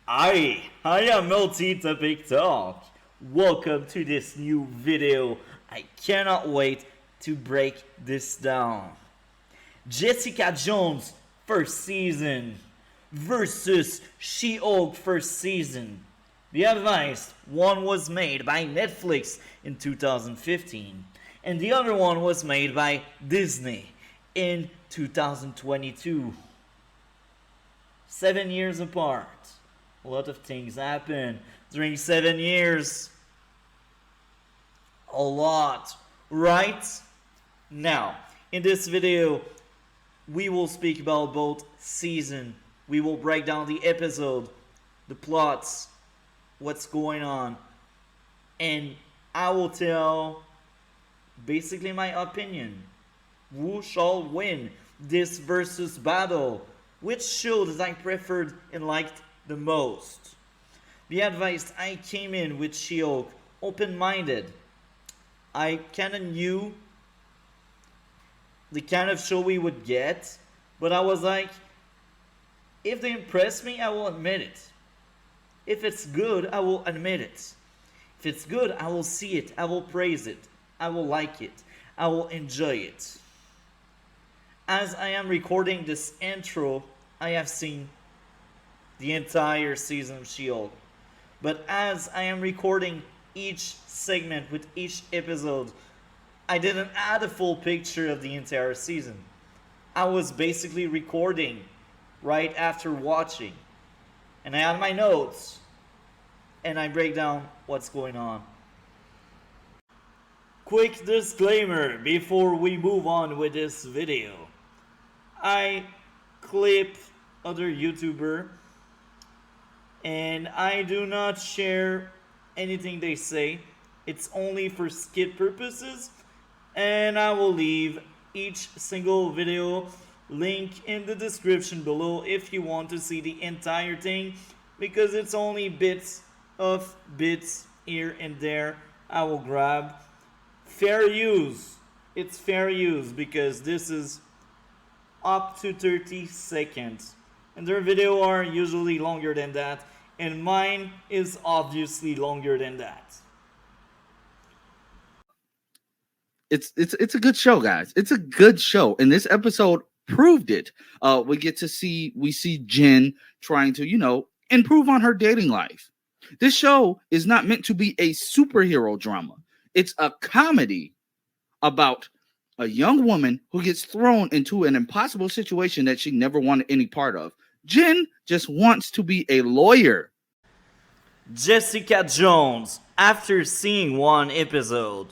I am Multi-Topic Talk. Welcome to this new video. I cannot wait to break this down. Jessica Jones first season versus She-Hulk first season. The advice one was made by Netflix in 2015 and the other one was made by Disney in 2022. 7 years apart. A lot of things happen during 7 years. A lot, right? Now, in this video, we will speak about both season. We will break down the episode, the plots, what's going on, and I will tell basically my opinion. Who shall win this versus battle? Which show that I preferred and liked the most? Be advised, I came in with She-Hulk open-minded. I kind of knew the kind of show we would get, but I was like, if they impress me, I will admit it. If it's good, I will admit it. If it's good, I will see it. I will praise it. I will like it. I will enjoy it. As I am recording this intro, I have seen the entire season of She-Hulk. But as I am recording each segment with each episode, I didn't add a full picture of the entire season. I was basically recording right after watching. And I add my notes. And I break down what's going on. Quick disclaimer before we move on with this video. I clip other YouTuber and I do not share anything they say. It's only for skit purposes, and I will leave each single video link in the description below if you want to see the entire thing, because it's only bits here and there I will grab. Fair use. It's fair use because this is up to 30 seconds. And their video are usually longer than that. And mine is obviously longer than that. It's a good show, guys. It's a good show. And this episode proved it. We see Jen trying to, improve on her dating life. This show is not meant to be a superhero drama. It's a comedy about a young woman who gets thrown into an impossible situation that she never wanted any part of. Jen just wants to be a lawyer. Jessica Jones, after seeing one episode,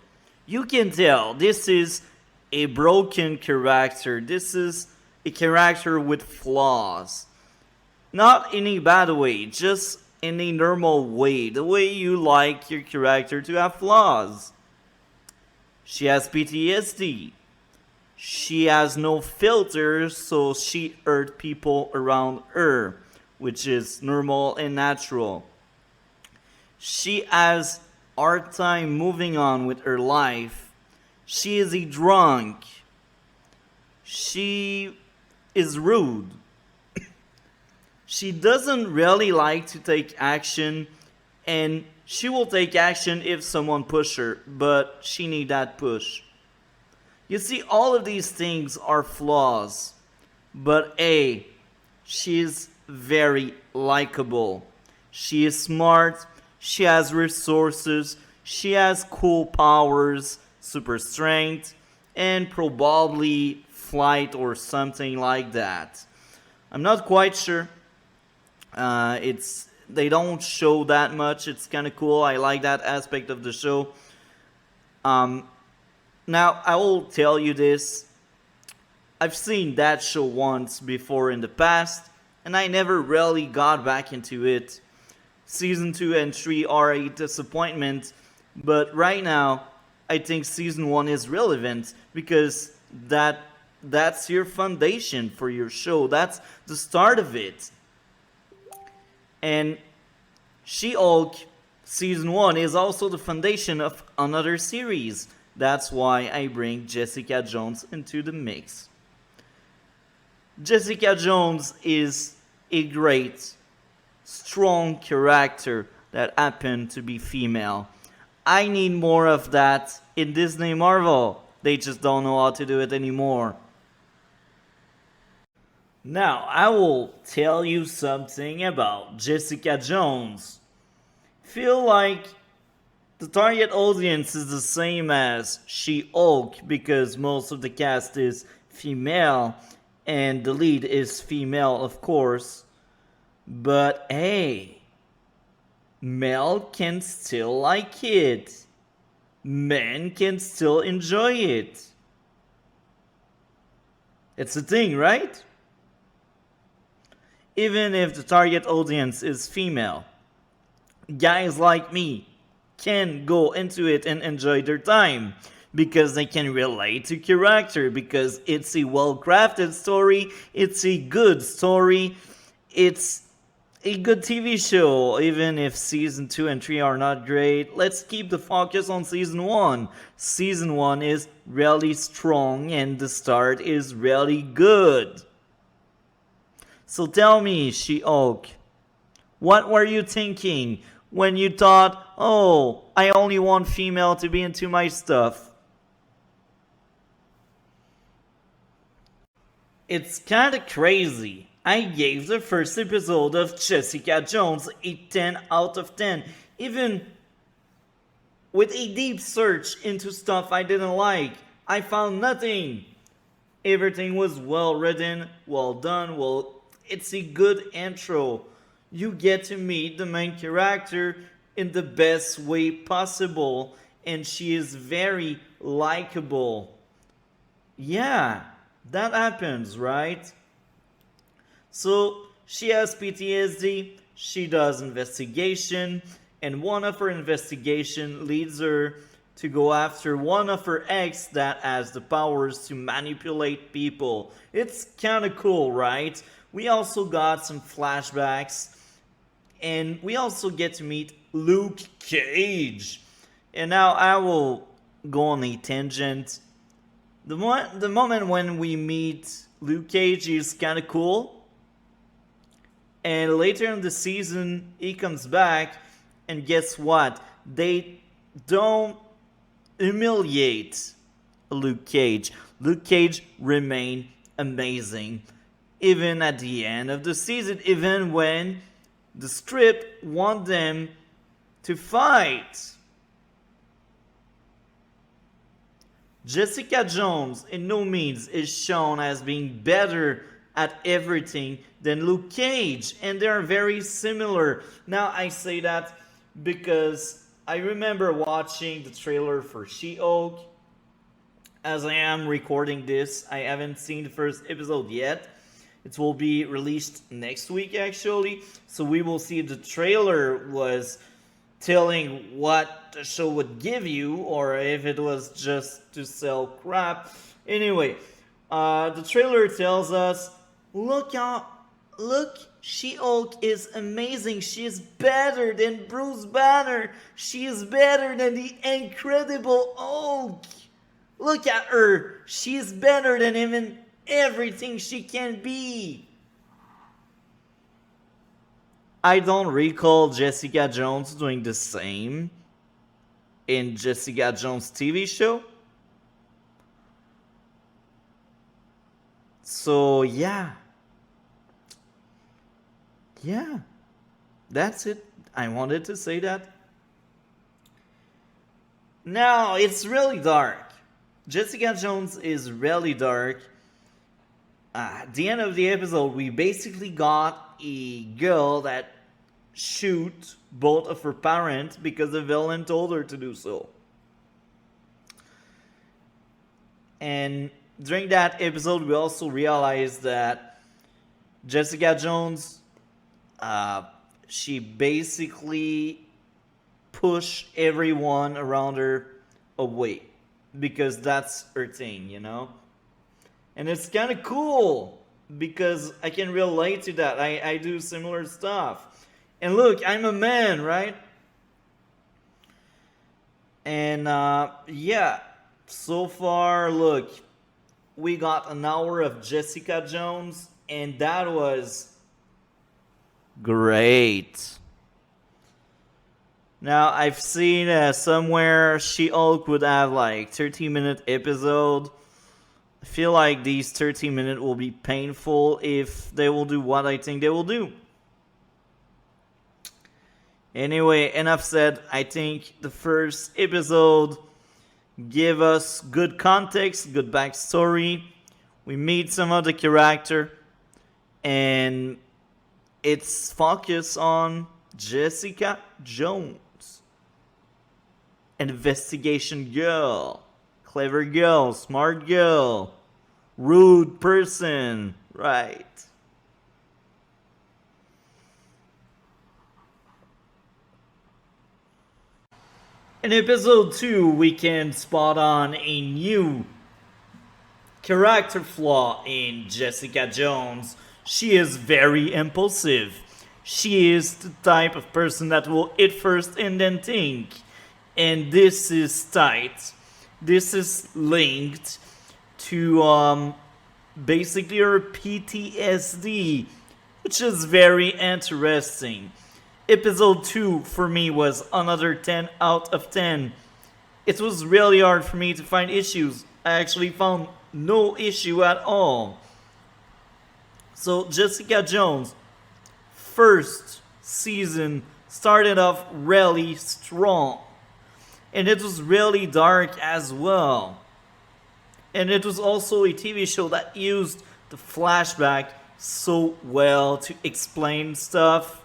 you can tell this is a broken character. This is a character with flaws. Not in a bad way, just in a normal way. The way you like your character to have flaws. She has PTSD. She has no filters, so she hurt people around her, which is normal and natural. She has hard time moving on with her life. She is a drunk. She is rude. She doesn't really like to take action, and she will take action if someone pushes her, but she needs that push. You see, all of these things are flaws, but she is very likable. She is smart, she has resources, she has cool powers, super strength, and probably flight or something like that. I'm not quite sure. They don't show that much. It's kind of cool. I like that aspect of the show. Now, I will tell you this. I've seen that show once before in the past, and I never really got back into it. Season 2 and 3 are a disappointment, but right now, I think Season 1 is relevant because that's your foundation for your show. That's the start of it. And She-Hulk Season 1 is also the foundation of another series. That's why I bring Jessica Jones into the mix. Jessica Jones is a great strong character that happen to be female. I need more of that in Disney Marvel. They just don't know how to do it anymore. Now, I will tell you something about Jessica Jones. Feel like the target audience is the same as She-Hulk because most of the cast is female and the lead is female, of course. But hey, Mel can still like it. Men can still enjoy it. It's a thing, right? Even if the target audience is female, guys like me can go into it and enjoy their time because they can relate to character, because it's a well-crafted story, it's a good story, it's a good TV show. Even if season 2 and 3 are not great, let's keep the focus on season 1. Season 1 is really strong and the start is really good. So tell me, She-Hulk, what were you thinking when you thought, oh, I only want female to be into my stuff? It's kinda crazy. I gave the first episode of Jessica Jones a 10 out of 10. Even with a deep search into stuff I didn't like, I found nothing. Everything was well written, well done, it's a good intro. You get to meet the main character in the best way possible, and she is very likable. Yeah, that happens, right? So she has PTSD, she does investigation, and one of her investigation leads her to go after one of her ex that has the powers to manipulate people. It's kind of cool, right? We also got some flashbacks, and we also get to meet Luke Cage. And now I will go on a tangent. The moment when we meet Luke Cage is kind of cool. And later in the season, he comes back, and guess what? They don't humiliate Luke Cage. Luke Cage remained amazing. Even at the end of the season, even when the script want them to fight. Jessica Jones in no means is shown as being better at everything than Luke Cage, and they are very similar. Now I say that because I remember watching the trailer for She-Hulk. As I am recording this, I haven't seen the first episode yet. It will be released next week actually, so we will see if the trailer was telling what the show would give you or if it was just to sell crap. Anyway, the trailer tells us, look, She-Hulk is amazing. She is better than Bruce Banner. She is better than the Incredible Hulk. Look at her. She is better than even everything she can be. I don't recall Jessica Jones doing the same in Jessica Jones TV show. So yeah, that's it. I wanted to say that. Now it's really dark. Jessica Jones is really dark. At the end of the episode, we basically got a girl that shoot both of her parents because the villain told her to do so. And during that episode, we also realized that Jessica Jones, she basically pushed everyone around her away because that's her thing, you know? And it's kind of cool because I can relate to that. I do similar stuff. And look, I'm a man, right? And yeah, so far, look, we got an hour of Jessica Jones, and that was Great. Now I've seen somewhere She-Hulk would have like 30-minute episode. I feel like these 30-minute will be painful if they will do what I think they will do. Anyway, enough said. I think the first episode give us good context, good backstory. We meet some of the character, and it's focused on Jessica Jones, an investigation girl, clever girl, smart girl, rude person, right? In episode 2, we can spot on a new character flaw in Jessica Jones. She is very impulsive. She is the type of person that will eat first and then think. And this is tight. This is linked to basically her PTSD, which is very interesting. Episode 2 for me was another 10 out of 10. It was really hard for me to find issues. I actually found no issue at all. So Jessica Jones, first season started off really strong. And it was really dark as well. And it was also a TV show that used the flashback so well to explain stuff.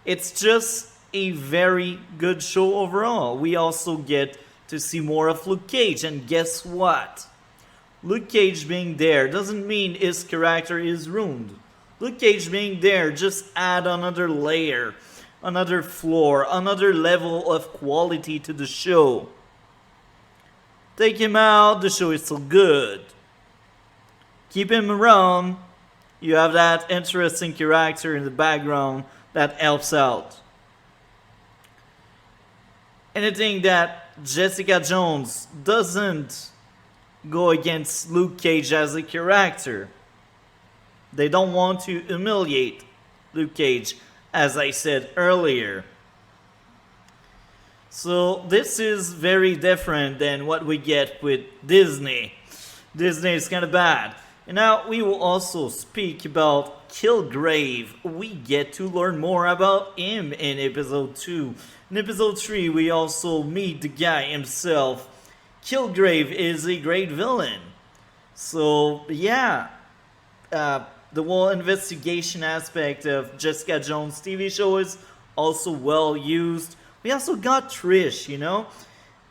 It's just a very good show overall. We also get to see more of Luke Cage, and guess what? Luke Cage being there doesn't mean his character is ruined. Luke Cage being there just add another layer, another floor, another level of quality to the show. Take him out, the show is still good. Keep him around, you have that interesting character in the background that helps out. Anything that Jessica Jones doesn't go against Luke Cage as a character. They don't want to humiliate Luke Cage, as I said earlier. So this is very different than what we get with Disney. Disney is kind of bad. And now we will also speak about Kilgrave. We get to learn more about him in episode 2. In episode 3, we also meet the guy himself. Kilgrave is a great villain. So, yeah. The whole investigation aspect of Jessica Jones' TV show is also well used. We also got Trish, you know?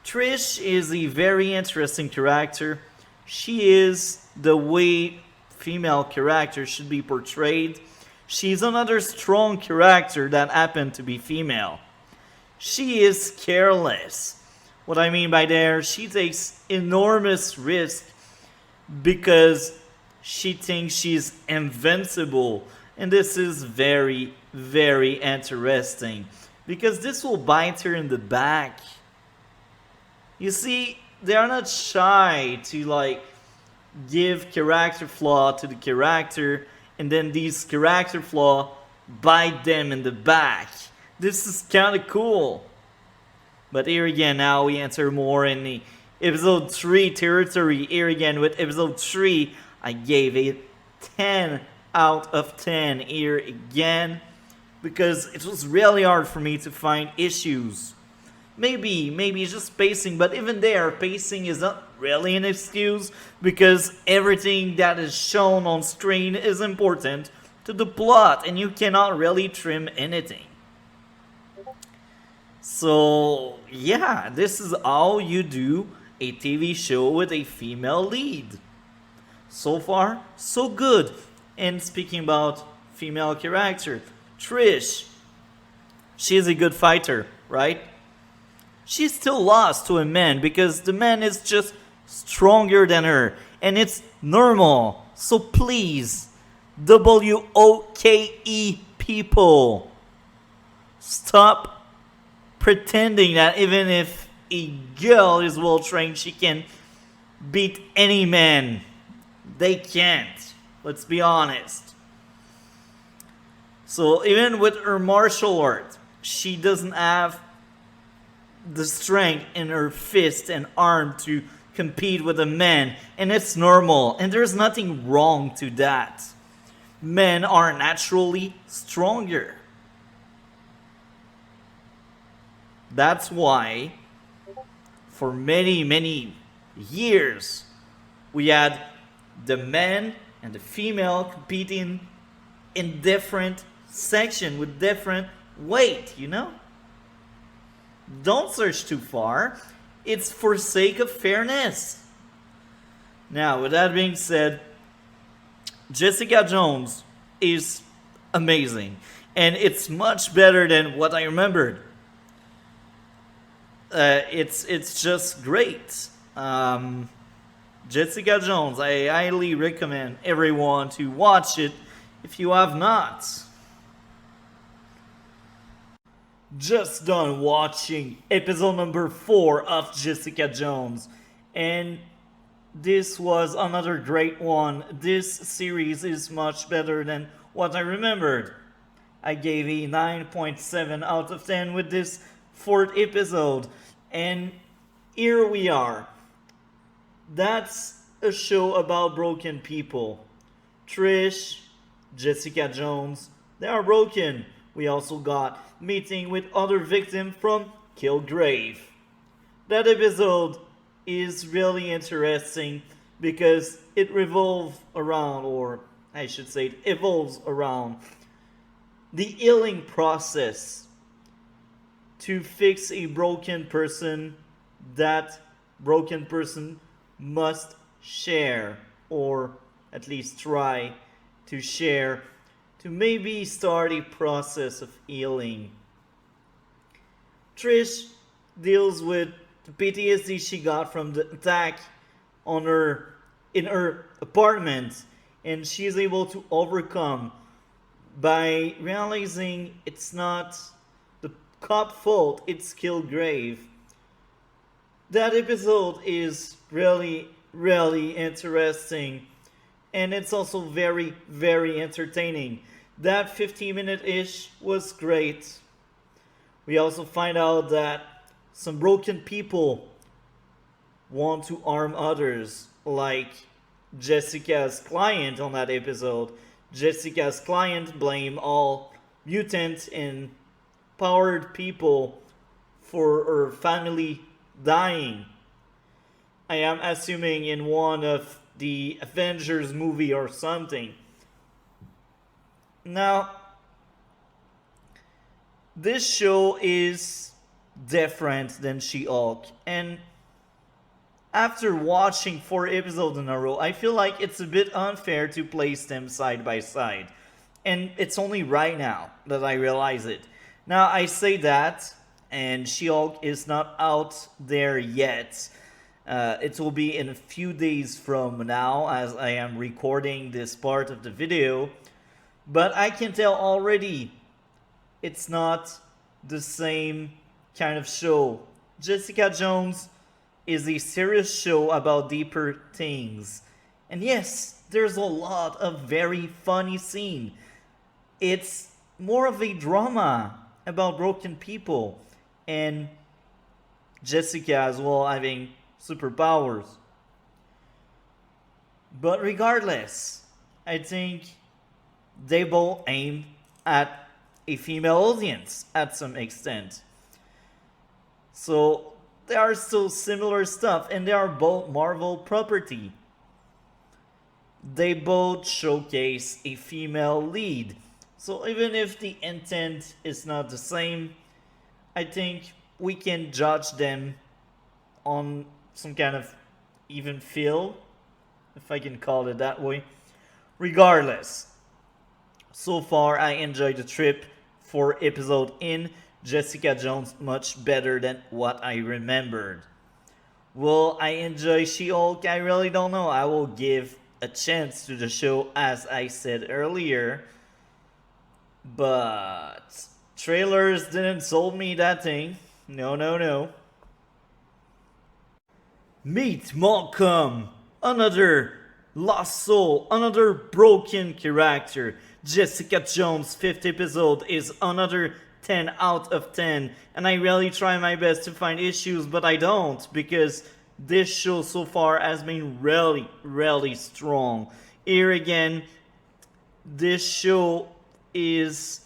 Trish is a very interesting character. She is the way female characters should be portrayed. She's another strong character that happened to be female. She is careless. What I mean by there, she takes enormous risk because she thinks she's invincible. And this is very, very interesting because this will bite her in the back. You see, they are not shy to give character flaw to the character, and then these character flaw bite them in the back. This is kind of cool. But here again, now we enter more in the episode 3 territory. Here again with episode 3, I gave it 10 out of 10 here again because it was really hard for me to find issues. Maybe it's just pacing, but even there, pacing is not really an excuse because everything that is shown on screen is important to the plot and you cannot really trim anything. So, yeah, this is how you do a TV show with a female lead. So far, so good. And speaking about female character, Trish, she's a good fighter, right? She still lost to a man because the man is just stronger than her. And it's normal. So please, WOKE people, stop pretending that even if a girl is well trained, she can beat any man. They can't. Let's be honest. So even with her martial art, she doesn't have the strength in her fist and arm to compete with a man, and it's normal, and there's nothing wrong to that. Men are naturally stronger. That's why, for many, many years, we had the man and the female competing in different section with different weight, you know? Don't search too far. It's for sake of fairness. Now, with that being said, Jessica Jones is amazing. And it's much better than what I remembered. It's just great. Jessica Jones, I highly recommend everyone to watch it if you have not. Just done watching episode number 4 of Jessica Jones, and this was another great one. This series is much better than what I remembered. I gave a 9.7 out of 10 with this 4th episode, and here we are. That's a show about broken people. Trish, Jessica Jones, they are broken. We also got meeting with other victim from Kilgrave. That episode is really interesting because it revolves around, or I should say it evolves around, the healing process to fix a broken person. That broken person must share, or at least try to share, to maybe start a process of healing. Trish deals with the PTSD she got from the attack on her in her apartment, and she is able to overcome by realizing it's not the cop fault, it's Kilgrave. That episode is really, really interesting, and it's also very, very entertaining. That 15-minute-ish was great. We also find out that some broken people want to harm others, like Jessica's client on that episode. Jessica's client blame all mutant and powered people for her family dying. I am assuming in one of the Avengers movie or something. Now, this show is different than She-Hulk, and after watching 4 episodes in a row, I feel like it's a bit unfair to place them side by side. And it's only right now that I realize it. Now, I say that, and She-Hulk is not out there yet. It will be in a few days from now, as I am recording this part of the video. But I can tell already it's not the same kind of show. Jessica Jones is a serious show about deeper things. And yes, there's a lot of very funny scenes. It's more of a drama about broken people, and Jessica as well having superpowers. But regardless, I think they both aim at a female audience at some extent. So they are still similar stuff, and they are both Marvel property. They both showcase a female lead. So even if the intent is not the same, I think we can judge them on some kind of even feel, if I can call it that way. Regardless, so far I enjoyed the trip. 4 episode in, Jessica Jones much better than what I remembered. Will I enjoy She-Hulk? I really don't know. I will give a chance to the show, as I said earlier. But trailers didn't sold me that thing. No, no, no. Meet Malcolm, another lost soul, another broken character. Jessica Jones' fifth episode is another 10 out of 10, and I really try my best to find issues, but I don't, because this show so far has been really, really strong. Here again, this show is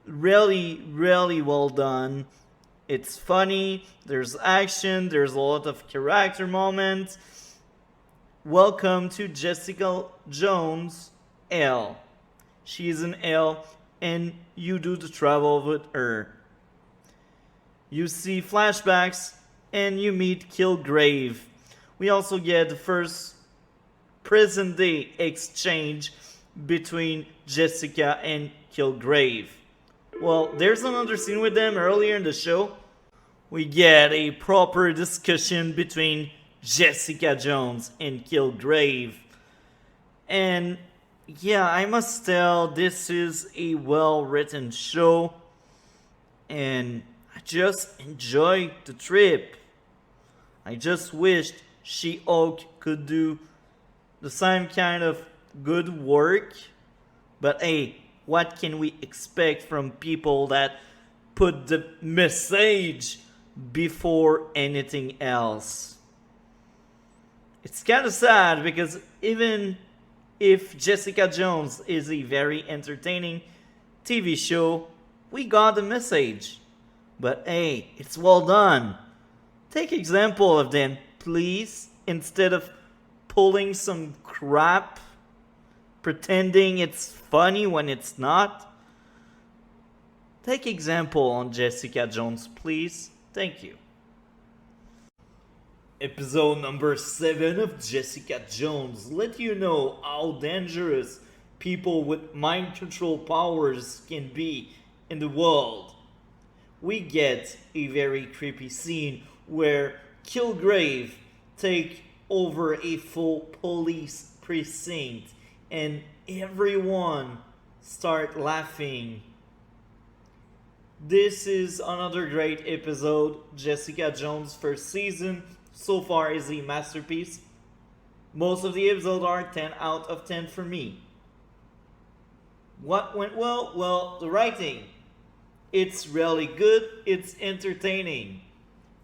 really, really well done. It's funny, there's action, there's a lot of character moments. Welcome to Jessica Jones L. She's an L, and you do the travel with her. You see flashbacks, and you meet Kilgrave. We also get the first present day exchange between Jessica and Kilgrave. Well, there's another scene with them earlier in the show. We get a proper discussion between Jessica Jones and Kilgrave. And yeah, I must tell, this is a well written show. And I just enjoyed the trip. I just wished She-Hulk could do the same kind of good work. But hey, what can we expect from people that put the message before anything else? It's kind of sad because even if Jessica Jones is a very entertaining TV show, we got the message. But hey, it's well done. Take example of them, please, instead of pulling some crap, pretending it's funny when it's not. Take example on Jessica Jones, please. Thank you. Episode number 7 of Jessica Jones let you know how dangerous people with mind control powers can be in the world. We get a very creepy scene where Kilgrave take over a full police precinct and everyone start laughing. This is another great episode. Jessica Jones' first season so far is a masterpiece. Most of the episodes are 10 out of 10 for me. What went well? Well, the writing. It's really good. It's entertaining.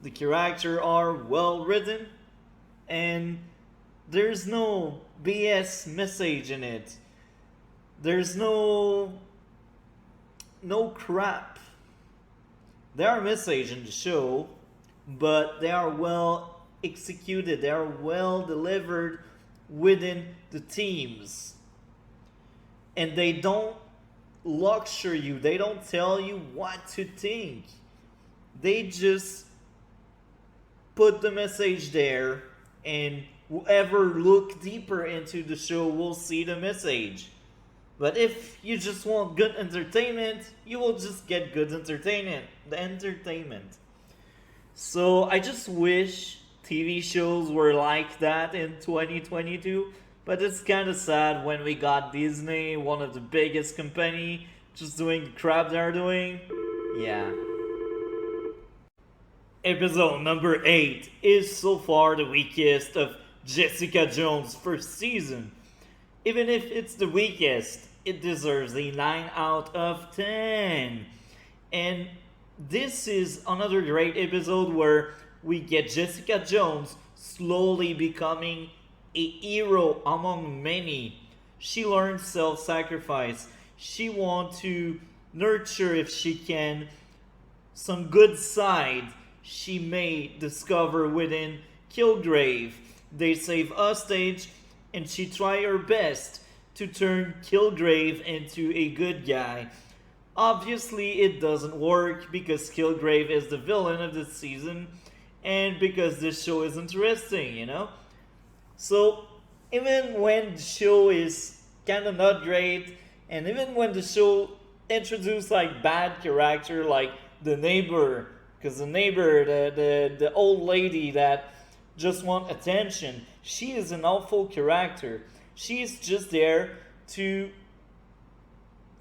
The characters are well written. And there's no BS message in it. There's no crap. There are messages in the show, but they are well executed. They are well delivered within the teams. And they don't lecture you. They don't tell you what to think. They just put the message there, and whoever look deeper into the show will see the message. But if you just want good entertainment, you will just get good entertainment. The entertainment. So I just wish TV shows were like that in 2022. But it's kind of sad when we got Disney, one of the biggest company, just doing the crap they're doing. Yeah. Episode number 8 is so far the weakest of Jessica Jones' first season. Even if it's the weakest, it deserves a 9 out of 10. And this is another great episode where we get Jessica Jones slowly becoming a hero among many. She learns self-sacrifice. She wants to nurture, if she can, some good side she may discover within Kilgrave. They save hostage, and she try her best to turn Kilgrave into a good guy. Obviously, it doesn't work because Kilgrave is the villain of this season, and because this show is interesting, you know? So, even when the show is kind of not great, and even when the show introduced like bad character like the neighbor, because the neighbor, the old lady that just want attention, she is an awful character. She is just there to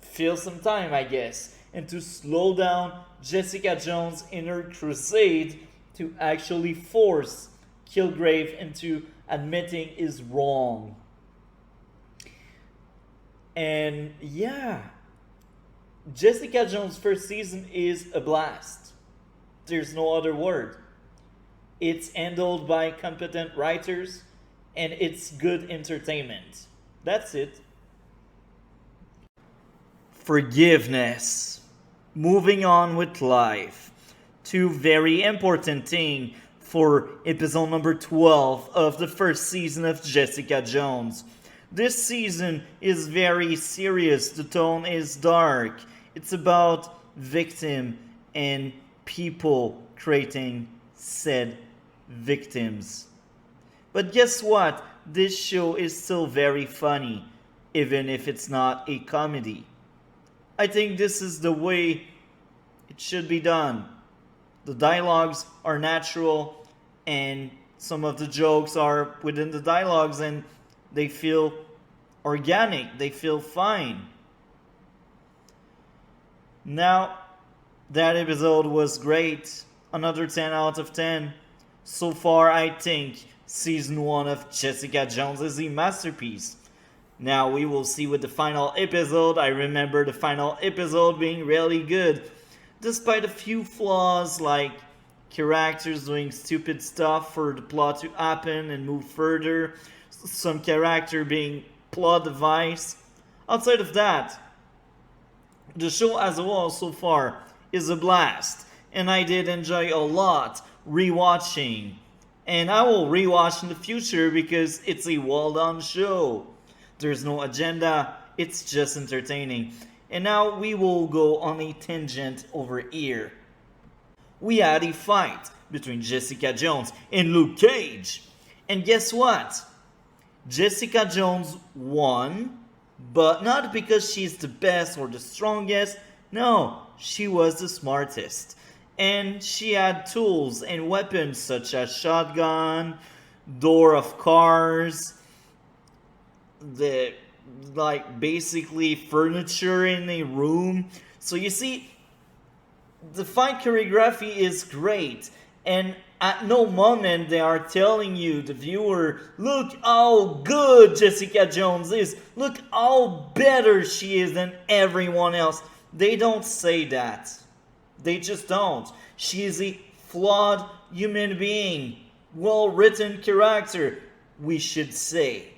fill some time, I guess, and to slow down Jessica Jones in her crusade to actually force Kilgrave into admitting is wrong. And yeah, Jessica Jones' first season is a blast. There's no other word. It's handled by competent writers and it's good entertainment. That's it. Forgiveness. Moving on with life. Two very important things for episode number 12 of the first season of Jessica Jones. This season is very serious. The tone is dark. It's about victim and people creating said victims. But guess what? This show is still very funny, even if it's not a comedy. I think this is the way it should be done. The dialogues are natural, and some of the jokes are within the dialogues, and they feel organic, they feel fine. Now, that episode was great. Another 10 out of 10. So far, I think season 1 of Jessica Jones is a masterpiece. Now we will see with the final episode. I remember the final episode being really good, despite a few flaws like characters doing stupid stuff for the plot to happen and move further, some character being plot device. Outside of that, the show as a whole so far is a blast, and I did enjoy a lot rewatching. And I will rewatch in the future because it's a well done show. There's no agenda, it's just entertaining. And now we will go on a tangent over here. We had a fight between Jessica Jones and Luke Cage. And guess what? Jessica Jones won, but not because she's the best or the strongest. No, she was the smartest. And she had tools and weapons such as shotgun, door of cars, the like basically furniture in a room. So you see, the fight choreography is great, and at no moment they are telling you, the viewer, look how good Jessica Jones is, look how better she is than everyone else. They don't say that. They just don't. She is a flawed human being, well written character, we should say.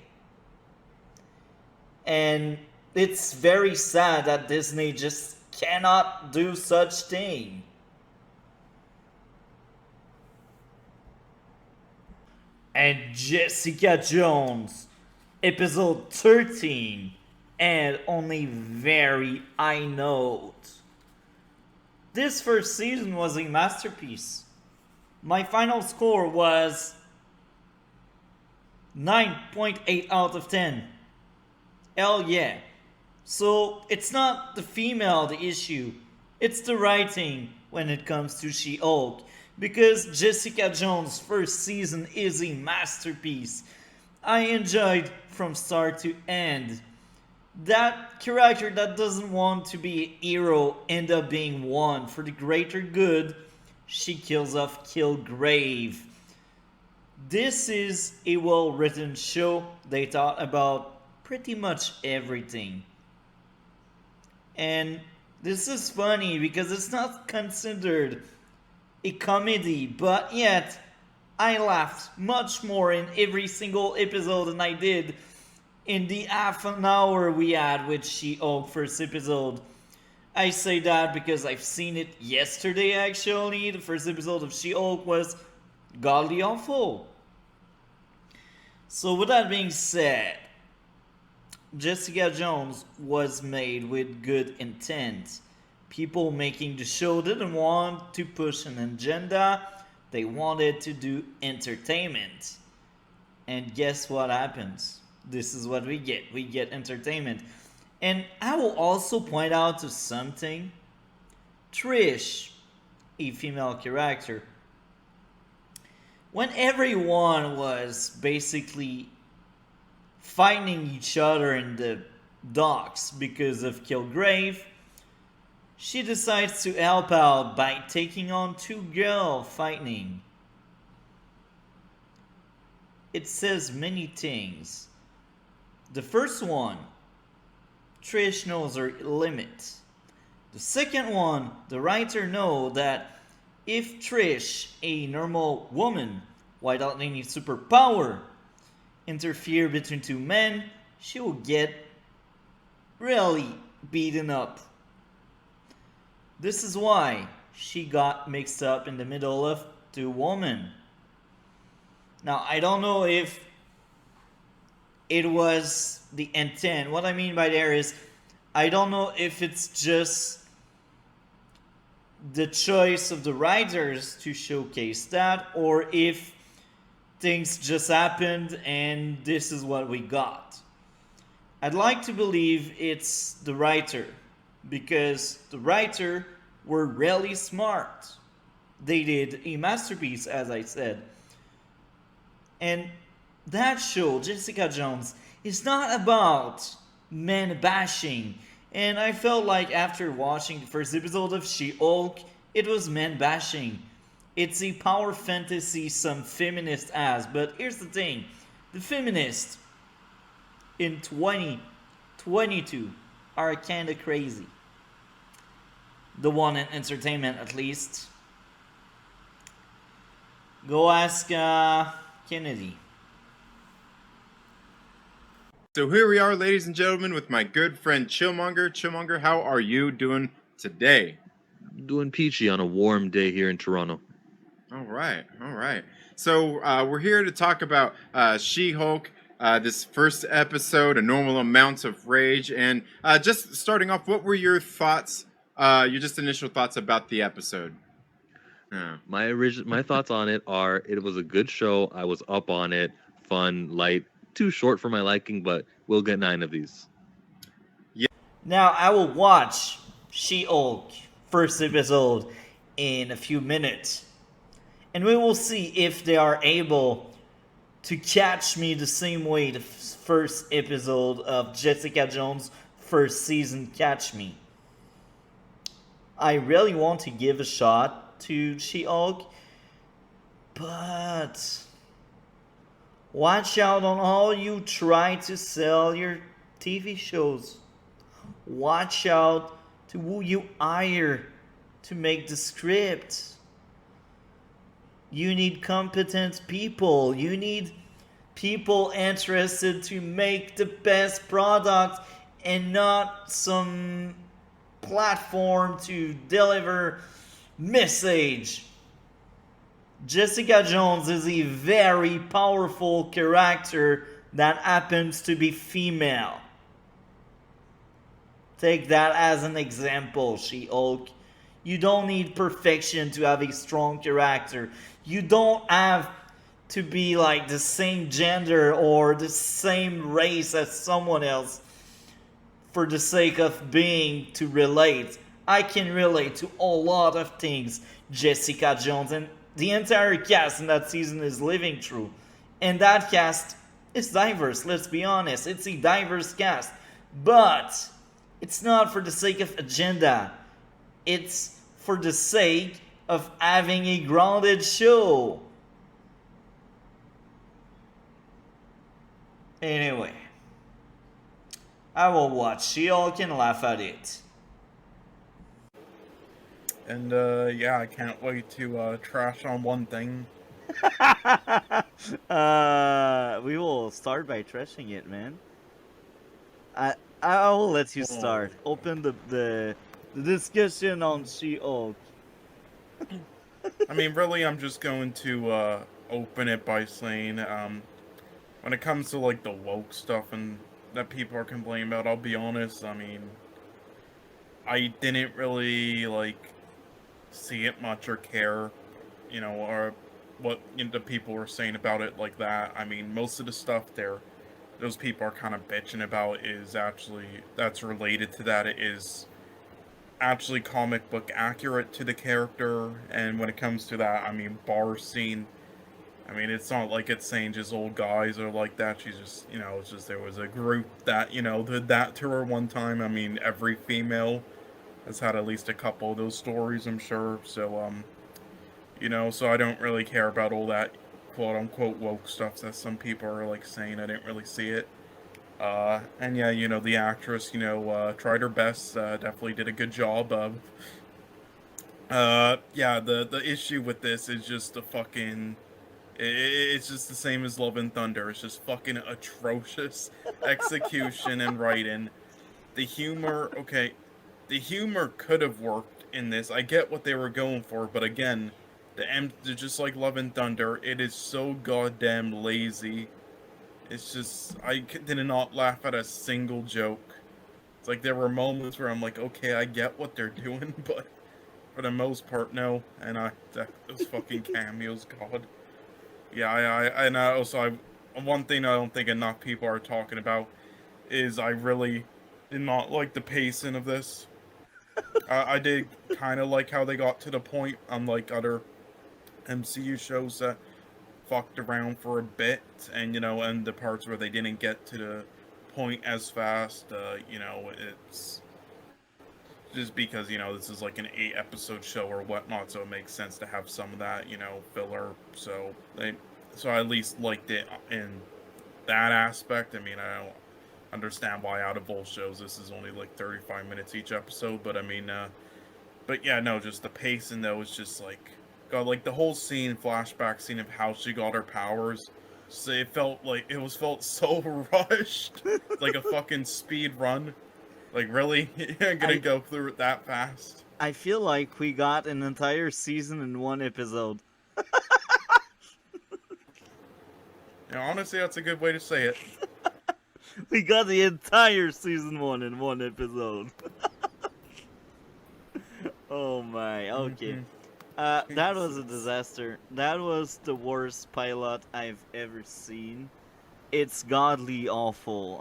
And it's very sad that Disney just cannot do such thing. And Jessica Jones, episode 13, and on a very high note. This first season was a masterpiece. My final score was 9.8 out of 10. Hell yeah. So it's not the female the issue, it's the writing when it comes to She-Hulk. Because Jessica Jones' first season is a masterpiece. I enjoyed from start to end. That character that doesn't want to be a hero end up being one for the greater good. She kills off Kilgrave. This is a well written show. They thought about pretty much everything. And this is funny because it's not considered a comedy, but yet I laughed much more in every single episode than I did in the half an hour we had with She-Hulk first episode. I say that because I've seen it yesterday actually. The first episode of She-Hulk was godly awful. So with that being said, Jessica Jones was made with good intent. People making the show didn't want to push an agenda, they wanted to do entertainment. And guess what happens? This is what we get. We get entertainment. And I will also point out to something. Trish, a female character, when everyone was basically fighting each other in the docks because of Kilgrave, she decides to help out by taking on two girls fighting. It says many things. The first one, Trish knows her limit. The second one, the writer know that if Trish, a normal woman, without any superpower, interfere between two men, she will get really beaten up. This is why she got mixed up in the middle of two women. Now, I don't know if it was the intent. What I mean by there is, I don't know if it's just the choice of the writers to showcase that, or if things just happened and this is what we got. I'd like to believe it's the writer, because the writer were really smart. They did a masterpiece, as I said. And that show, Jessica Jones, is not about men bashing. And I felt like after watching the first episode of She-Hulk, it was men bashing. It's a power fantasy some feminists has. But here's the thing. The feminists in 2022 are kinda crazy. The one in entertainment, at least. Go ask Kennedy. So here we are, ladies and gentlemen, with my good friend Chillmonger. Chillmonger, how are you doing today? Doing peachy on a warm day here in Toronto. All right. So we're here to talk about She-Hulk, this first episode, A Normal Amount of Rage. And just starting off, what were your thoughts, your just initial thoughts about the episode? My thoughts on it are it was a good show. I was up on it. Fun, light, too short for my liking, but we'll get 9 of these. Now I will watch She-Hulk first episode in a few minutes. And we will see if they are able to catch me the same way the first episode of Jessica Jones' first season catch me. I really want to give a shot to She-Hulk, but watch out on how you try to sell your TV shows. Watch out to who you hire to make the script. You need competent people. You need people interested to make the best product and not some platform to deliver message. Jessica Jones is a very powerful character that happens to be female. Take that as an example, She-Hulk. You don't need perfection to have a strong character. You don't have to be like the same gender or the same race as someone else for the sake of being to relate. I can relate to a lot of things Jessica Jones and the entire cast in that season is living through. And that cast is diverse, let's be honest. It's a diverse cast. But it's not for the sake of agenda. It's for the sake of having a grounded show. Anyway, I will watch. She-Hulk and laugh at it. And yeah, I can't wait to trash on one thing. We will start by trashing it, man. I will let you start. Open the discussion on She-Hulk. I mean, really, I'm just going to open it by saying, when it comes to like the woke stuff and that people are complaining about, I'll be honest. I mean, I didn't really like see it much or care, you know, or what the people were saying about it like that. I mean, most of the stuff those people are kind of bitching about is actually that's related to that. It is actually comic book accurate to the character, and when it comes to that, I mean, bar scene, I mean, it's not like it's saying just old guys or like that. She's just, you know, it's just there was a group that, you know, did that to her one time. I mean, every female has had at least a couple of those stories, I'm sure. So, you know, so I don't really care about all that quote-unquote woke stuff that some people are, like, saying. I didn't really see it. And yeah, the actress, tried her best. Definitely did a good job. Yeah, the issue with this is just the fucking. It's just the same as Love and Thunder. It's just fucking atrocious execution and writing. The humor, okay, the humor could have worked in this. I get what they were going for, but again, just like Love and Thunder, it is so goddamn lazy. It's just did not laugh at a single joke. It's like there were moments where I'm like, okay, I get what they're doing, but for the most part, no. And those fucking cameos, God. Yeah, and also one thing I don't think enough people are talking about is I really did not like the pacing of this. I did kind of like how they got to the point, unlike other MCU shows that fucked around for a bit, and and the parts where they didn't get to the point as fast. It's just because this is like an 8-episode show or whatnot, so it makes sense to have some of that filler. So I at least liked it in that aspect. I mean, I don't understand why out of all shows this is only like 35 minutes each episode, but I mean, but yeah, no, just the pacing though is just like, God, like the whole flashback scene of how she got her powers. So it felt so rushed, like a fucking speed run. Like, really? You're gonna go through it that fast? I feel like we got an entire season in one episode. Honestly, that's a good way to say it. We got the entire season 1 in one episode. Oh my, okay. That was a disaster. That was the worst pilot I've ever seen. It's godly awful.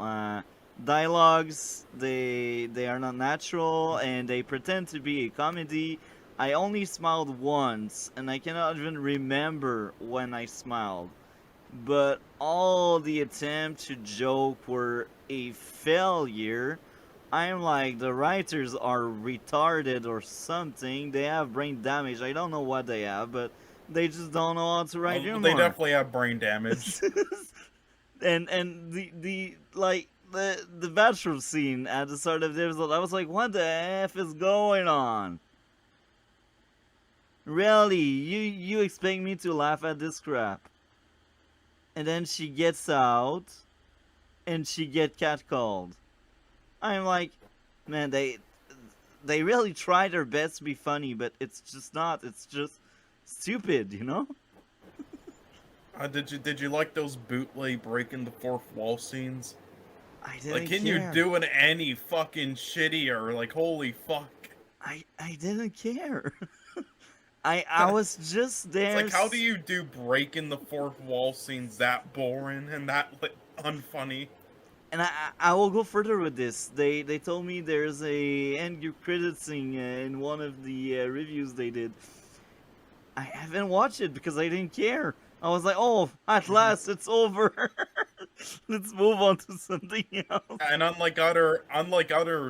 Dialogues, they are not natural, and they pretend to be a comedy. I only smiled once, and I cannot even remember when I smiled. But all the attempts to joke were a failure. I'm like, the writers are retarded or something. They have brain damage. I don't know what they have, but they just don't know how to write humor. They definitely have brain damage. and the bathroom scene at the start of the episode, I was like, what the F is going on? Really? You expect me to laugh at this crap? And then she gets out, and she get catcalled. I'm like, man, they really tried their best to be funny, but it's just not. It's just stupid, Did you like those bootleg breaking the fourth wall scenes? I didn't Like, can care. you do it any fucking shittier? Like, holy fuck. I didn't care. I was just there. It's like, how do you do breaking the fourth wall scenes that boring and that unfunny? And I will go further with this. They told me there's a end credit scene in one of the reviews they did. I haven't watched it because I didn't care. I was like, oh, at last it's over. Let's move on to something else. And unlike other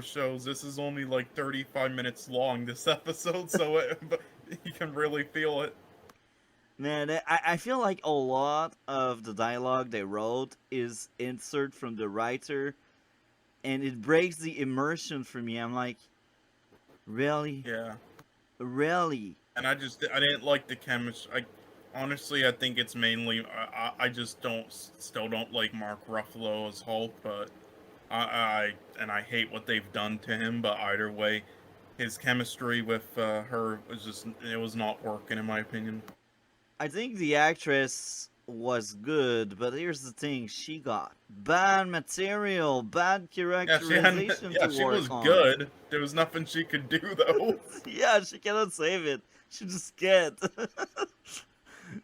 shows, this is only like 35 minutes long, this episode, so you can really feel it. Man, I feel like a lot of the dialogue they wrote is insert from the writer, and it breaks the immersion for me. I'm like, really? Yeah. Really? And I didn't like the chemistry. Honestly, I think it's mainly I just still don't like Mark Ruffalo as Hulk, but I hate what they've done to him. But either way, his chemistry with her was not working in my opinion. I think the actress was good, but here's the thing: she got bad material, bad characterization to work on. She was good. There was nothing she could do though. Yeah, she cannot save it. She just can't.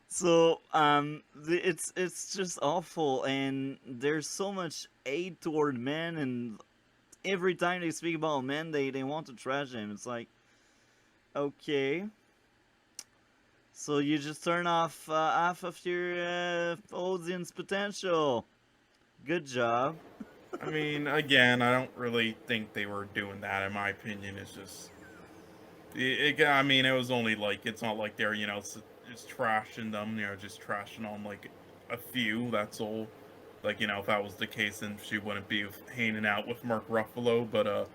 So it's just awful, and there's so much hate toward men, and every time they speak about men, they want to trash him. It's like, okay, so you just turn off half of your audience potential. Good job. I mean, again, I don't really think they were doing that. In my opinion, it's just, I mean, it was only like, it's not like they're just trashing them. Just trashing on like a few. That's all. Like, you know, if that was the case, then she wouldn't be hanging out with Mark Ruffalo. But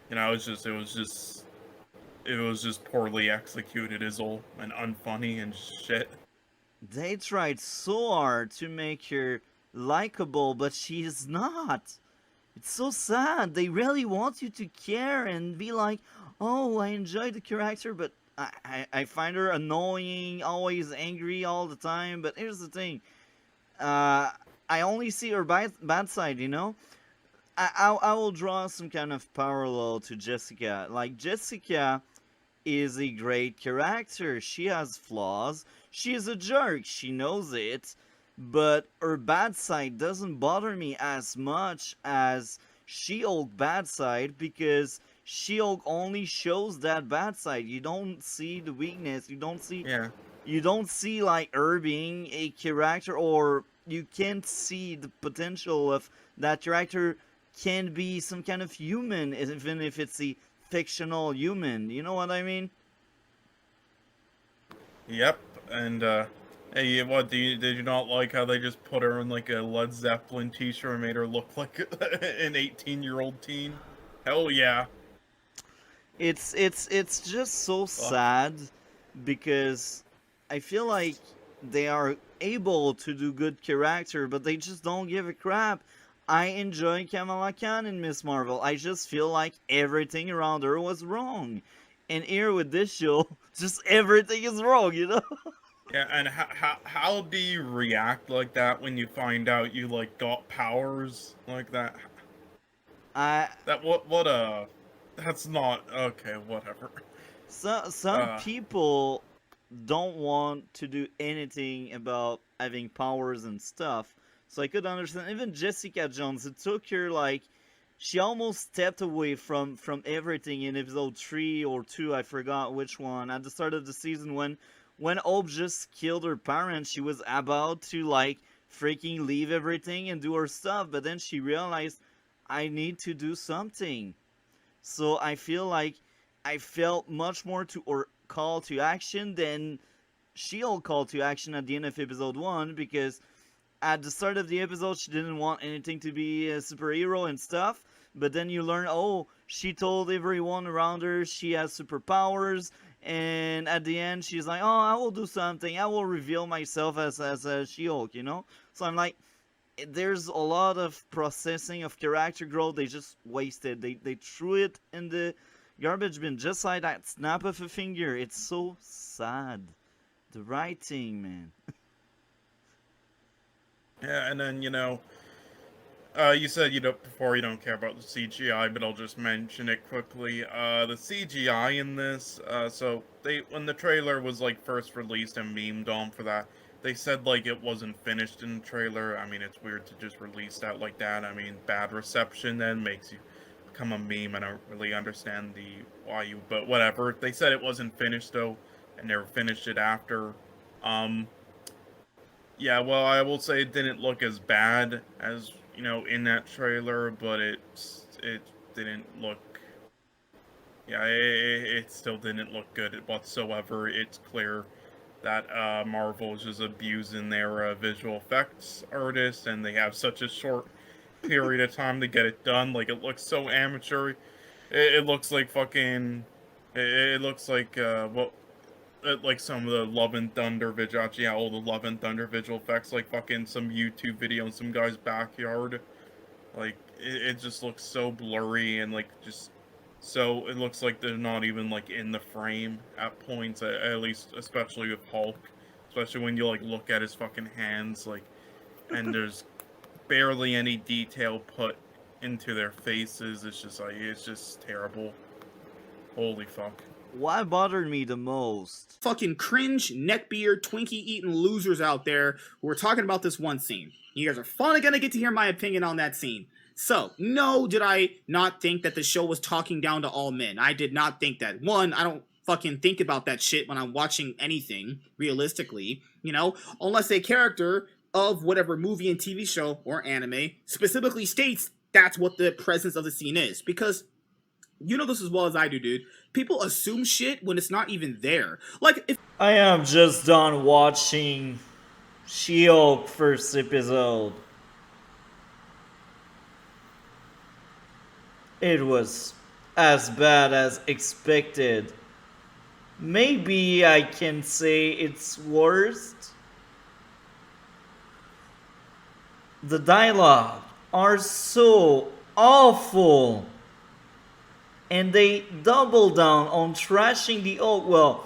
you know, it was just poorly executed, is all, and unfunny and shit. They tried so hard to make her likable, but she is not. It's so sad. They really want you to care and be like, oh, I enjoy the character, but I find her annoying, always angry all the time. But here's the thing. I only see her bad side, you know? I will draw some kind of parallel to Jessica. Like, Jessica is a great character. She has flaws. She is a jerk. She knows it. But her bad side doesn't bother me as much as She-Hulk bad side, because She-Hulk only shows that bad side. You don't see the weakness. You don't see like her being a character, or you can't see the potential of that character can be some kind of human, even if it's a fictional human. You know what I mean? Yep, and hey, what did you not like how they just put her in like a Led Zeppelin t-shirt and made her look like an 18-year-old teen? Hell yeah. It's just so sad, because I feel like they are able to do good character, but they just don't give a crap. I enjoy Kamala Khan in Miss Marvel. I just feel like everything around her was wrong. And here with this show, just everything is wrong, you know? Yeah, and how do you react like that when you find out you like got powers like that? That's not okay. Whatever. Some people don't want to do anything about having powers and stuff. So I could understand. Even Jessica Jones, it took her like, she almost stepped away from everything in episode 3 or 2, I forgot which one, at the start of the season, when Hope just killed her parents. She was about to like freaking leave everything and do her stuff, but then she realized, I need to do something. So I feel like I felt much more to her call to action than She-Hulk call to action at the end of episode 1, because at the start of the episode, she didn't want anything to be a superhero and stuff. But then you learn, oh, she told everyone around her she has superpowers. And at the end, she's like, oh, I will do something. I will reveal myself as a She-Hulk, you know? So I'm like, there's a lot of processing of character growth they just wasted. They threw it in the garbage bin just like that snap of a finger. It's so sad. The writing, man. Yeah, and then, you know, you said before you don't care about the CGI, but I'll just mention it quickly. The CGI in this, so when the trailer was like first released and memed on for that, they said like it wasn't finished in the trailer. I mean, it's weird to just release that like that. I mean, bad reception then makes you become a meme. I don't really understand but whatever. They said it wasn't finished though, and they finished it after. Yeah, well, I will say it didn't look as bad as, you know, in that trailer, but it didn't look. Yeah, it still didn't look good whatsoever. It's clear that Marvel is just abusing their visual effects artists, and they have such a short period of time to get it done. Like, it looks so amateur. It looks like fucking. It looks like like some of the Love and Thunder all the Love and Thunder visual effects, like fucking some YouTube video in some guy's backyard. Like, it just looks so blurry and like just so it looks like they're not even like in the frame at points, at least, especially with Hulk. Especially when you like look at his fucking hands, like, and there's barely any detail put into their faces. It's just terrible. Holy fuck. What bothered me the most? Fucking cringe, neckbeard, Twinkie-eating losers out there who are talking about this one scene. You guys are finally gonna get to hear my opinion on that scene. So, no, did I not think that the show was talking down to all men. I did not think that. One, I don't fucking think about that shit when I'm watching anything, realistically, you know? Unless a character of whatever movie and TV show or anime specifically states that's what the presence of the scene is. Because you know this as well as I do, dude. People assume shit when it's not even there. Like, if I am just done watching She-Hulk first episode. It was as bad as expected. Maybe I can say it's worst. The dialogue are so awful. And they double down on trashing the Hulk. Well,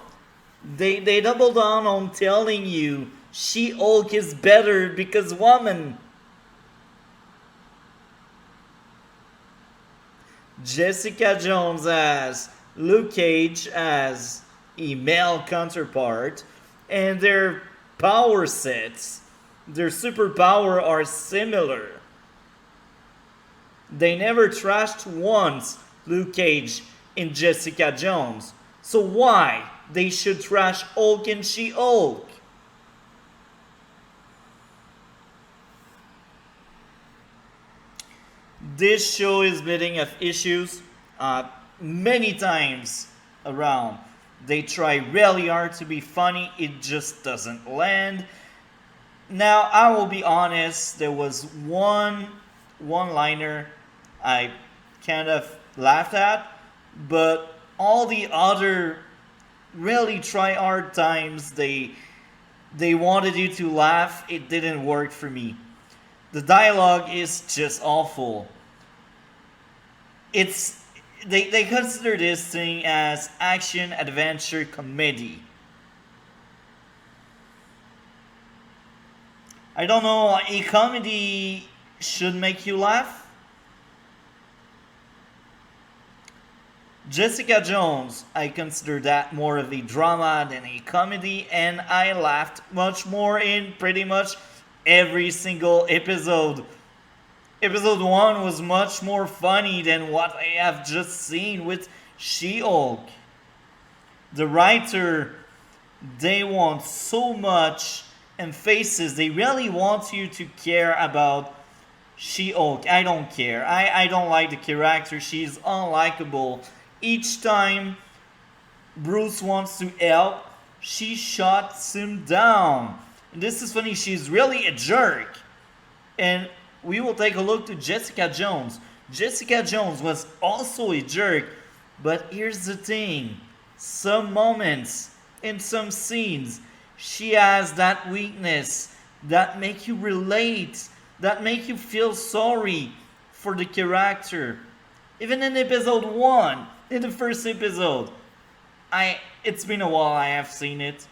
they double down on telling you She-Hulk is better because woman. Jessica Jones as Luke Cage as a male counterpart, and their power sets, their superpower are similar. They never trashed once Luke Cage and Jessica Jones. So why they should trash Hulk and She-Hulk? This show is meeting of issues many times around. They try really hard to be funny, it just doesn't land. Now, I will be honest, there was one liner I kind of laughed at, but all the other really try hard times they wanted you to laugh, it didn't work for me. The dialogue is just awful. It's they consider this thing as action adventure comedy. I don't know, a comedy should make you laugh. Jessica Jones, I consider that more of a drama than a comedy, and I laughed much more in pretty much every single episode. Episode 1 was much more funny than what I have just seen with She-Hulk. The writer, they want so much emphasis, they really want you to care about She-Hulk. I don't care. I don't like the character, she's unlikable. Each time Bruce wants to help, she shuts him down. And this is funny, she's really a jerk. And we will take a look to Jessica Jones. Jessica Jones was also a jerk, but here's the thing. Some moments in some scenes, she has that weakness that make you relate, that make you feel sorry for the character. Even in episode 1, in the first episode, it's been a while I have seen it,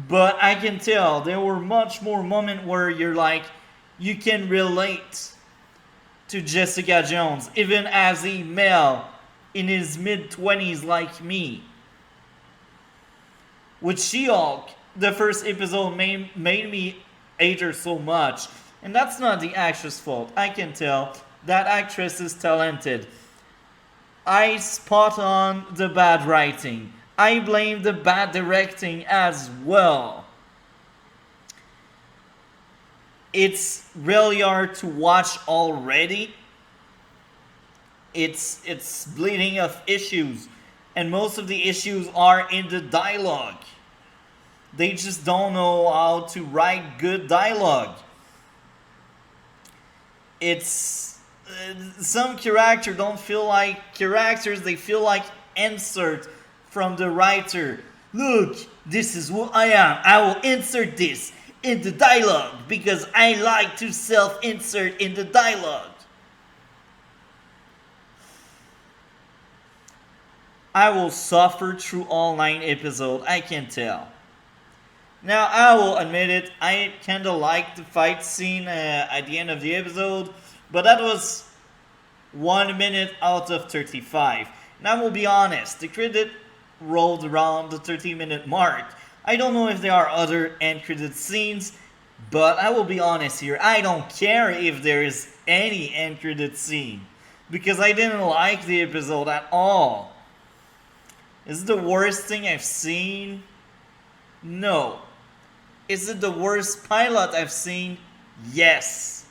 but I can tell there were much more moments where you're like, you can relate to Jessica Jones, even as a male in his mid-20s like me. With She-Hulk, the first episode made me hate her so much, and that's not the actress' fault. I can tell that actress is talented. I spot on the bad writing. I blame the bad directing as well. It's really hard to watch already. It's bleeding of issues, and most of the issues are in the dialogue. They just don't know how to write good dialogue. It's some characters don't feel like characters, they feel like insert from the writer. Look, this is who I am. I will insert this in the dialogue because I like to self-insert in the dialogue. I will suffer through all 9 episodes, I can tell. Now, I will admit it, I kinda liked the fight scene at the end of the episode, but that was 1 minute out of 35. And I will be honest, the credit rolled around the 30-minute mark. I don't know if there are other end credit scenes, but I will be honest here, I don't care if there is any end credit scene, because I didn't like the episode at all. Is it the worst thing I've seen? No. Is it the worst pilot I've seen? Yes.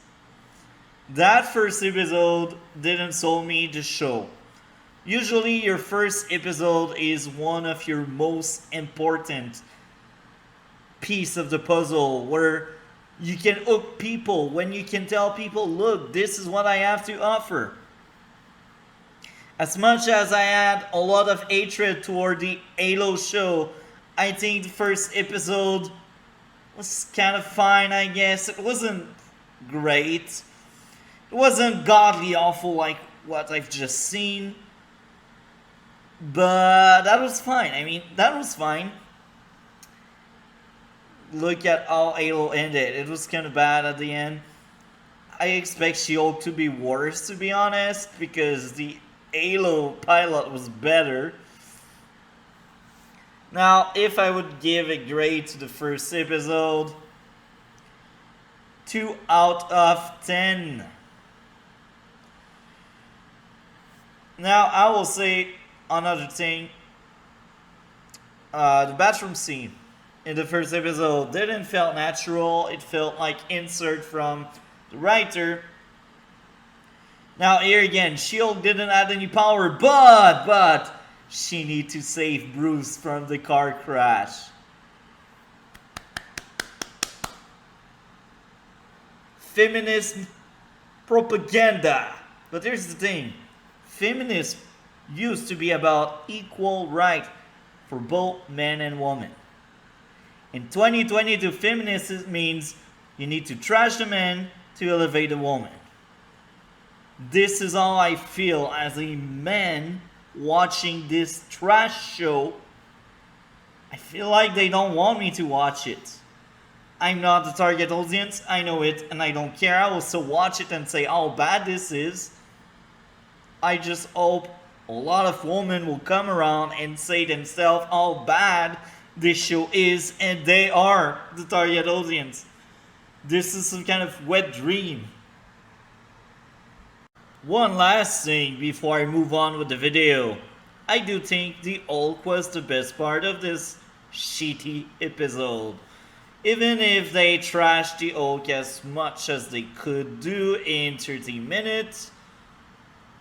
That first episode didn't sold me the show. Usually your first episode is one of your most important piece of the puzzle, where you can hook people, when you can tell people, look, this is what I have to offer. As much as I had a lot of hatred toward the Halo show, I think the first episode was kind of fine, I guess. It wasn't great. It wasn't godly awful like what I've just seen. But that was fine. I mean, that was fine. Look at how Halo ended. It was kind of bad at the end. I expect She-Hulk to be worse, to be honest, because the Halo pilot was better. Now, if I would give a grade to the first episode, 2 out of 10. Now, I will say another thing. The bathroom scene in the first episode didn't feel natural. It felt like insert from the writer. Now here again, Shield didn't add any power, but she need to save Bruce from the car crash. Feminist propaganda. But here's the thing. Feminism used to be about equal right for both men and women. In 2022, feminism means you need to trash the man to elevate the woman. This is how I feel as a man watching this trash show. I feel like they don't want me to watch it. I'm not the target audience, I know it, and I don't care. I will still watch it and say how bad this is. I just hope a lot of women will come around and say themselves how bad this show is, and they are the target audience. This is some kind of wet dream. One last thing before I move on with the video. I do think the Hulk was the best part of this shitty episode. Even if they trashed the Hulk as much as they could do in 30 minutes,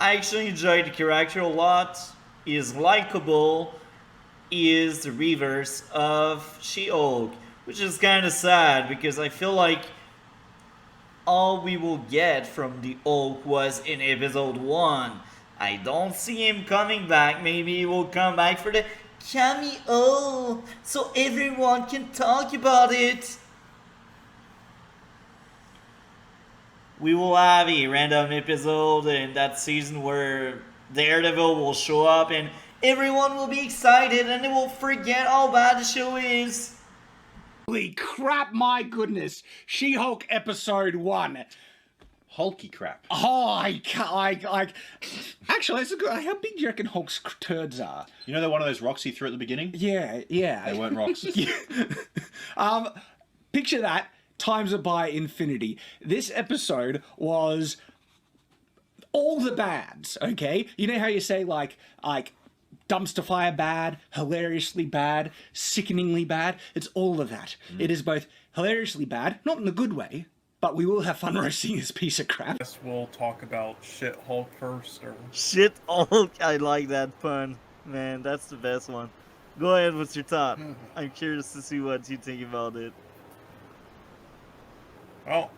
I actually enjoyed the character a lot. He is likable. He is the reverse of She-Hulk, which is kind of sad because I feel like all we will get from the Hulk was in episode 1. I don't see him coming back. Maybe he will come back for the cameo so everyone can talk about it. We will have a random episode in that season where Daredevil will show up and everyone will be excited and they will forget how bad the show is. Holy crap, my goodness. She-Hulk episode 1. Hulky crap. Oh, I can't, actually, that's a good, how big do you reckon Hulk's turds are? You know they're one of those rocks he threw at the beginning? Yeah. They weren't rocks. Picture that, times it by infinity. This episode was all the bads, okay? You know how you say, like, dumpster fire bad, hilariously bad, sickeningly bad? It's all of that. It is both hilariously bad, not in a good way, but we will have fun roasting this piece of crap. Guess we'll talk about Shit Hulk first, or Shit Hulk, I like that pun. Man, that's the best one. Go ahead, what's your thought? I'm curious to see what you think about it. well,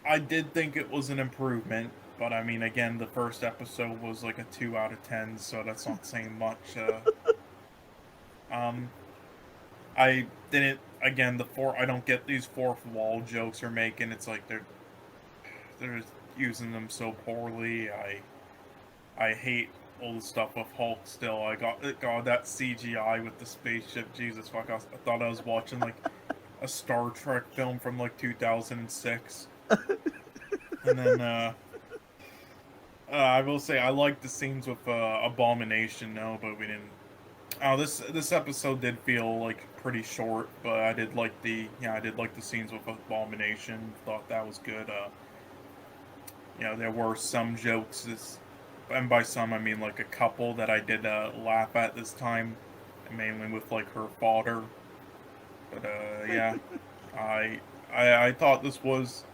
I did think it was an improvement, but I mean, again, the first episode was like a 2 out of 10, so that's not saying much. I didn't. Again, I don't get these fourth wall jokes they're making. It's like they're using them so poorly. I hate all the stuff with Hulk still. I got that CGI with the spaceship. Jesus fuck! I thought I was watching like a Star Trek film from like 2006. And then I will say I liked the scenes with Abomination, no, but we didn't. Oh, this episode did feel like pretty short, but I did like the scenes with Abomination. Thought that was good. There were some jokes, and by some I mean like a couple that I did laugh at this time, mainly with like her father. But yeah, I thought this was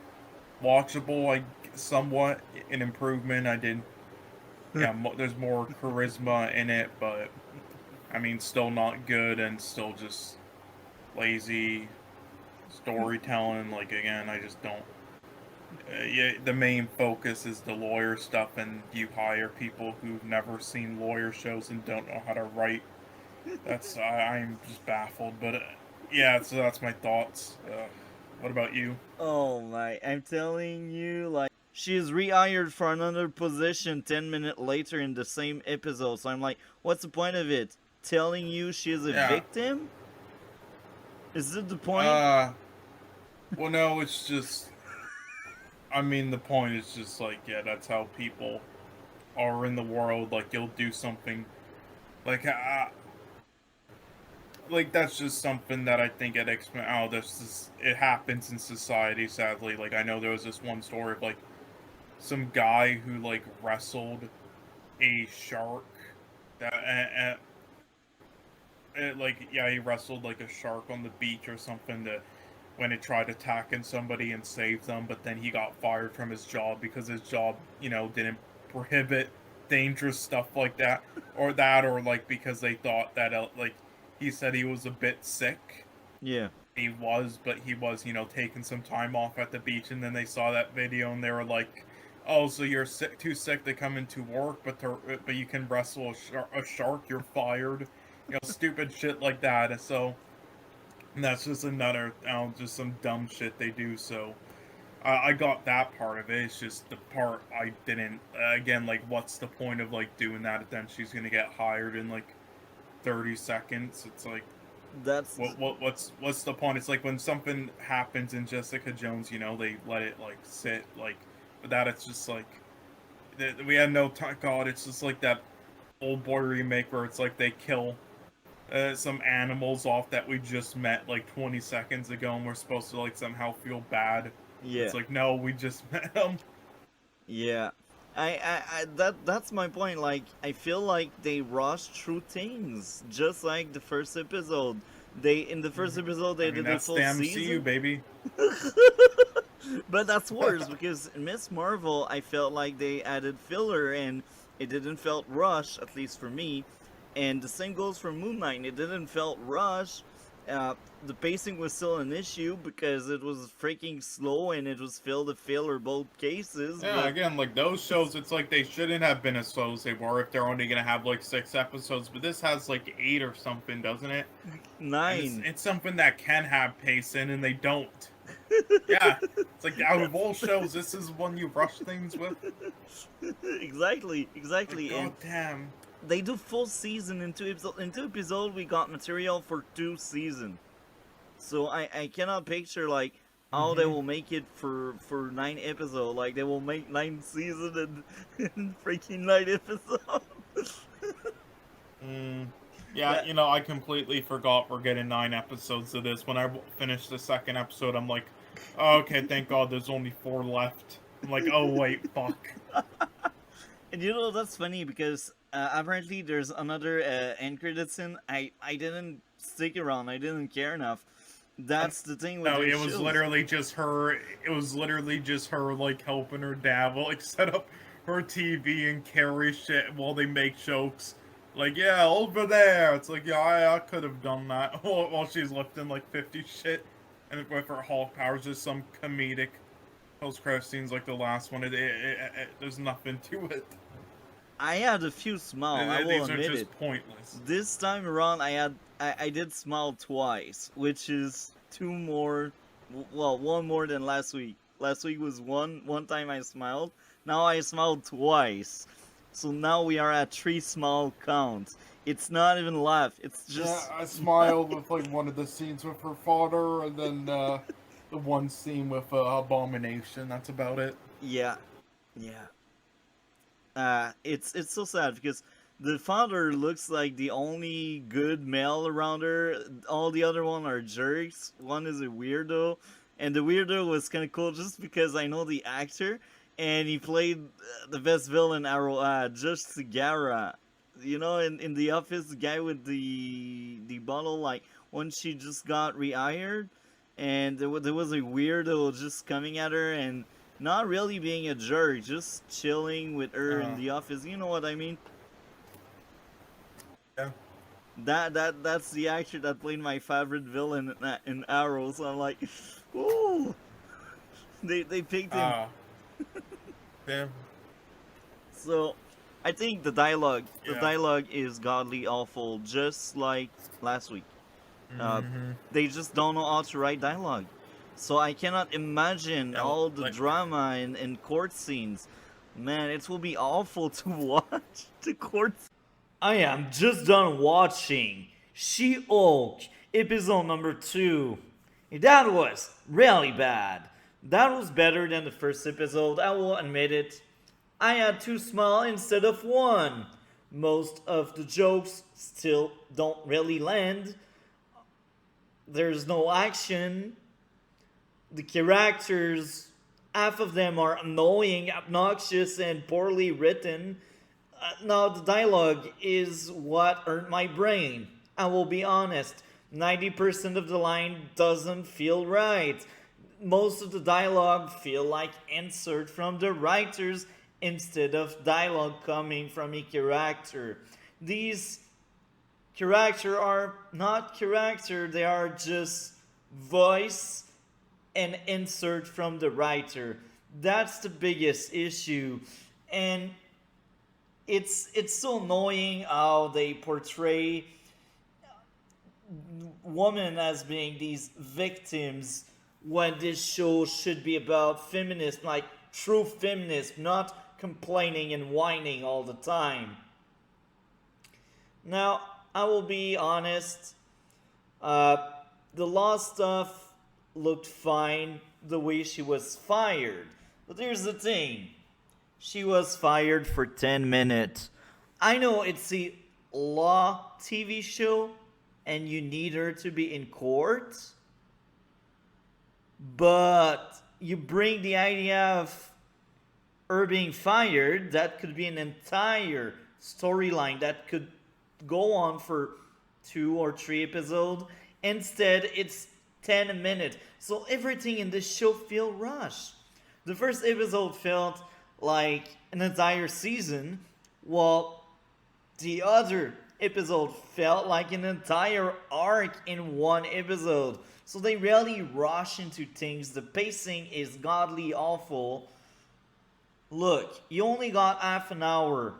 watchable. Somewhat an improvement. I did. Yeah, there's more charisma in it, but I mean, still not good and still just lazy storytelling. Like, again, I just don't yeah, the main focus is the lawyer stuff, and you hire people who've never seen lawyer shows and don't know how to write. I'm just baffled, but yeah, so that's my thoughts. What about you? Oh my, I'm telling you, like, she is rehired for another position 10 minutes later in the same episode. So I'm like, what's the point of it? Telling you she is a Yeah. victim? Is it the point? Well, no, it's just. I mean, the point is just like, yeah, that's how people are in the world. Like, you'll do something. Like that's just something that I think at X Men. Oh, it happens in society. Sadly, like I know there was this one story of like some guy who like wrestled a shark. Like yeah, he wrestled like a shark on the beach or something. When it tried attacking somebody and saved them, but then he got fired from his job because his job, didn't prohibit dangerous stuff like that, or like because they thought that like he said he was a bit sick. Yeah. But he was, taking some time off at the beach, and then they saw that video and they were like, "Oh, so you're too sick to come into work, but you can wrestle a shark, you're fired," stupid shit like that. And so. And that's just another, just some dumb shit they do. So I got that part of it. It's just the part I didn't. Again, like, what's the point of like doing that? If then she's gonna get hired in like 30 seconds. It's like, what's the point? It's like when something happens in Jessica Jones, they let it like sit. Like, but that it's just like we had no time. God, it's just like that Old Boy remake where it's like they kill some animals off that we just met like 20 seconds ago, and we're supposed to like somehow feel bad. Yeah. It's like, no, we just met them. Yeah. That's my point. Like, I feel like they rushed through things, just like the first episode. In the first episode they did the full that's the season. MCU, baby. But that's worse because in Miss Marvel, I felt like they added filler and it didn't felt rushed, at least for me. And the same goes for Moon Knight. It didn't felt rushed. The pacing was still an issue because it was freaking slow and it was filled with filler both cases. Yeah, but again, like those shows, it's like they shouldn't have been as slow as they were if they're only gonna have like 6 episodes. But this has like 8 or something, doesn't it? 9. It's something that can have pacing, and they don't. Yeah, it's like out of all shows, this is one you rush things with. Exactly. Like, God damn. They do full season in 2 episodes. In 2 episodes, we got material for 2 seasons. So I cannot picture like how they will make it for 9 episodes. Like they will make 9 seasons and freaking 9 episodes. Yeah, I completely forgot we're getting 9 episodes of this. When I finished the second episode, I'm like, oh, okay, thank God there's only 4 left. I'm like, oh wait, fuck. And that's funny because apparently there's another end credits scene. I didn't stick around. I didn't care enough. That's the thing with No, these it was shows. literally just her. It was literally just her like helping her dad like set up her TV and carry shit while they make jokes. Like, yeah, over there. It's like, yeah, I could have done that while she's lifting like 50 shit, and with her Hulk powers, just some comedic post-credit scenes like the last one. There's nothing to it. I had a few smiles. I will These are admit just it. pointless. This time around, I did smile twice, which is 2 more. Well, 1 more than last week. Last week was one time I smiled. Now I smiled twice. So now we are at 3 smile counts. It's not even laugh. It's just. Yeah, I smiled with like one of the scenes with her father, and then the one scene with Abomination. That's about it. Yeah. It's so sad because the father looks like the only good male around her. All the other one are jerks. One is a weirdo, and the weirdo was kind of cool just because I know the actor, and he played the best villain Arrow, Josh Segarra. In The Office, the guy with the bottle, like when she just got rehired, and there was a weirdo just coming at her and not really being a jerk, just chilling with her in the office. You know what I mean? Yeah. That's the actor that played my favorite villain in Arrow. So I'm like, ooh, They picked him. Ah. Damn. So, I think the dialogue Yeah. is godly awful, just like last week. Mm-hmm. They just don't know how to write dialogue. So I cannot imagine Yeah, all the like- drama and court scenes. Man, it will be awful to watch the court. I am just done watching She-Hulk episode number 2. That was really bad. That was better than the first episode, I will admit it. I had 2 smile instead of 1. Most of the jokes still don't really land. There's no action. The characters, half of them are annoying, obnoxious, and poorly written. Now, the dialogue is what hurt my brain. I will be honest. 90% of the line doesn't feel right. Most of the dialogue feel like insert from the writers instead of dialogue coming from a character. These character are not character, they are just voice and insert from the writer. That's the biggest issue. And it's so annoying how they portray women as being these victims when this show should be about feminism, like true feminism, not complaining and whining all the time. Now, I will be honest, the law stuff looked fine the way she was fired. But here's the thing. She was fired for 10 minutes. I know it's a law TV show and you need her to be in court. But you bring the idea of her being fired, that could be an entire storyline that could go on for 2 or 3 episodes. Instead, it's 10 minutes. So everything in this show feel rushed. The first episode felt like an entire season, while the other episode felt like an entire arc in one episode. So they really rush into things. The pacing is godly awful. Look, you only got half an hour.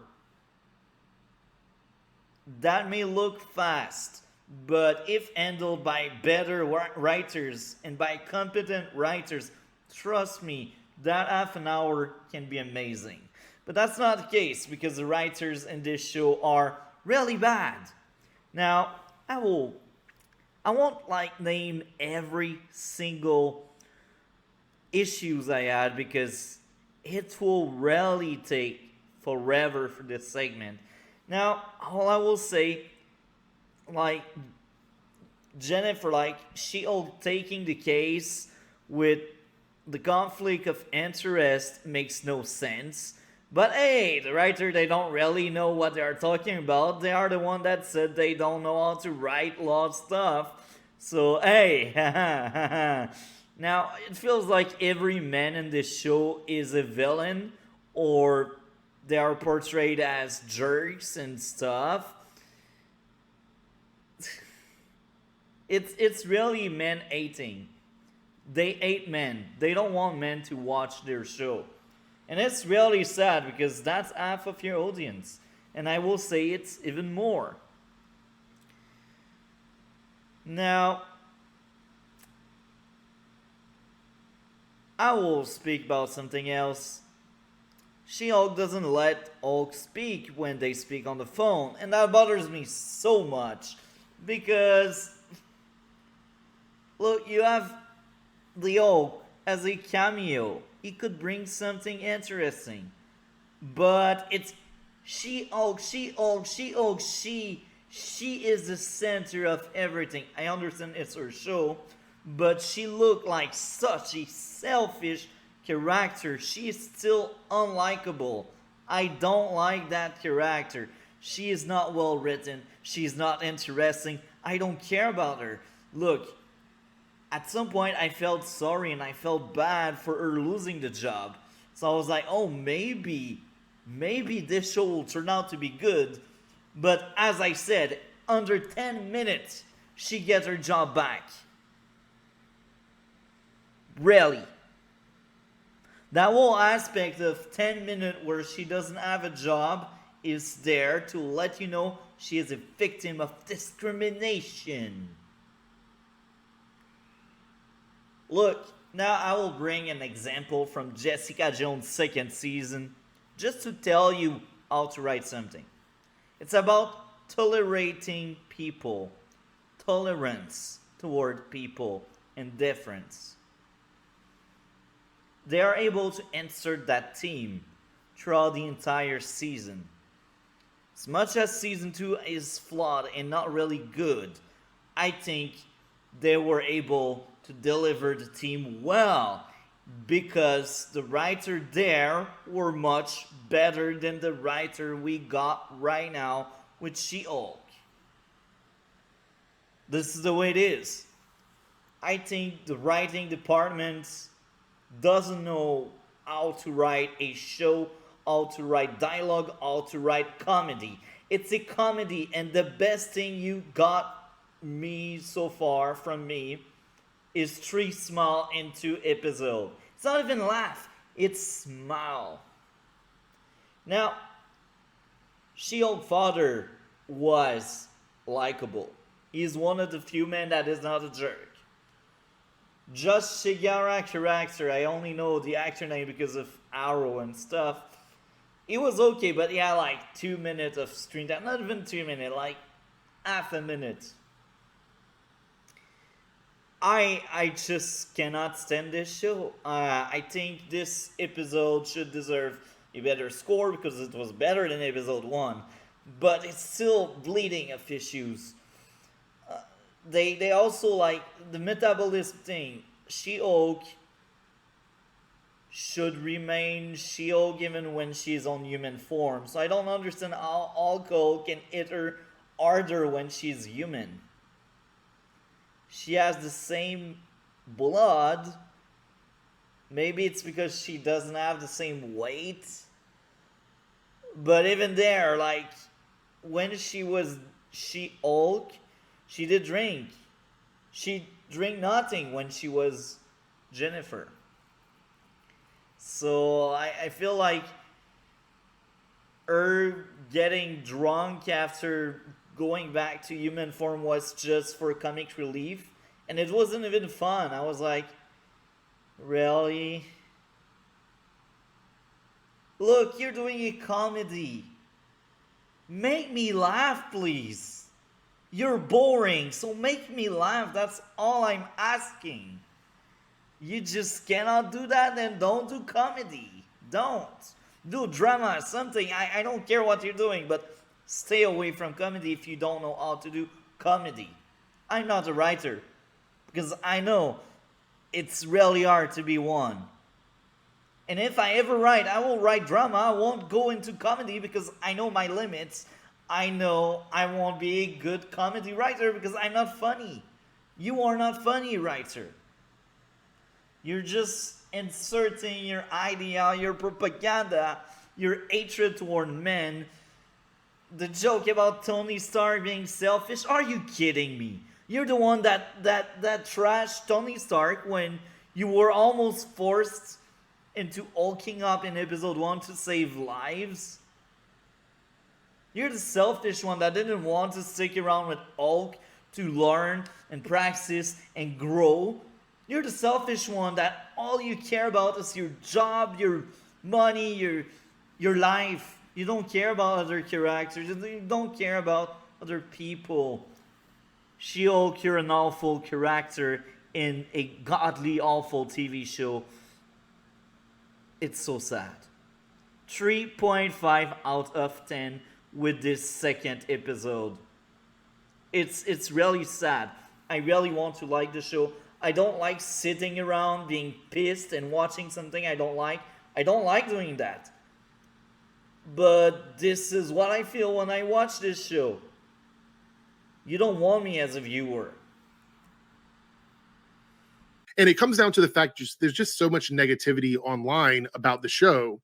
That may look fast, but if handled by better writers and by competent writers, trust me, that half an hour can be amazing. But that's not the case because the writers in this show are really bad. Now, I won't like name every single issues I had because it will really take forever for this segment. Now, all I will say, like Jennifer, like She-Hulk taking the case with the conflict of interest makes no sense. But hey, the writer, they don't really know what they are talking about. They are the one that said they don't know how to write law stuff. So hey, now it feels like every man in this show is a villain, or they are portrayed as jerks and stuff. It's really men hating. They hate men. They don't want men to watch their show. And it's really sad because that's half of your audience. And I will say it's even more. Now, I will speak about something else. She-Hulk doesn't let Hulk speak when they speak on the phone. And that bothers me so much. Because, look, you have the Hulk as a cameo. He could bring something interesting. But it's She-Hulk, She-Hulk, She-Hulk, she is the center of everything. I understand it's her show, but she looked like such a selfish character. She is still unlikable. I don't like that character. She is not well written. She's not interesting. I don't care about her. Look, at some point I felt sorry and I felt bad for her losing the job. So I was like, oh, maybe this show will turn out to be good. But as I said, under 10 minutes, she gets her job back. Really. That whole aspect of 10 minutes where she doesn't have a job is there to let you know she is a victim of discrimination. Look, now I will bring an example from Jessica Jones' second season just to tell you how to write something. It's about tolerating people, tolerance toward people, and deference. They are able to insert that theme throughout the entire season. As much as season 2 is flawed and not really good, I think they were able to deliver the team well because the writer there were much better than the writer we got right now with She-Hulk. This is the way it is. I think the writing department doesn't know how to write a show, how to write dialogue, how to write comedy. It's a comedy, and the best thing you got me so far from me is 3 smile in 2 episodes. It's not even laugh, it's smile. Now, She-Hulk father was likable. He's one of the few men that is not a jerk. Josh Shigara character, I only know the actor name because of Arrow and stuff. It was okay, but he had like 2 minutes of screen time. Not even 2 minutes, like half a minute. I just cannot stand this show. I think this episode should deserve a better score because it was better than episode 1. But it's still bleeding of issues. They also like the metabolism thing. She-Hulk should remain She-Hulk even when she's on human form. So I don't understand how Hulk can hit her harder when she's human. She has the same blood. Maybe it's because she doesn't have the same weight. But even there, like, when she was She-Hulk, she did drink. She drank nothing when she was Jennifer. So I feel like her getting drunk after going back to human form was just for comic relief. And it wasn't even fun. I was like, really? Look, you're doing a comedy. Make me laugh, please. You're boring, so make me laugh. That's all I'm asking. You just cannot do that, then don't do comedy. Don't. Do drama, something. I don't care what you're doing, but stay away from comedy if you don't know how to do comedy. I'm not a writer, because I know it's really hard to be one. And if I ever write, I will write drama. I won't go into comedy because I know my limits. I know I won't be a good comedy writer because I'm not funny. You are not funny, writer. You're just inserting your idea, your propaganda, your hatred toward men. The joke about Tony Stark being selfish. Are you kidding me? You're the one that trashed Tony Stark when you were almost forced into hulking up in episode 1 to save lives. You're the selfish one that didn't want to stick around with Hulk to learn and practice and grow. You're the selfish one that all you care about is your job, your money, your life. You don't care about other characters. You don't care about other people. She-Hulk, you're an awful character in a godly awful TV show. It's so sad. 3.5 out of 10 with this second episode. It's really sad. I really want to like the show. I don't like sitting around being pissed and watching something I don't like. I don't like doing that. But this is what I feel when I watch this show. You don't want me as a viewer. And it comes down to the fact there's just so much negativity online about the show,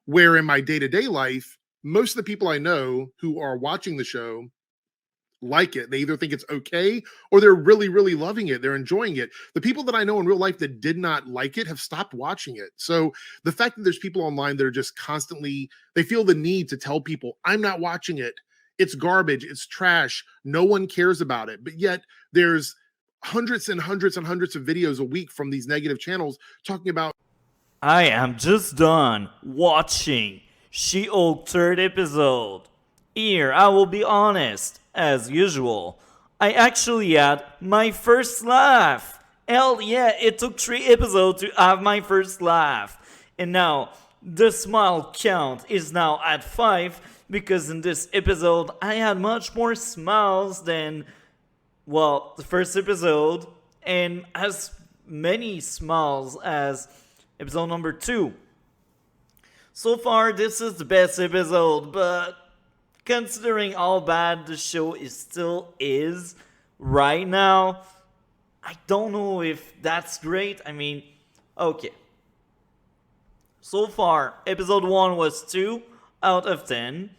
where in my day-to-day life, most of the people I know who are watching the show like it. They either think it's okay or they're really, really loving it. They're enjoying it. The people that I know in real life that did not like it have stopped watching it. So the fact that there's people online that are just constantly, they feel the need to tell people, I'm not watching it. It's garbage. It's trash. No one cares about it. But yet there's hundreds and hundreds and hundreds of videos a week from these negative channels talking about. I am just done watching She-Hulk third episode. Here, I will be honest, as usual. I actually had my first laugh. Hell yeah, it took 3 episodes to have my first laugh. And now, the smile count is now at 5 because in this episode, I had much more smiles than, well, the first episode, and as many smiles as episode number 2. So far, this is the best episode, but considering how bad the show still is right now, I don't know if that's great. I mean, okay. So far, episode 1 was 2 out of 10.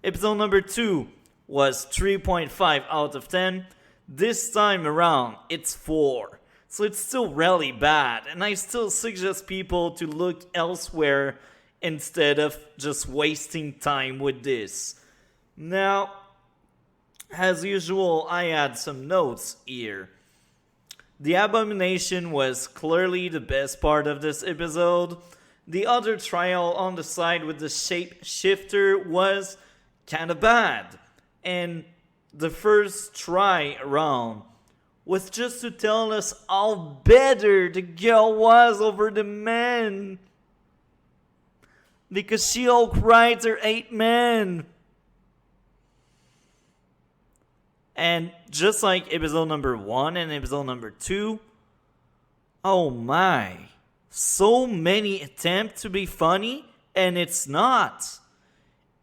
Episode number 2 was 3.5 out of 10. This time around, it's 4. So it's still really bad, and I still suggest people to look elsewhere instead of just wasting time with this. Now, as usual, I had some notes here. The abomination was clearly the best part of this episode. The other trial on the side with the shapeshifter was kinda bad. And the first try around was just to tell us how better the girl was over the men. Because She-Hulk rides her 8 men. And just like episode number 1 and episode number 2, oh my, so many attempts to be funny, and it's not.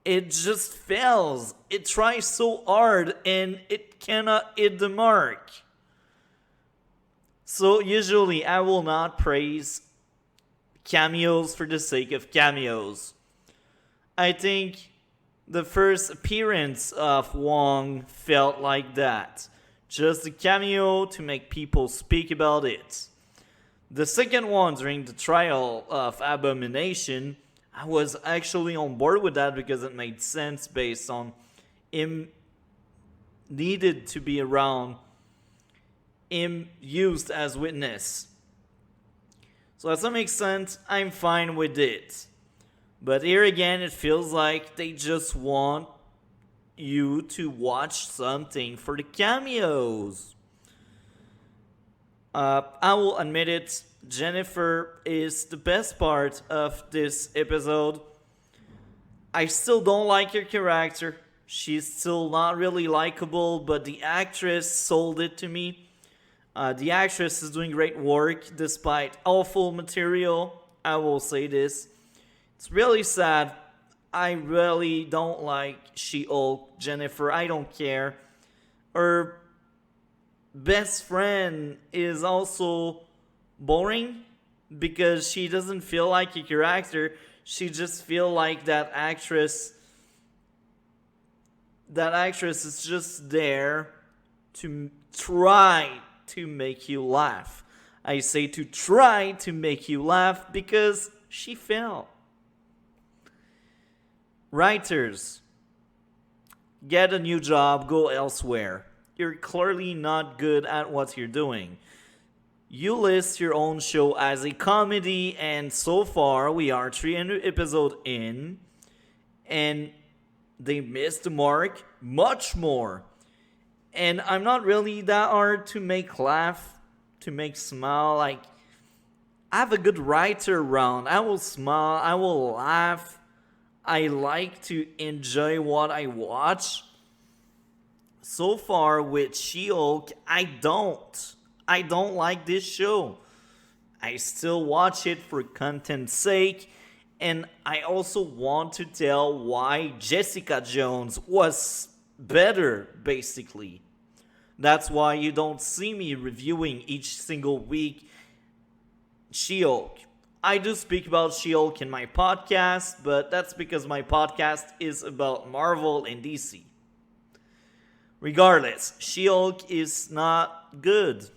It just fails. It tries so hard, and it cannot hit the mark. So usually I will not praise cameos for the sake of cameos. I think the first appearance of Wong felt like that. Just a cameo to make people speak about it. The second one during the trial of Abomination, I was actually on board with that because it made sense based on him needed to be around, him used as witness. So as that makes sense, I'm fine with it. But here again, it feels like they just want you to watch something for the cameos. I will admit it, Jennifer is the best part of this episode. I still don't like her character. She's still not really likable, but the actress sold it to me. The actress is doing great work despite awful material. I will say this. It's really sad. I really don't like She-Hulk, Jennifer. I don't care. Her best friend is also boring because she doesn't feel like a character. She just feel like that actress. That actress is just there to try to make you laugh. I say to try to make you laugh because she failed. Writers, get a new job, go elsewhere. You're clearly not good at what you're doing. You list your own show as a comedy, and so far we are 300 episodes in, and they missed the mark much more. And I'm not really that hard to make laugh, to make smile. Like, I have a good writer around. I will smile, I will laugh. I like to enjoy what I watch. So far with She-Hulk, I don't. I don't like this show. I still watch it for content's sake. And I also want to tell why Jessica Jones was better, basically. That's why you don't see me reviewing each single week She-Hulk. I do speak about She-Hulk in my podcast, but that's because my podcast is about Marvel and DC. Regardless, She-Hulk is not good.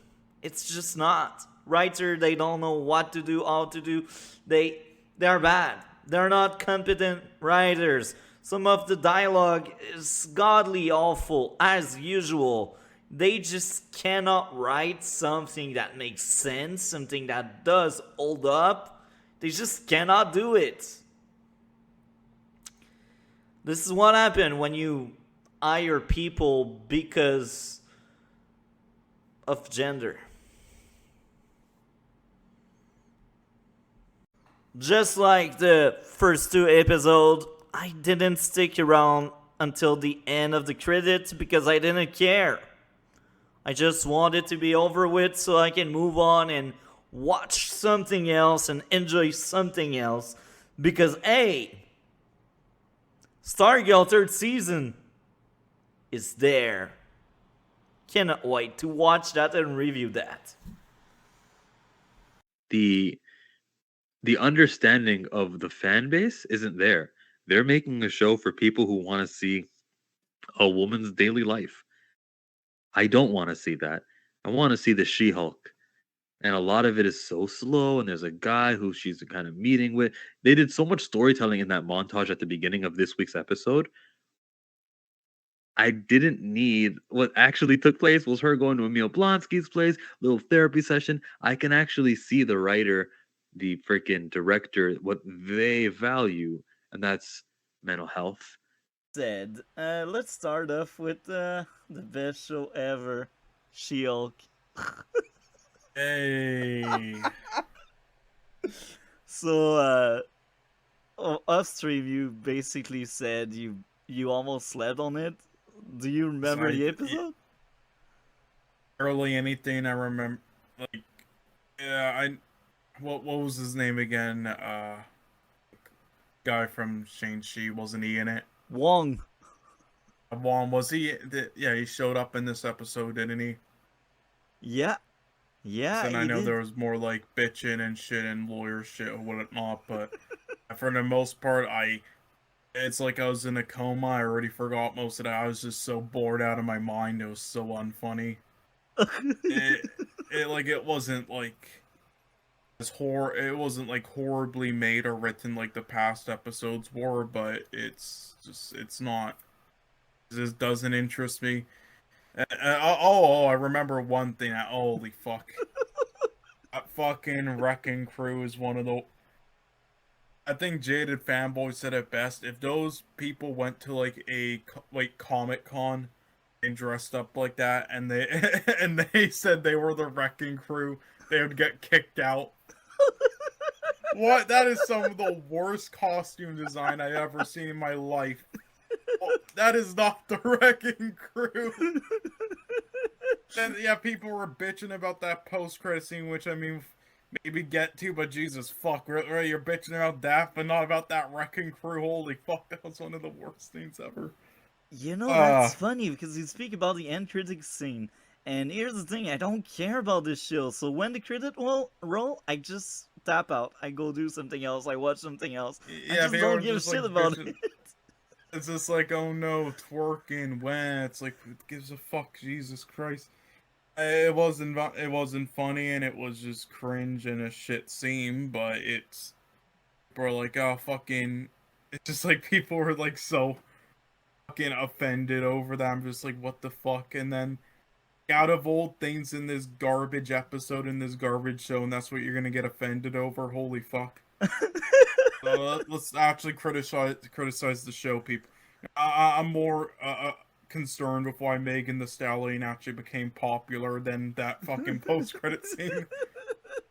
It's just not. Writer, they don't know what to do, how to do. They're bad. They're not competent writers. Some of the dialogue is godly awful, as usual. They just cannot write something that makes sense, something that does hold up. They just cannot do it. This is what happened when you hire people because of gender. Just like the first two episodes, I didn't stick around until the end of the credits because I didn't care. I just wanted to be over with so I can move on and watch something else and enjoy something else. Because, hey, Stargirl third season is there. Cannot wait to watch that and review that. The understanding of the fan base isn't there. They're making a show for people who want to see a woman's daily life. I don't want to see that. I want to see the She-Hulk. And a lot of it is so slow, and there's a guy who she's kind of meeting with. They did so much storytelling in that montage at the beginning of this week's episode. I didn't need what actually took place was her going to Emil Blonsky's place, little therapy session. I can actually see the writer, the freaking director, what they value, and that's mental health. Let's start off with the best show ever, She-Hulk. Hey. So, us three, you basically said you almost slept on it. Do you remember Sorry, the episode? Early anything I remember, like, yeah, what was his name again? Guy from Shang-Chi, wasn't he in it? Wong. Wong, was he? Yeah, he showed up in this episode, didn't he? Yeah. Yeah, And I he know did. there was more like bitching and shit and lawyer shit or whatnot, but for the most part, it's like I was in a coma. I already forgot most of that. I was just so bored out of my mind. It was so unfunny. It wasn't like it wasn't like horribly made or written like the past episodes were, but it's not. It just doesn't interest me. I remember one thing. Holy fuck. That fucking Wrecking Crew is one of the... I think Jaded Fanboy said it best. If those people went to like a Comic Con and dressed up like that, and they and they said they were the Wrecking Crew, they would get kicked out. What? That is some of the worst costume design I ever seen in my life. That is not the Wrecking Crew. Then yeah, people were bitching about that post-credit scene, which I mean, maybe get to, but Jesus fuck, really, you're bitching about that, but not about that Wrecking Crew. Holy fuck, that was one of the worst things ever. You know, that's funny because you speak about the end critics scene, and here's the thing: I don't care about this show. So when the credit roll, I just tap out. I go do something else. I watch something else. I Yeah, just don't give a shit about it. It's just like, oh no, twerking, when it's like, it gives a fuck, Jesus Christ. It wasn't funny, and it was just cringe and a shit scene, but it's, people are like, oh fucking, it's just like people were like so fucking offended over that. I'm just like, what the fuck? And then out of all things in this garbage episode, in this garbage show, and that's what you're gonna get offended over? Holy fuck. Let's actually criticize the show, people. I'm more concerned with why Megan Thee Stallion actually became popular than that fucking post-credit scene.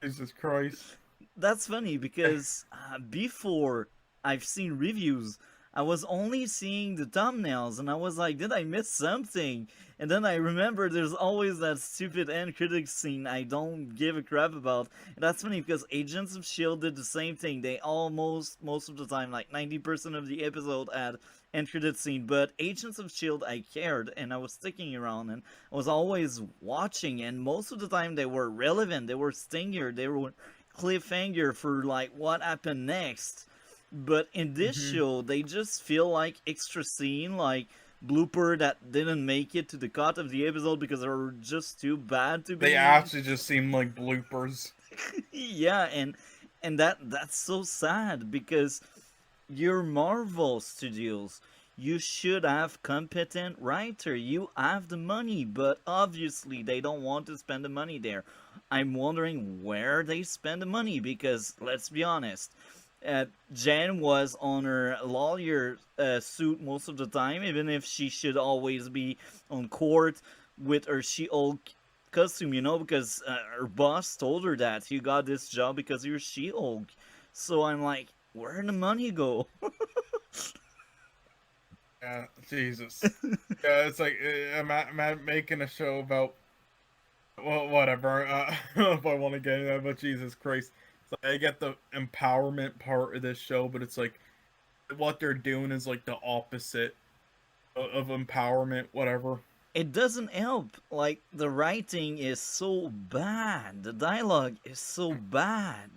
Jesus Christ. That's funny because before I've seen reviews, I was only seeing the thumbnails, and I was like, did I miss something? And then I remember there's always that stupid end critics scene I don't give a crap about. And that's funny because Agents of S.H.I.E.L.D. did the same thing. They almost, most of the time, like 90% of the episode had end credits scene. But Agents of S.H.I.E.L.D. I cared, and I was sticking around, and I was always watching. And most of the time they were relevant, they were stinger, they were cliffhanger for like what happened next. But in this show, they just feel like extra scene, like blooper that didn't make it to the cut of the episode because they were just too bad to be. They actually just seem like bloopers. Yeah, and that's so sad because you're Marvel Studios. You should have competent writer. You have the money, but obviously they don't want to spend the money there. I'm wondering where they spend the money because let's be honest, Jen was on her lawyer suit most of the time, even if she should always be on court with her She-Hulk costume, because her boss told her that you got this job because you're She-Hulk. So I'm like, where'd the money go? Yeah, Jesus. Yeah, it's like I'm making a show about whatever. I don't know if I want to get into that, but Jesus Christ, it's like, I get the empowerment part of this show, but it's like what they're doing is like the opposite of empowerment. Whatever. It doesn't help. Like, the writing is so bad. The dialogue is so bad.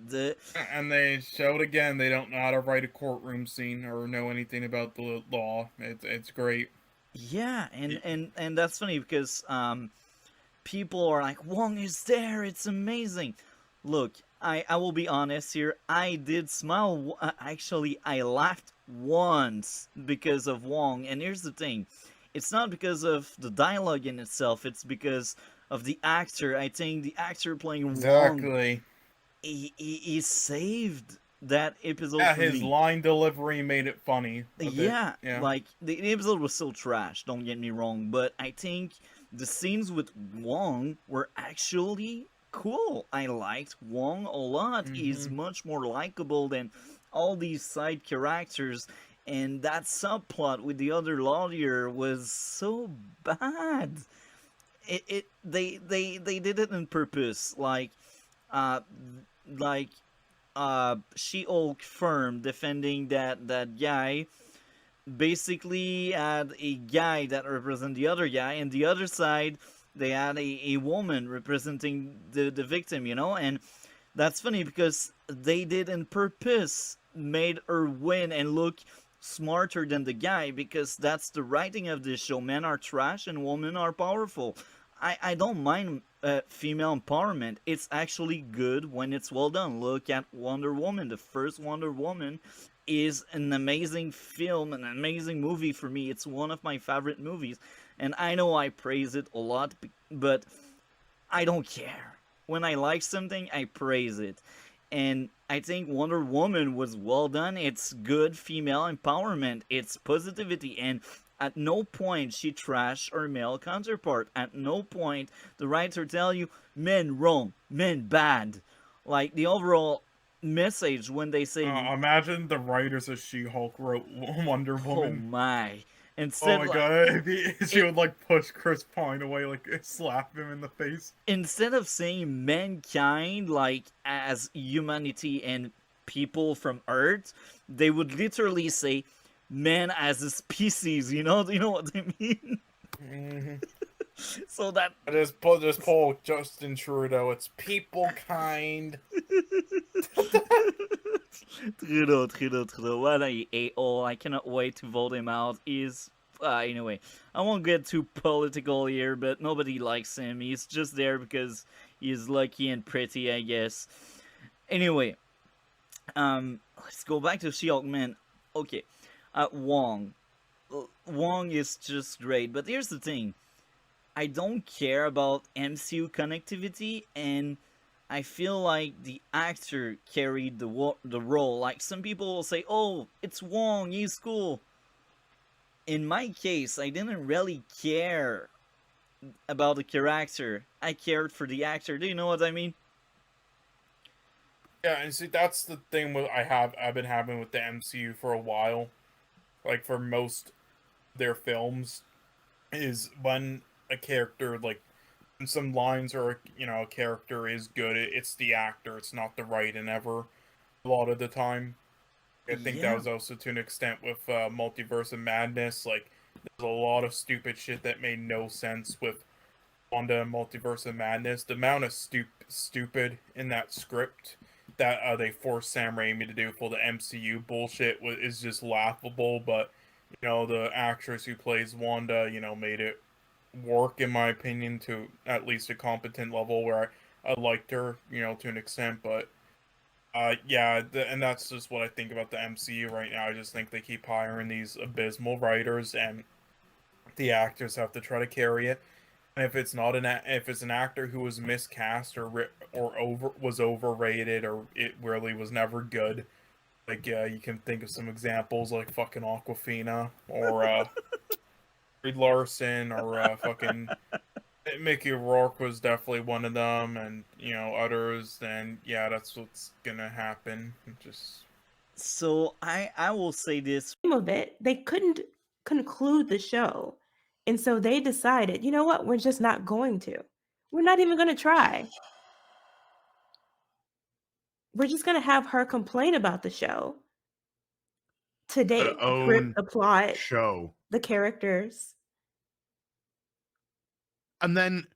And they showed again they don't know how to write a courtroom scene or know anything about the law. It's great. Yeah, and that's funny because people are like, Wong is there, it's amazing. Look, I will be honest here, I did smile, actually I laughed once because of Wong, and here's the thing, it's not because of the dialogue in itself, it's because of the actor. I think the actor playing Wong, Exactly. he saved that episode Yeah, for his me. line delivery made it funny. Yeah, Yeah. like the episode was still trash, don't get me wrong, but I think the scenes with Wong were actually cool. I liked Wong a lot. He's much more likable than all these side characters, and that subplot with the other lawyer was so bad. They did it on purpose, uh like She-Hulk firm defending that guy basically had a guy that represent the other guy, and the other side they had a woman representing the victim, and that's funny because they did on purpose made her win and look smarter than the guy because that's the writing of this show. Men are trash and women are powerful. I don't mind female empowerment. It's actually good when it's well done. Look at Wonder Woman. The first Wonder Woman is an amazing film, an amazing movie for me. It's one of my favorite movies. And I know I praise it a lot, but I don't care. When I like something, I praise it. And I think Wonder Woman was well done. It's good female empowerment. It's positivity. And at no point she trash her male counterpart. At no point the writer tell you men wrong, men bad. Like the overall message when they say, imagine the writers of She-Hulk wrote Wonder "Oh Woman. my," Oh instead my like, god, she would like push Chris Pine away, like slap him in the face. instead of saying mankind like as humanity and people from Earth, they would literally say man as a species. You know what I mean? So that Just pull Justin Trudeau. It's people kind. Trudeau. What a a-hole. I cannot wait to vote him out. He's anyway, I won't get too political here, but nobody likes him. He's just there because he's lucky and pretty, I guess. Anyway, let's go back to She-Hulk, man. Okay, Wong. Wong is just great, but here's the thing. I don't care about MCU connectivity, and I feel like the actor carried the role. Like, some people will say, oh, it's Wong, he's cool. In my case, I didn't really care about the character. I cared for the actor. Do you know what I mean? Yeah, and see, that's the thing I've been having with the MCU for a while. Like, for most of their films, is when a character, like, some lines or a character is good, it's the actor, it's not the writing ever, a lot of the time. I think that was also to an extent with Multiverse of Madness. Like, there's a lot of stupid shit that made no sense with Wanda and Multiverse of Madness. The amount of stupid in that script that they forced Sam Raimi to do for the MCU bullshit is just laughable. But the actress who plays Wanda, made it work in my opinion to at least a competent level where I liked her, to an extent, but yeah, and that's just what I think about the MCU right now. I just think they keep hiring these abysmal writers, and the actors have to try to carry it. And if it's not if it's an actor who was miscast or was overrated or it really was never good, like you can think of some examples like fucking Aquafina or Reed Larson or fucking Mickey Rourke was definitely one of them, and others. Then yeah, that's what's gonna happen. Just So I will say this. Of it, they couldn't conclude the show. And so they decided, you know what? We're just not going to. We're not even going to try. We're just going to have her complain about the show today. Her The script, own the plot, show. the characters. And then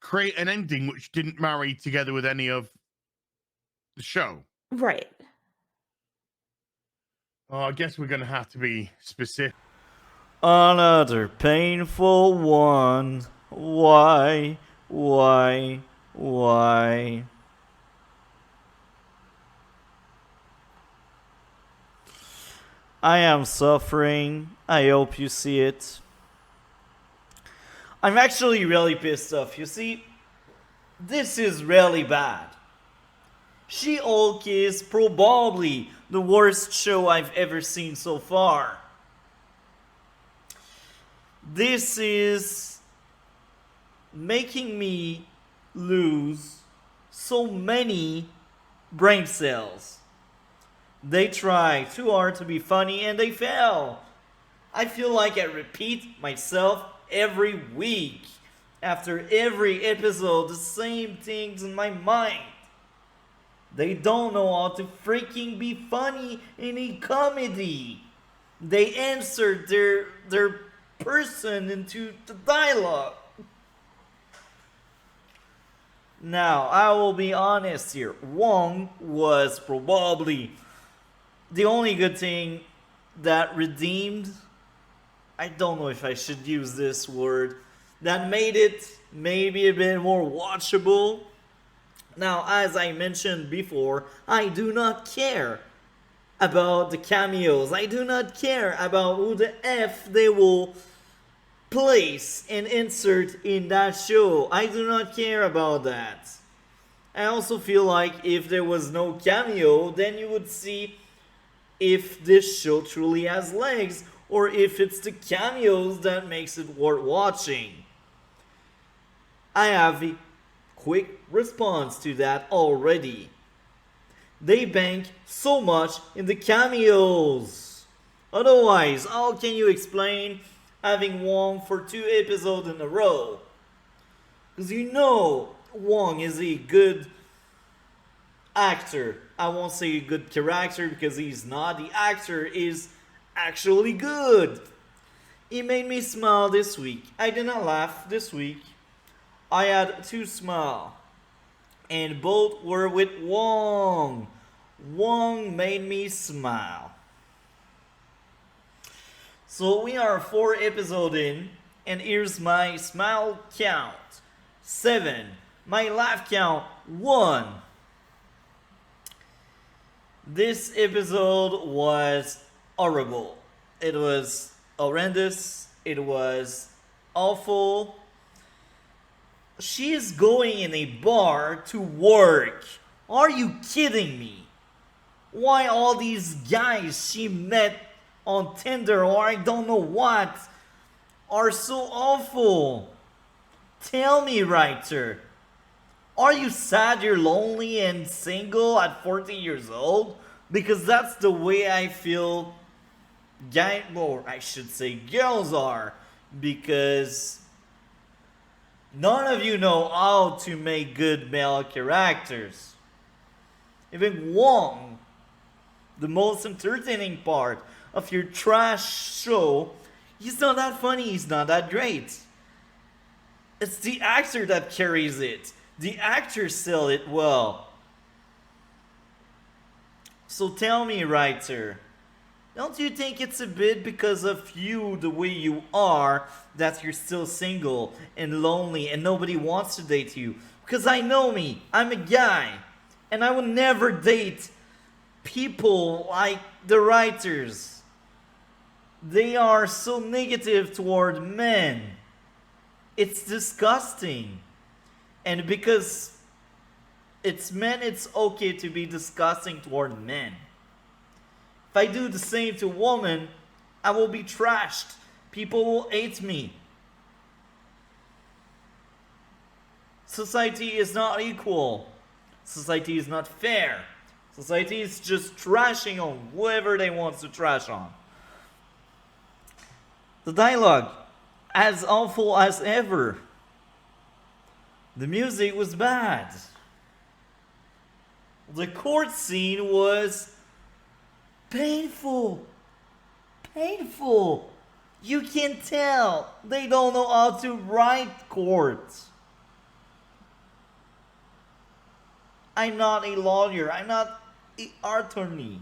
create an ending which didn't marry together with any of the show. Right. Oh, I guess we're going to have to be specific. Another painful one. Why? I am suffering. I hope you see it. I'm actually really pissed off. You see, this is really bad. She-Hulk is probably the worst show I've ever seen so far. This is making me lose so many brain cells. They try too hard to be funny and they fail. I feel like I repeat myself every week. After every episode, the same things in my mind. They don't know how to freaking be funny in a comedy. They insert their person into the dialogue. Now, I will be honest here. Wong was probably the only good thing that redeemed, I don't know if I should use this word, that made it maybe a bit more watchable. Now, as I mentioned before, I do not care about the cameos. I do not care about who the F they will place and insert in that show. I do not care about that. I also feel like if there was no cameo, then you would see if this show truly has legs or if it's the cameos that makes it worth watching. I have a quick response to that already. They bank so much in the cameos. Otherwise, how can you explain having Wong for 2 episodes in a row? Because Wong is a good actor. I won't say a good character because he's not. The actor is actually good. He made me smile this week. I did not laugh this week. I had 2 smiles. And both were with Wong. Wong made me smile. So we are 4 episodes in, and here's my smile count. 7. My laugh count, 1. This episode was horrible. It was horrendous. It was awful. She is going in a bar to work. Are you kidding me? Why all these guys she met on Tinder or I don't know what are so awful? Tell me, writer. Are you sad you're lonely and single at 40 years old? Because that's the way I feel I should say girls are. Because none of you know how to make good male characters. Even Wong, the most entertaining part of your trash show, he's not that funny, he's not that great. It's the actor that carries it. The actors sell it well. So tell me, writer, Don't you think it's a bit because of you, the way you are, that you're still single and lonely and nobody wants to date you? Because I know me, I'm a guy, and I will never date people like the writers. They are so negative toward men. It's disgusting. And because it's men, it's okay to be disgusting toward men. If I do the same to women, I will be trashed. People will hate me. Society is not equal. Society is not fair. Society is just trashing on whoever they want to trash on. The dialogue, as awful as ever. The music was bad. The court scene was painful. Painful. You can tell they don't know how to write court. I'm not a lawyer. I'm not an attorney.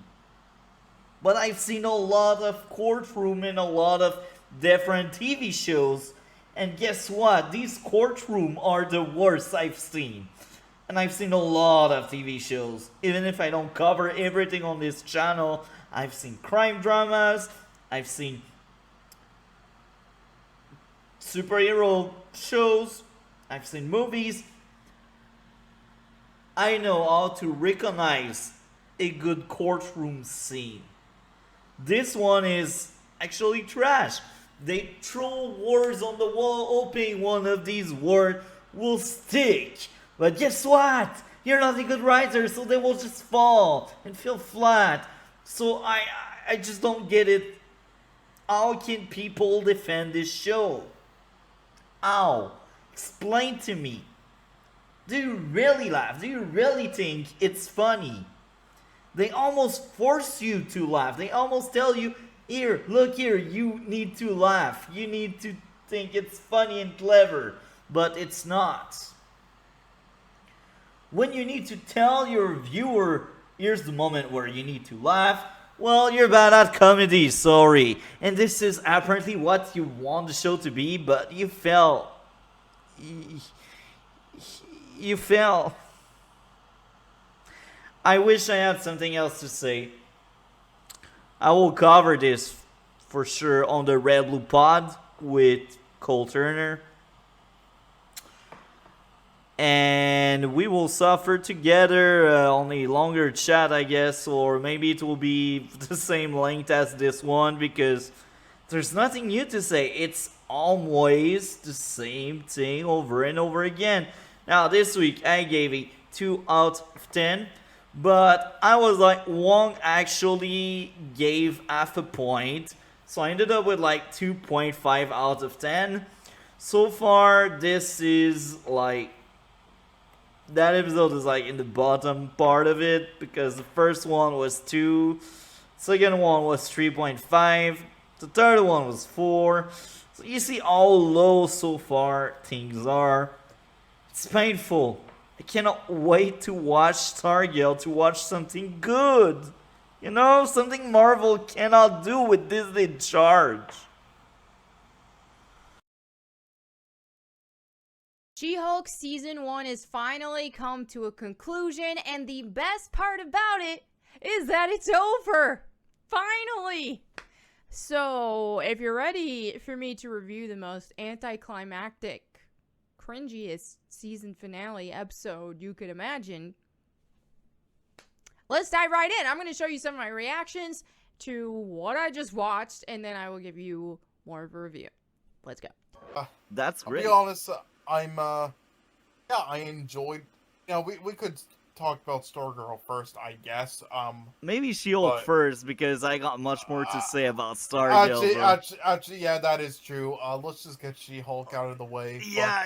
But I've seen a lot of courtroom and a lot of different TV shows. And guess what? These courtroom are the worst I've seen. And I've seen a lot of TV shows. Even if I don't cover everything on this channel, I've seen crime dramas. I've seen superhero shows. I've seen movies. I know how to recognize a good courtroom scene. This one is actually trash. They throw words on the wall, hoping one of these words will stick. But guess what? You're not a good writer, so they will just fall and feel flat. So I just don't get it. How can people defend this show? How? Explain to me. Do you really laugh? Do you really think it's funny? They almost force you to laugh. They almost tell you, here, look here, you need to laugh. You need to think it's funny and clever. But it's not. When you need to tell your viewer, here's the moment where you need to laugh, well, you're bad at comedy, sorry. And this is apparently what you want the show to be, but you fail. You fail. I wish I had something else to say. I will cover this for sure on the Red Blue Pod with Cole Turner. And we will suffer together on a longer chat, I guess, or maybe it will be the same length as this one because there's nothing new to say. It's always the same thing over and over again. Now, this week I gave a 2 out of 10, but I was like, Wong actually gave half a point, so I ended up with like 2.5 out of 10. So far, this is like, that episode is like in the bottom part of it because the first one was 2, second one was 3.5, the third one was 4. So you see how low so far things are. It's painful. I cannot wait to watch Stargate, to watch something good. You know, something Marvel cannot do with Disney in charge. She-Hulk Season 1 has finally come to a conclusion, and the best part about it is that it's over! Finally! So, if you're ready for me to review the most anticlimactic, cringiest season finale episode you could imagine, let's dive right in. I'm going to show you some of my reactions to what I just watched, and then I will give you more of a review. Let's go. That's great. I'll be honest, I enjoyed, we could talk about Stargirl first, I guess. Maybe She-Hulk first, because I got much more to say about Stargirl. Actually, yeah, that is true. Let's just get She-Hulk out of the way. Yeah,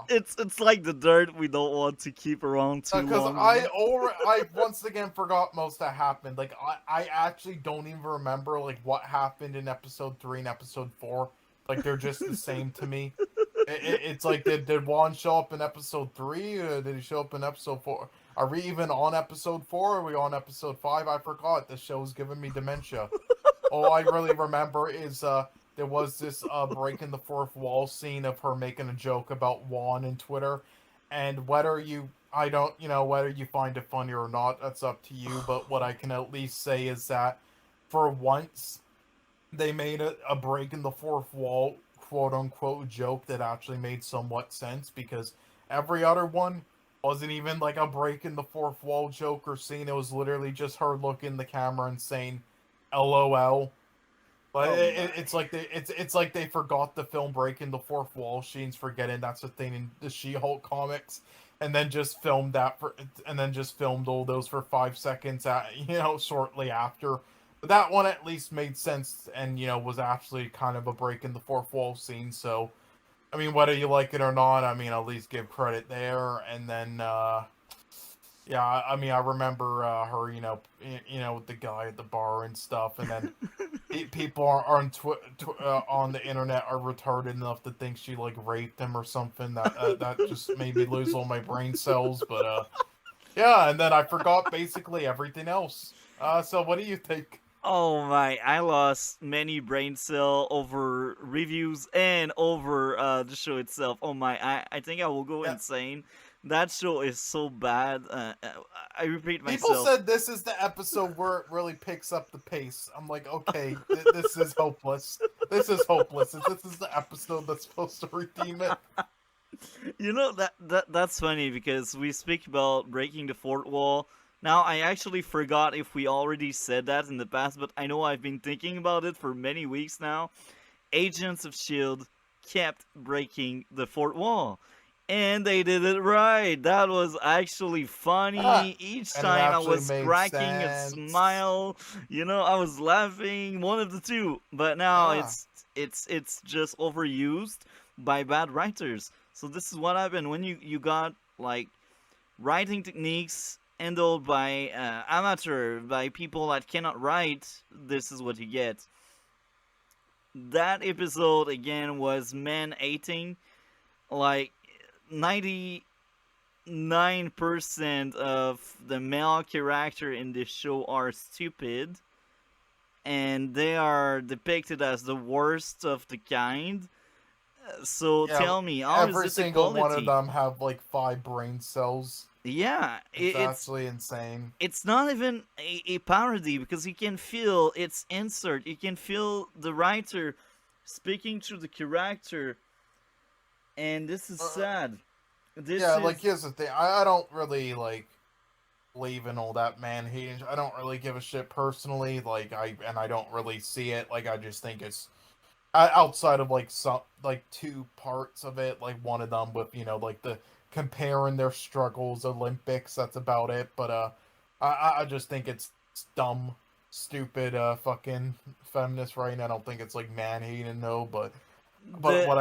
it's like the dirt we don't want to keep around too long. Because I once again forgot most that happened. Like, I actually don't even remember, like, what happened in episode 3 and episode 4. Like, they're just the same to me. It's like, did Juan show up in episode 3? Or did he show up in episode 4? Are we even on episode 4? Or are we on episode 5? I forgot. This show's giving me dementia. all I really remember is there was this breaking the fourth wall scene of her making a joke about Juan in Twitter, and whether you I don't whether you find it funny or not, that's up to you. But what I can at least say is that for once they made a break in the fourth wall quote unquote joke that actually made somewhat sense, because every other one wasn't even like a break in the fourth wall joke or scene. It was literally just her looking in the camera and saying LOL. But Oh it's like they forgot the film breaking the fourth wall scenes, forgetting that's a thing in the She-Hulk comics, and then just filmed all those for 5 seconds shortly after. But that one at least made sense and was actually kind of a break in the fourth wall scene. So I mean, whether you like it or not, I mean, at least give credit there. And then yeah, I mean, I remember her, with the guy at the bar and stuff, and then people are on the internet are retarded enough to think she like raped him or something. That just made me lose all my brain cells. But yeah, and then I forgot basically everything else. So what do you think? Oh my, I lost many brain cell over reviews and over the show itself. Oh my, I think I will go insane. That show is so bad. I repeat People myself. said this is the episode where it really picks up the pace. I'm like, okay, this is hopeless. This is hopeless. This is the episode that's supposed to redeem it. You know, that's funny because we speak about breaking the fourth wall. Now, I actually forgot if we already said that in the past, but I know I've been thinking about it for many weeks now. Agents of S.H.I.E.L.D. kept breaking the fourth wall. And they did it right. That was actually funny. Each And it time I actually was made cracking sense. a smile. I was laughing. One of the two. But now Yeah. it's just overused by bad writers. So this is what happened when you got like writing techniques handled by amateur, by people that cannot write. This is what you get. That episode again was man hating. Like 99% of the male character in this show are stupid, and they are depicted as the worst of the kind. So Yeah, tell me, how is every this single one of equality? them have like 5 brain cells. Yeah, It's actually insane. it's not even a parody because you can feel its insert. You can feel the writer speaking to the character, and this is sad. This Yeah, is like here's the thing. I don't really like believe in all that man hating. I don't really give a shit personally. I don't really see it. Like I just think it's outside of like some like 2 parts of it. Like one of them with like the comparing their struggles Olympics. That's about it. But I just think it's dumb, stupid, fucking feminist writing. I don't think it's like man hating, no. But the what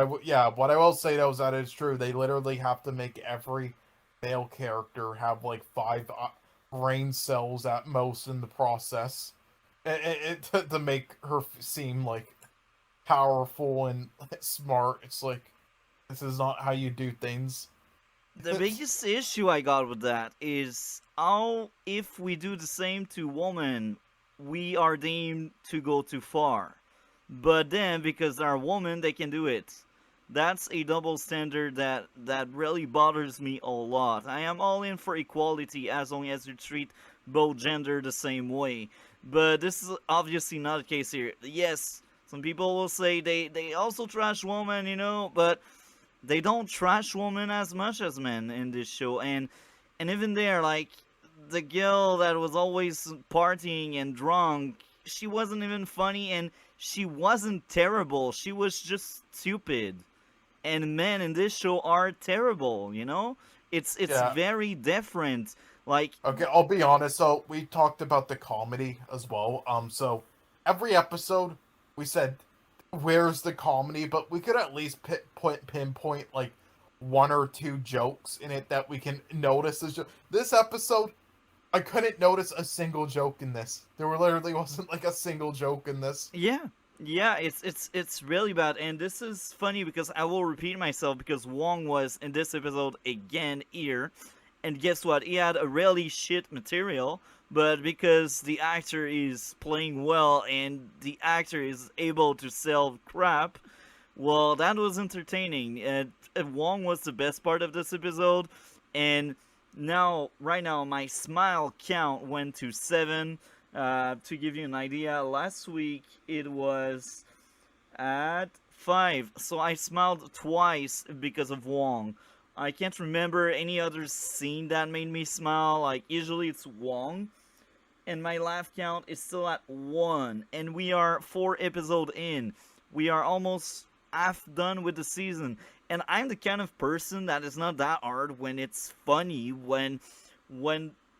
I will say though is that it's true. They literally have to make every male character have like 5 brain cells at most in the process, to make her seem like powerful and smart. It's like this is not how you do things. the biggest issue I got with that is how if we do the same to women, we are deemed to go too far. But then because they're women, they can do it. That's a double standard that really bothers me a lot. I am all in for equality as long as you treat both gender the same way. But this is obviously not the case here. Yes, some people will say they also trash women, but they don't trash women as much as men in this show. And even there, like, the girl that was always partying and drunk, she wasn't even funny and she wasn't terrible. She was just stupid. And men in this show are terrible, It's Yeah. very different. Like, Okay, I'll be honest. So we talked about the comedy as well. So every episode we said, "Where's the comedy?" But we could at least pinpoint like 1 or 2 jokes in it that we can notice. This episode, I couldn't notice a single joke in this. There literally wasn't like a single joke in this. yeah, it's really bad. And this is funny because I will repeat myself because Wong was in this episode again here. And guess what? He had a really shit material, but because the actor is playing well and the actor is able to sell crap, well, that was entertaining. And Wong was the best part of this episode, and right now, my smile count went to 7. To give you an idea, last week it was at 5, so I smiled twice because of Wong. I can't remember any other scene that made me smile. Like, usually it's Wong, and my laugh count is still at 1, and we are 4 episodes in. We are almost half done with the season, and I'm the kind of person that is not that hard when it's funny, when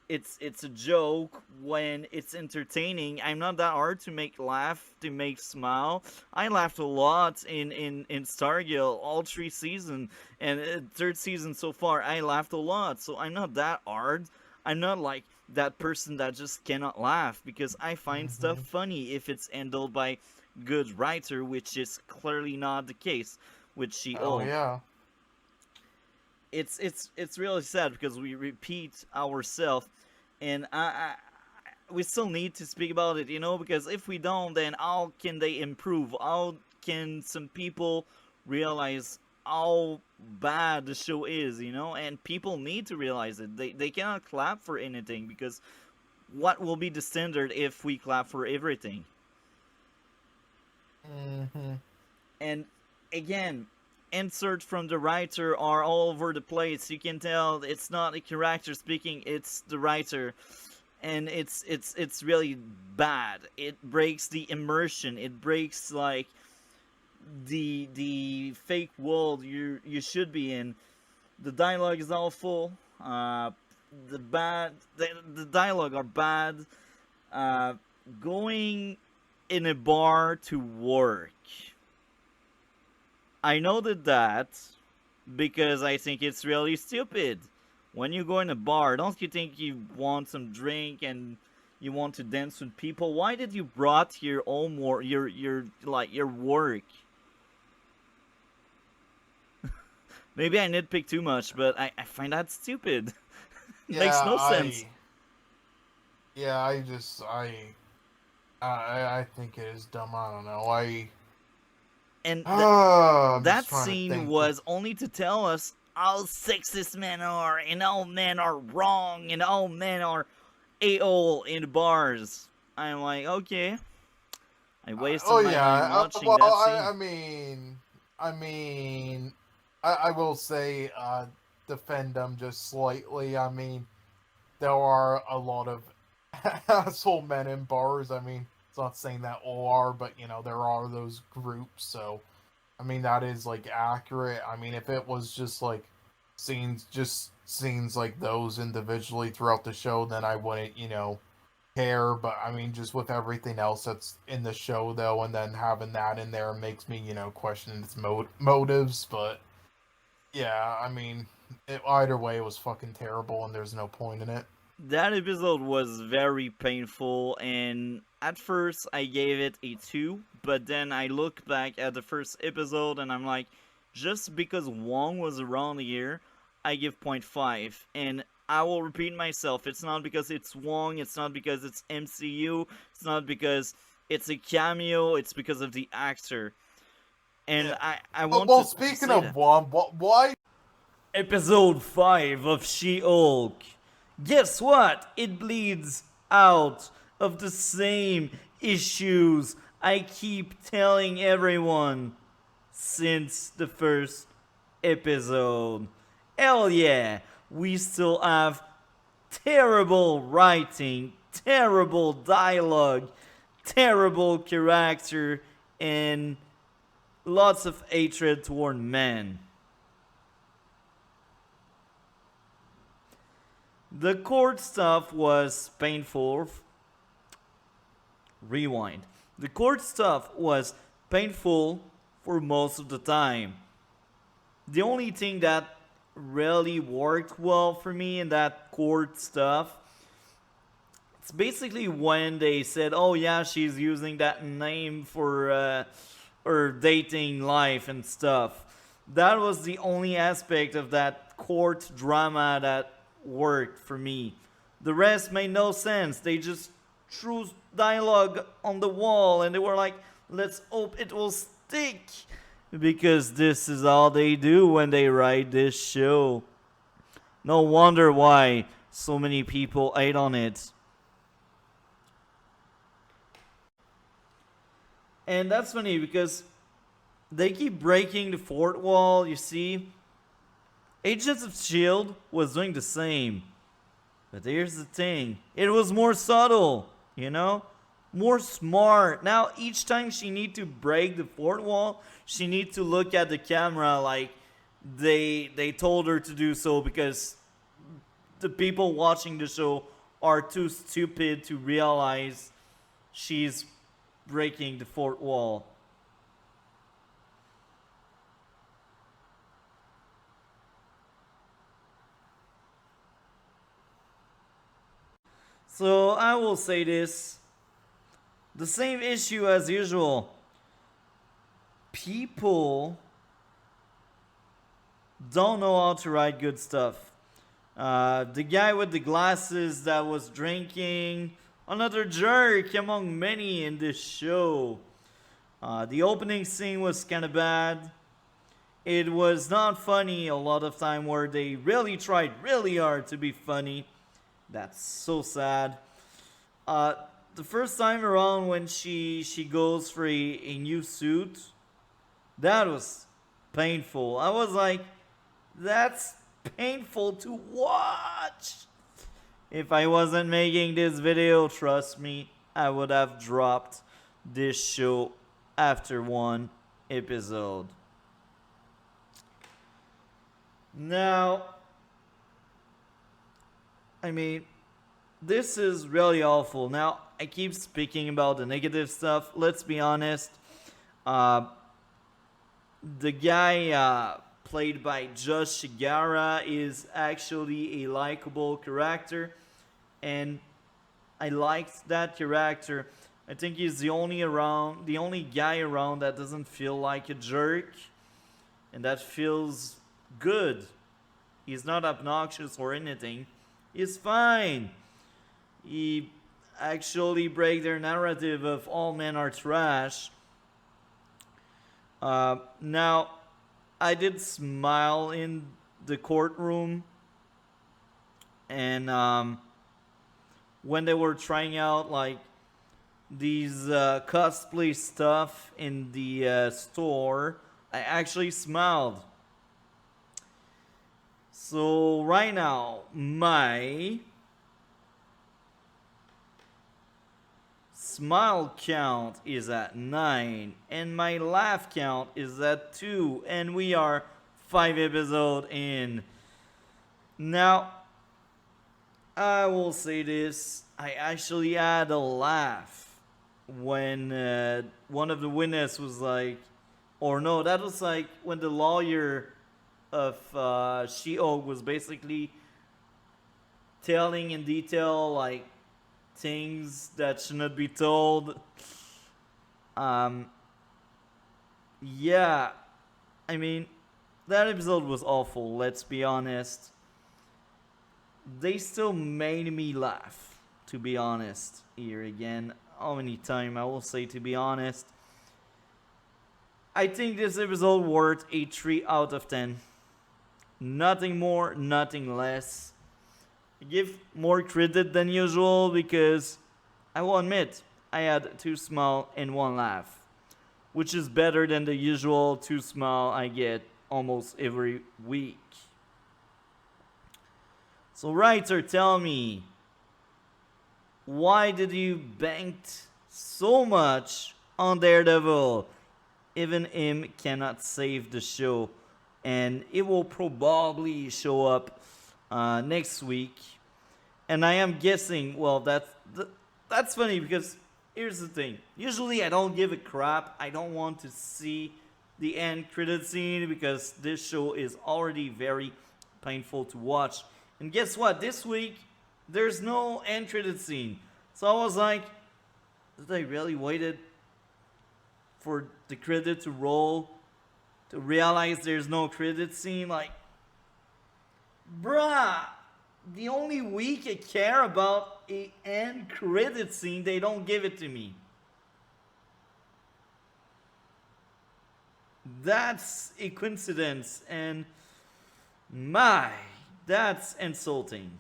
it's a joke, when it's entertaining. I'm not that hard to make laugh, to make smile. I laughed a lot in Stargirl all 3 seasons, and 3rd season so far, I laughed a lot, so I'm not that hard. I'm not like that person that just cannot laugh, because I find stuff funny if it's handled by good writer, which is clearly not the case with She-Hulk. Oh yeah. It's really sad because we repeat ourselves, and we still need to speak about it, because if we don't, then how can they improve? How can some people realize how bad the show is, and people need to realize it. They cannot clap for anything, because what will be the standard if we clap for everything? And again, inserts from the writer are all over the place. You can tell it's not a character speaking, it's the writer, and it's really bad. It breaks the immersion. It breaks like the fake world you should be in. The dialogue is awful. The dialogue are bad. Going in a bar to work. I know that because I think it's really stupid. When you go in a bar, don't you think you want some drink and you want to dance with people? Why did you brought your own your work? Maybe I nitpick too much, but I find that stupid. Makes no sense. I think it is dumb. I don't know. And I'm that just trying to scene think. was only to tell us how sexist men are, and all men are wrong, and all men are a-hole in the bars. I'm like, okay. I wasted my time watching well, that scene. I will say, defend them just slightly. I mean, there are a lot of asshole men in bars. I mean, it's not saying that all are, but there are those groups. So, I mean, that is like accurate. I mean, if it was just like scenes like those individually throughout the show, then I wouldn't, care. But I mean, just with everything else that's in the show, though, and then having that in there makes me, question its motives. But yeah, I mean, either way, it was fucking terrible, and there's no point in it. That episode was very painful, and at first I gave it a 2, but then I look back at the first episode and I'm like, just because Wong was around here, I give 0.5, and I will repeat myself, it's not because it's Wong, it's not because it's MCU, it's not because it's a cameo, it's because of the actor. And Yeah. I want Well, to speaking say of that. Wong, why? Episode 5 of She-Hulk. Guess what? It bleeds out of the same issues I keep telling everyone since the first episode. Hell yeah, we still have terrible writing, terrible dialogue, terrible character, and lots of hatred toward men. The court stuff was painful. Rewind. The court stuff was painful for most of the time. The only thing that really worked well for me in that court stuff, it's basically when they said, oh yeah, she's using that name for her dating life and stuff. That was the only aspect of that court drama that worked for me. The rest made no sense. They just threw dialogue on the wall and they were like, let's hope it will stick. Because this is all they do when they write this show. No wonder why so many people hate on it. And that's funny because they keep breaking the fourth wall, you see. Agents of S.H.I.E.L.D. was doing the same. But here's the thing. It was more subtle, you know? More smart. Now, each time she need to break the fourth wall, she need to look at the camera like they told her to do so because the people watching the show are too stupid to realize she's breaking the fourth wall. So I will say this. The same issue as usual. People don't know how to write good stuff. The guy with the glasses that was drinking, another jerk among many in this show. The opening scene was kind of bad. It was not funny a lot of time where they really tried really hard to be funny. That's so sad. The first time around when she goes for a new suit, that was painful. I was like, that's painful to watch. If I wasn't making this video, trust me, I would have dropped this show after one episode. Now, I mean, this is really awful. Now, I keep speaking about the negative stuff. Let's be honest. The guy played by Josh Shigara is actually a likable character. And I liked that character. I think he's the only guy around that doesn't feel like a jerk. And that feels good. He's not obnoxious or anything. He's fine. He actually break their narrative of all men are trash. Now, I did smile in the courtroom. And when they were trying out like these cosplay stuff in the store, I actually smiled. So right now, my smile count is at 9 and my laugh count is at 2, and we are 5 episodes in. Now, I will say this, I actually had a laugh when one of the witnesses was like, or no, that was like when the lawyer of She-Hulk was basically telling in detail like things that should not be told. Yeah, I mean, that episode was awful, let's be honest. They still made me laugh, to be honest. Here again, how many times I will say to be honest. I think this episode worth a 3 out of 10. Nothing more, nothing less. I give more credit than usual because I will admit I had 2 smile and 1 laugh, which is better than the usual 2 smile I get almost every week. So writer, tell me, why did you bank so much on Daredevil? Even him cannot save the show, and it will probably show up next week. And I am guessing, well, that's funny because here's the thing. Usually I don't give a crap. I don't want to see the end credit scene because this show is already very painful to watch. And guess what? This week, there's no end credit scene. So I was like, did they really waited for the credit to roll to realize there's no credit scene? Like, bruh, the only week I care about a end credit scene, they don't give it to me. That's a coincidence, and my, that's insulting.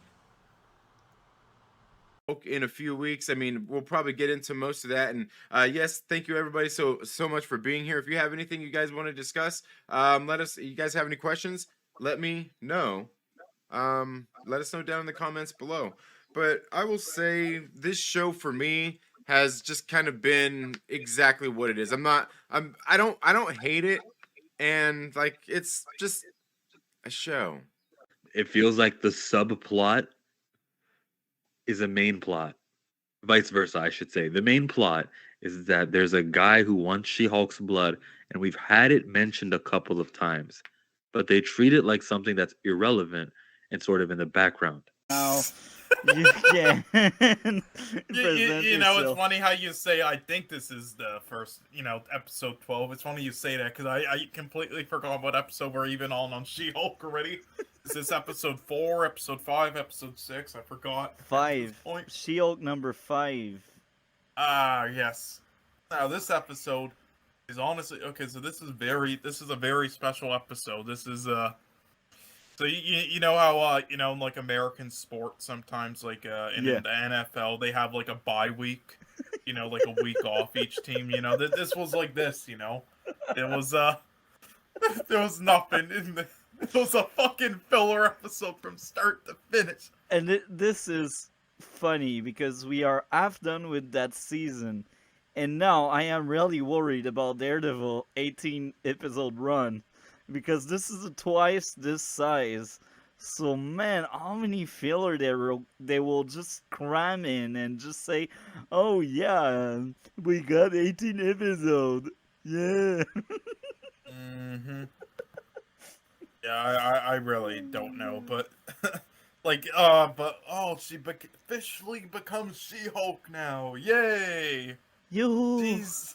In a few weeks. I mean, we'll probably get into most of that. And yes, thank you everybody so much for being here. If you have anything you guys want to discuss, let us. You guys have any questions? Let me know. Let us know down in the comments below. But I will say this show for me has just kind of been exactly what it is. I don't hate it, and like it's just a show. It feels like the subplot is a main plot. Vice versa, I should say. The main plot is that there's a guy who wants She-Hulk's blood, and we've had it mentioned a couple of times, but they treat it like something that's irrelevant and sort of in the background. Now, you can present You know, it's yourself. funny how you say, I think this is the first, episode 12. It's funny you say that, because I completely forgot what episode we're even on She-Hulk already. Is this episode 4, episode 5, episode 6? I forgot. 5. She-Hulk number 5. Ah, yes. Now, this episode is honestly... Okay, so this is a very special episode. This is, So you know how in like American sports sometimes like in the NFL they have like a bye week, like a week off each team. This was like this. It was there was nothing in the. It was a fucking filler episode from start to finish. And this is funny because we are half done with that season, and now I am really worried about Daredevil 18 episode run. Because this is twice this size. So man, how many filler they will just cram in and just say, oh yeah, we got 18 episodes. Yeah. Mm-hmm. Yeah, I really don't know, but she officially becomes She-Hulk now. Yay! Yo. Jeez.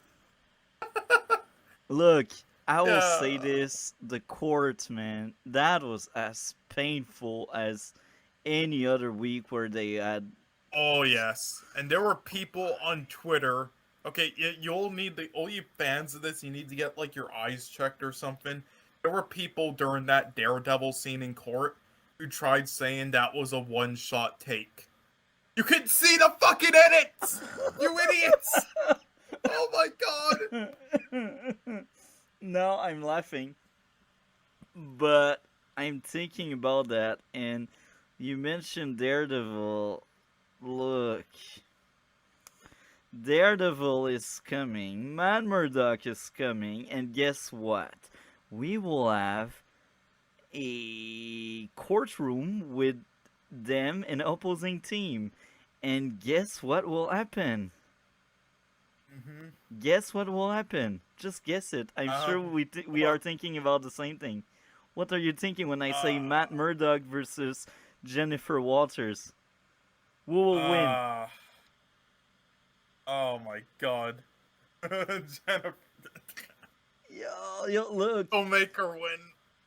Look, I will say this, the court, man, that was as painful as any other week where they had... Oh, yes. And there were people on Twitter... Okay, all you fans of this, you need to get, like, your eyes checked or something. There were people during that Daredevil scene in court who tried saying that was a one-shot take. You couldn't see the fucking edits! You idiots! Oh my god! No, I'm laughing, but I'm thinking about that, and you mentioned Daredevil. Look, Daredevil is coming, Matt Murdock is coming, and guess what? We will have a courtroom with them, an opposing team, and guess what will happen? Guess what will happen? Just guess it. I'm sure we are thinking about the same thing. What are you thinking when I say Matt Murdock versus Jennifer Walters? Who will win? Oh my god. Jennifer. Yo, look. Don't make her win.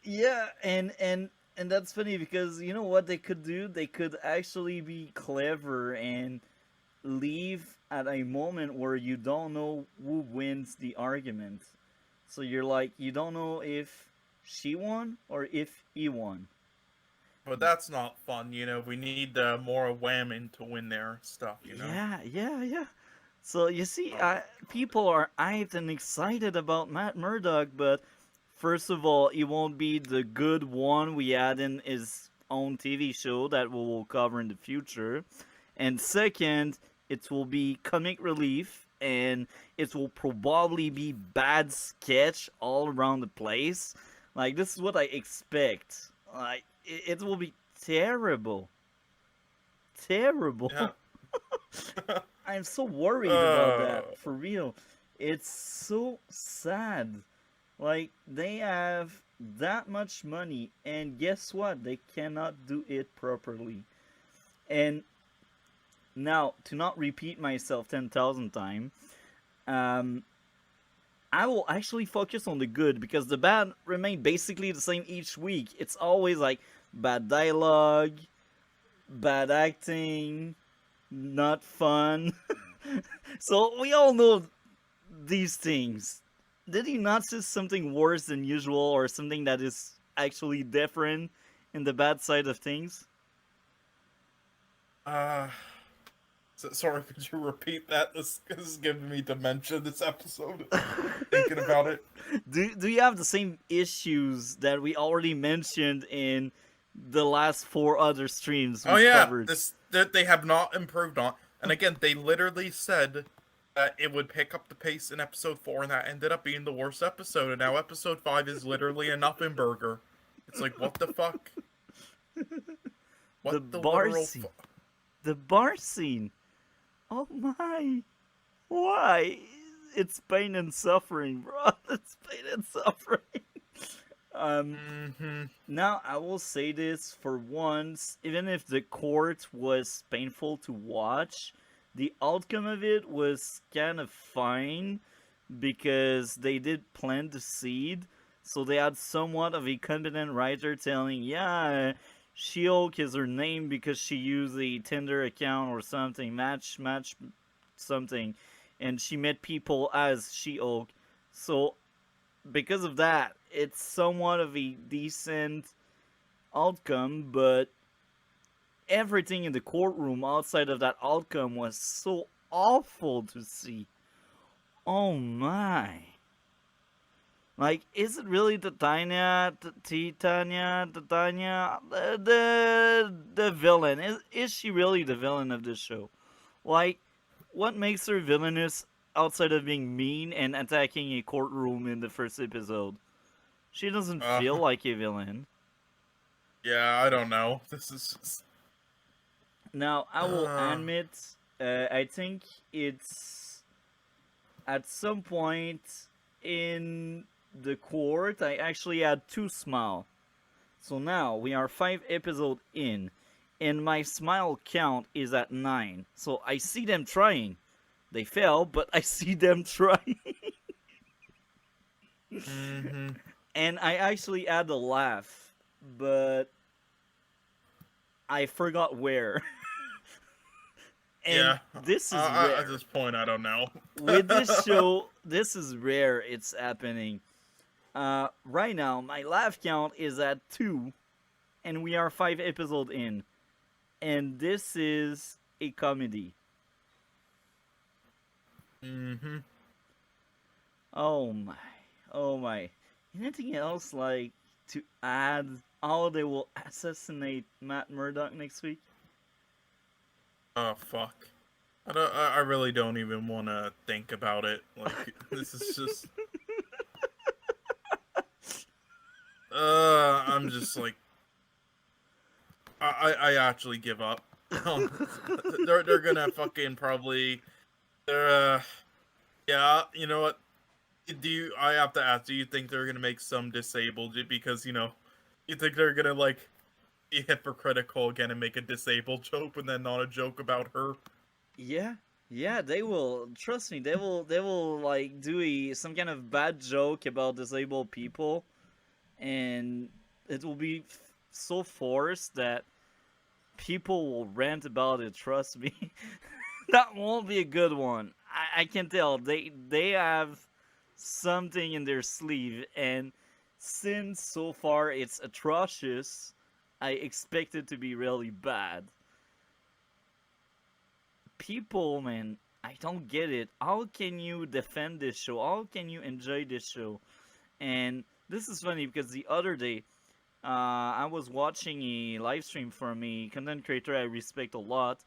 Yeah, and that's funny because you know what they could do? They could actually be clever and leave at a moment where you don't know who wins the argument. So you're like, you don't know if she won or if he won. But that's not fun, we need more women to win their stuff, Yeah. So you see, people are hyped and excited about Matt Murdock, but first of all, he won't be the good one we had in his own TV show that we will cover in the future. And second, it will be comic relief, and it will probably be bad sketch all around the place. Like, this is what I expect. Like, it will be terrible. Terrible. Yeah. I'm so worried about that, for real. It's so sad. Like, they have that much money, and guess what? They cannot do it properly. And now, to not repeat myself 10,000 times, I will actually focus on the good, because the bad remain basically the same each week. It's always like bad dialogue, bad acting, not fun. So we all know these things. Did you not see something worse than usual or something that is actually different in the bad side of things? Sorry, could you repeat that? This is giving me dementia this episode. Thinking about it. Do you have the same issues that we already mentioned in the last 4 other streams we Oh yeah, covered? that they have not improved on. And again, they literally said that it would pick up the pace in episode 4, and that ended up being the worst episode. And now episode 5 is literally a nothing burger. It's like, what the fuck? What The the bar literal scene. The bar scene. Oh my. Why? It's pain and suffering, bro. It's pain and suffering. Now, I will say this for once, even if the court was painful to watch, the outcome of it was kind of fine because they did plant the seed. So they had somewhat of a competent writer telling, yeah, She-Hulk is her name because she used a Tinder account or something, match something, and she met people as She-Hulk. So because of that, it's somewhat of a decent outcome, but everything in the courtroom outside of that outcome was so awful to see. Oh my. Like, is it really Titania, the villain? Is she really the villain of this show? Like, what makes her villainous outside of being mean and attacking a courtroom in the first episode? She doesn't feel like a villain. Yeah, I don't know. This is just... Now, I will admit, I think it's at some point in the court, I actually had 2 smile. So now we are 5 episodes in, and my smile count is at 9. So I see them trying. They fail, but I see them trying. And I actually had a laugh, but I forgot where. And yeah, this is rare. at this point, I don't know. With this show, this is rare it's happening. Right now, my laugh count is at 2, and we are 5 episodes in. And this is a comedy. Oh my. Oh my. Anything else, like, to add how they will assassinate Matt Murdock next week? Oh, fuck. I really don't even want to think about it. Like, this is just... I'm just like... I actually give up. They're gonna fucking probably... yeah, you know what? I have to ask, do you think they're gonna make some disabled because, you think they're gonna, like, be hypocritical again and make a disabled joke and then not a joke about her? Yeah, they will. Trust me, they will like do some kind of bad joke about disabled people, and it will be so forced that people will rant about it. Trust me, that won't be a good one. I can tell they have something in their sleeve, and since so far it's atrocious, I expect it to be really bad. People, man, I don't get it. How can you defend this show? How can you enjoy this show? And this is funny because the other day, I was watching a live stream from a content creator I respect a lot,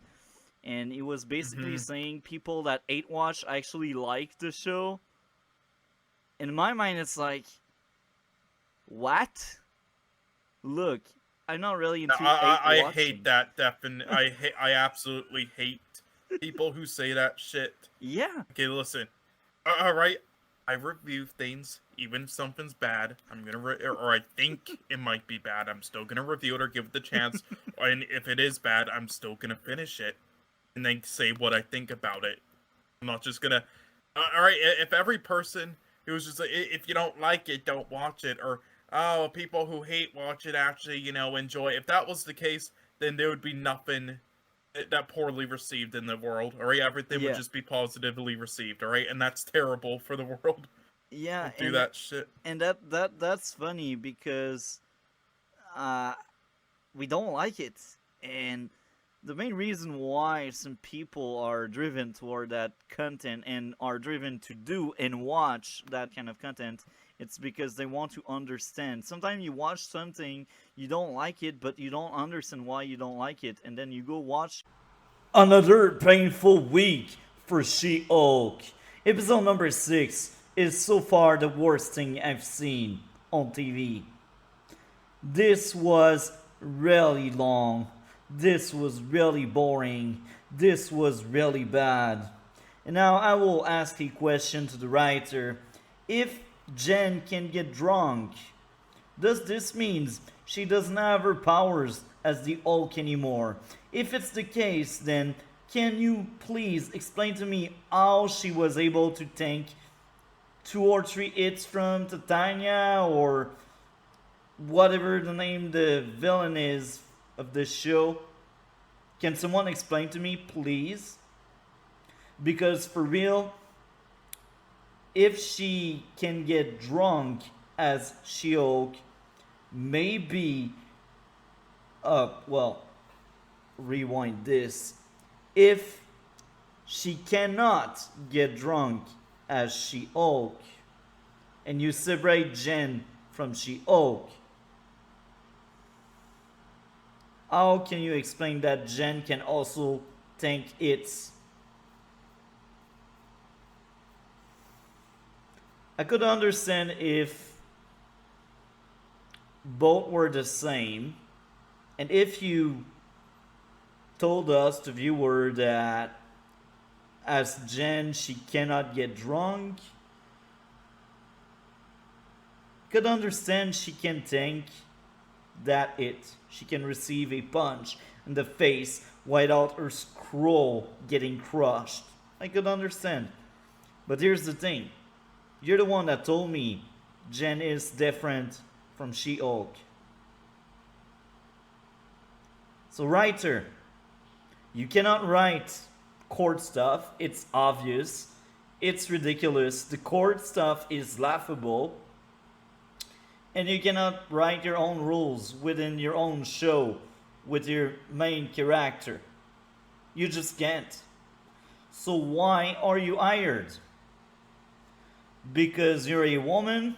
and he was basically saying people that hate watch actually like the show. In my mind, it's like, what? Look, I'm not really into I watching. hate that. I absolutely hate people who say that shit. Yeah. Okay, listen. All right, I review things, even if something's bad. I'm gonna or I think it might be bad. I'm still gonna review it or give it the chance. And if it is bad, I'm still gonna finish it and then say what I think about it. I'm not just gonna. All right, if every person who's just like, if you don't like it, don't watch it, or oh, people who hate watch it actually, enjoy. If that was the case, then there would be nothing that poorly received in the world. All right, everything would Yeah. just be positively received. All right, and that's terrible for the world. Yeah, Don't do and that shit. and that's funny because uh we don't like it. And the main reason why some people are driven toward that content and are driven to do and watch that kind of content, it's because they want to understand. Sometimes you watch something, you don't like it, but you don't understand why you don't like it, and then you go watch another painful week for She-Hulk. Episode number 6 is so far the worst thing I've seen on TV. This was really long. This was really boring. This was really bad. And now I will ask a question to the writer. If Jen can get drunk, does this mean she doesn't have her powers as the Hulk anymore? If it's the case, then can you please explain to me how she was able to tank 2 or 3 hits from Titania or whatever the name the villain is of this show? Can someone explain to me, please? Because for real, if she can get drunk as She-Hulk, maybe, well, rewind this. If she cannot get drunk as She-Hulk, and you separate Jen from She-Hulk, how can you explain that Jen can also tank hits? I could understand if both were the same, and if you told us, the viewer, that as Jen she cannot get drunk, could understand she can tank that hit. She can receive a punch in the face without her scroll getting crushed. I could understand. But here's the thing. You're the one that told me Jen is different from She-Hulk. So writer, you cannot write court stuff. It's obvious. It's ridiculous. The court stuff is laughable. And you cannot write your own rules within your own show with your main character. You just can't. So why are you hired? Because you're a woman?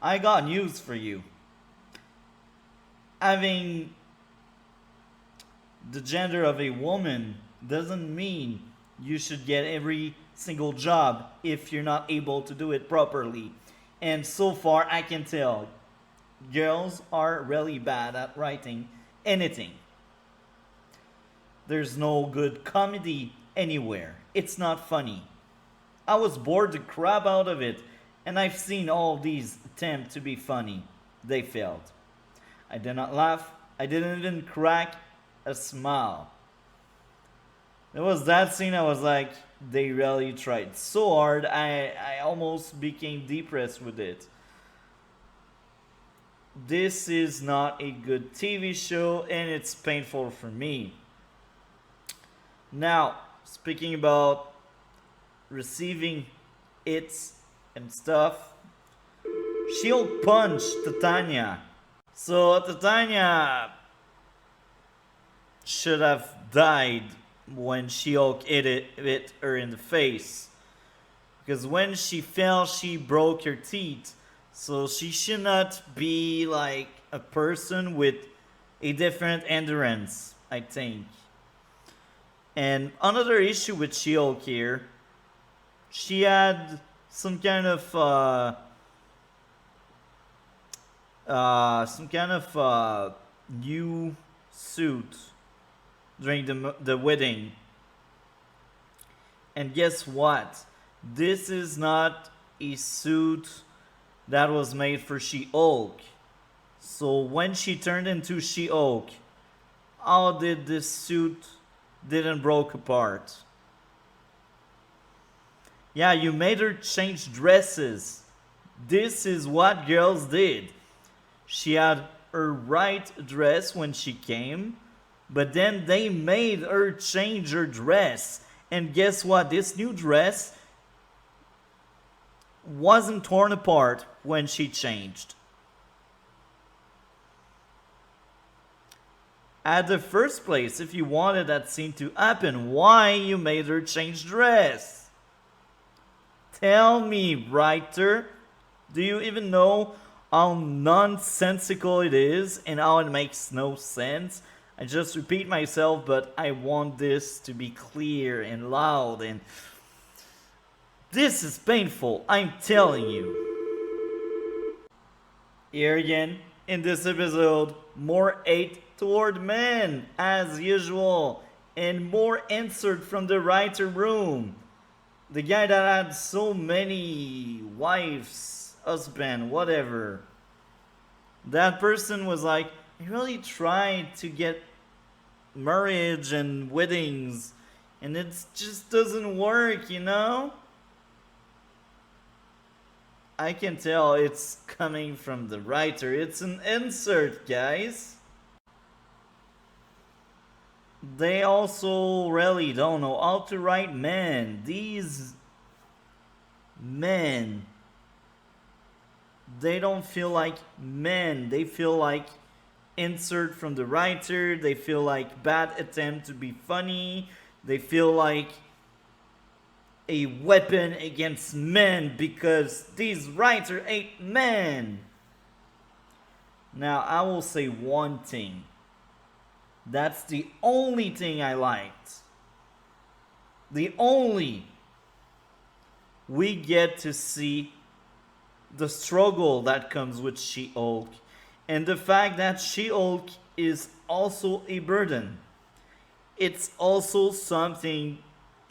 I got news for you. Having the gender of a woman doesn't mean you should get every single job if you're not able to do it properly. And so far, I can tell girls are really bad at writing anything. There's no good comedy anywhere. It's not funny. I was bored the crap out of it, and I've seen all these attempts to be funny. They failed. I did not laugh. I didn't even crack a smile. There was that scene I was like, they really tried so hard, I almost became depressed with it. This is not a good TV show, and it's painful for me. Now, speaking about receiving hits and stuff, she'll punch Titania. So Titania should have died when She-Hulk hit her in the face. Because when she fell, she broke her teeth. So she should not be like a person with a different endurance, I think. And another issue with She-Hulk here, she had some kind of new suit during the wedding. And guess what? This is not a suit that was made for She-Hulk. So when she turned into She-Hulk, how did this suit didn't broke apart? Yeah, you made her change dresses. This is what girls did. She had her right dress when she came, but then they made her change her dress. And guess what? This new dress wasn't torn apart when she changed. At the first place, if you wanted that scene to happen, why you made her change dress? Tell me, writer, do you even know how nonsensical it is and how it makes no sense? I just repeat myself, but I want this to be clear and loud, and this is painful, I'm telling you. Here again, in this episode, more hate toward men, as usual, and more insert from the writer room. The guy that had so many wives, husband, whatever. That person was like, I really tried to get marriage and weddings, and it just doesn't work, you know? I can tell it's coming from the writer. It's an insert, guys. They also really don't know how to write men. These men, they don't feel like men. They feel like insert from the writer. They feel like bad attempt to be funny. They feel like a weapon against men because these writers hate men. Now, I will say one thing. That's the only thing I liked. The only. We get to see the struggle that comes with She-Hulk, and the fact that She-Hulk is also a burden. It's also something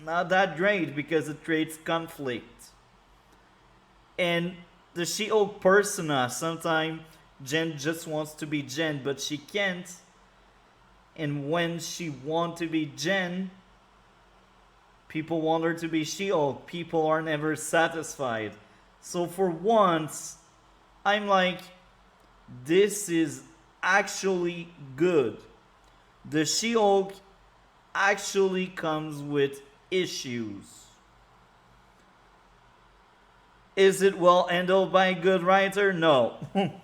not that great because it creates conflict. And the She-Hulk persona, sometimes Jen just wants to be Jen, but she can't. And when she wants to be Jen, people want her to be She-Hulk. People are never satisfied. So for once, I'm like, this is actually good. The She-Hulk actually comes with issues. Is it well handled by a good writer? No.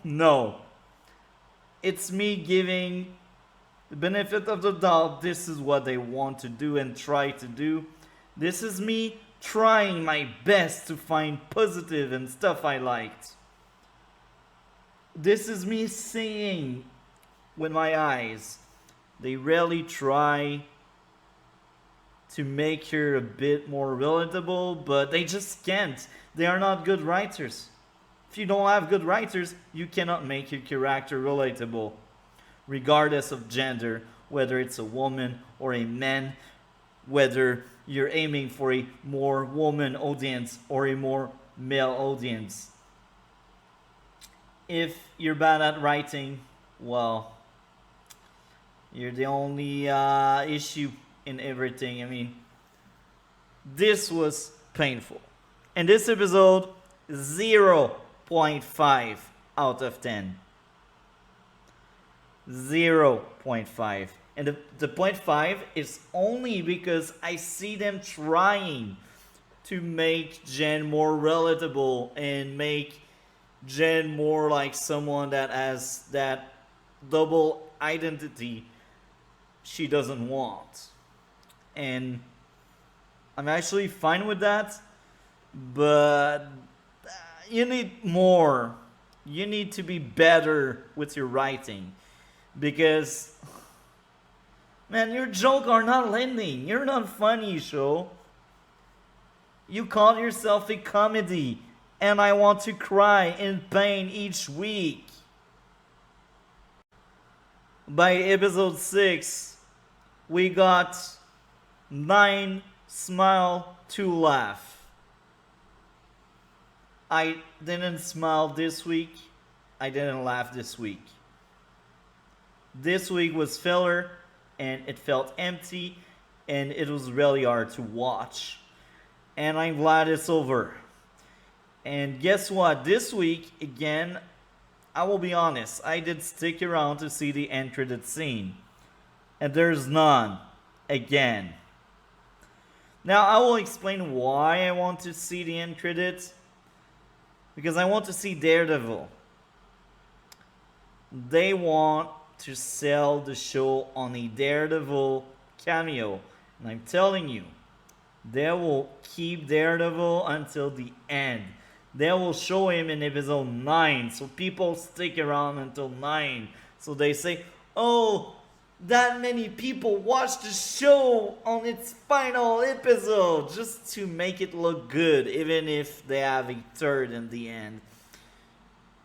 No. It's me giving the benefit of the doubt. This is what they want to do and try to do. This is me trying my best to find positive and stuff I liked. This is me seeing with my eyes. They really try to make her a bit more relatable, but they just can't. They are not good writers. If you don't have good writers, you cannot make your character relatable, regardless of gender, whether it's a woman or a man, whether you're aiming for a more woman audience or a more male audience. If you're bad at writing, well, you're the only issue in everything. I mean, this was painful. And this episode, 0.5 out of 10. 0.5. And the 0.5 is only because I see them trying to make Jen more relatable and make Jen more like someone that has that double identity she doesn't want. And I'm actually fine with that, but you need more. You need to be better with your writing, because man, your jokes are not landing. You're not funny, show. You call yourself a comedy, and I want to cry in pain each week. By episode 6, we got 9 smile, 2 laugh. I didn't smile this week. I didn't laugh this week. This week was filler, and it felt empty, and it was really hard to watch. And I'm glad it's over. And guess what? This week, again, I will be honest, I did stick around to see the end credit scene. And there's none. Again. Now, I will explain why I want to see the end credits. Because I want to see Daredevil. They want to sell the show on a Daredevil cameo. And I'm telling you, they will keep Daredevil until the end. They will show him in episode 9. So people stick around until 9. So they say, oh, that many people watch the show on its final episode. Just to make it look good. Even if they have a third in the end.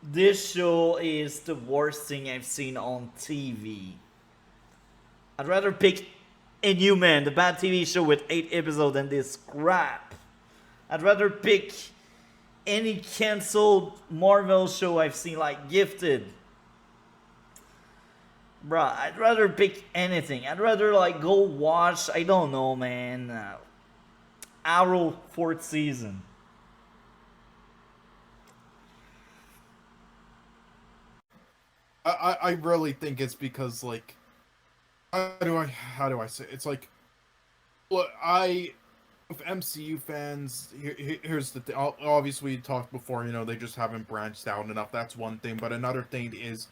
This show is the worst thing I've seen on TV. I'd rather pick Inhuman, the bad TV show with 8 episodes, than this crap. I'd rather pick any cancelled Marvel show I've seen, like Gifted. Bruh, I'd rather pick anything. I'd rather like go watch, I don't know, man, Arrow 4th season. I really think it's because, like, how do I say it? It's like, look, with MCU fans, here's the thing. Obviously, we talked before, you know, they just haven't branched out enough. That's one thing. But another thing is,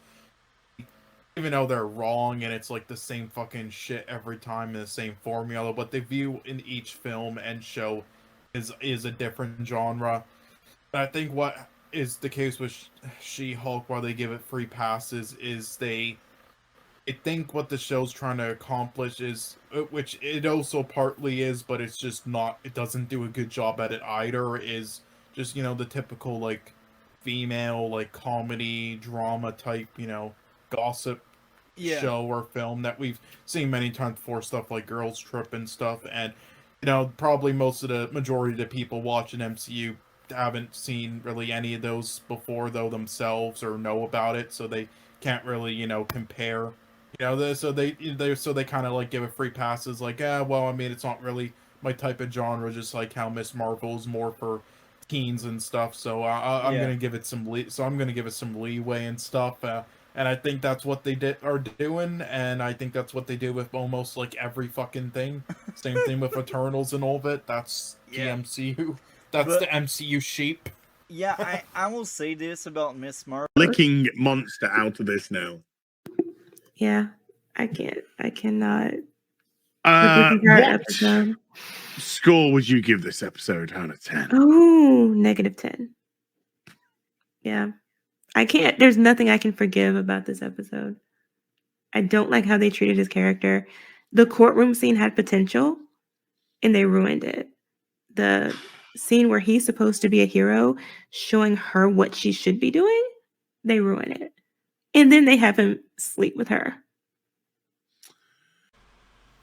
even though they're wrong and it's like the same fucking shit every time in the same formula, what they view in each film and show is a different genre. I think what is the case with She-Hulk, why they give it free passes, is I think what the show's trying to accomplish is, which it also partly is, but it's just not, it doesn't do a good job at it either, is just, you know, the typical, like, female, like, comedy, drama type, you know, gossip show or film that we've seen many times before, stuff like Girls Trip and stuff, and, you know, probably most of the majority of the people watching MCU haven't seen really any of those before though themselves, or know about it, so they can't really, you know, compare, you know, so they kind of like give it free passes, like, well, I mean, it's not really my type of genre, just like how Miss Marvel's more for teens and stuff, so I'm gonna give it some leeway and stuff, and I think that's what they are doing, and I think that's what they do with almost like every fucking thing. Same thing with Eternals and all of it. That's the MCU. That's the MCU sheep. Yeah, I will say this about Miss Marvel. Licking monster out of this now. Yeah, I cannot. What score would you give this episode out of 10? Oh, -10. Yeah. I can't. There's nothing I can forgive about this episode. I don't like how they treated his character. The courtroom scene had potential, and they ruined it. The scene where he's supposed to be a hero, showing her what she should be doing, they ruin it. And then they have him sleep with her.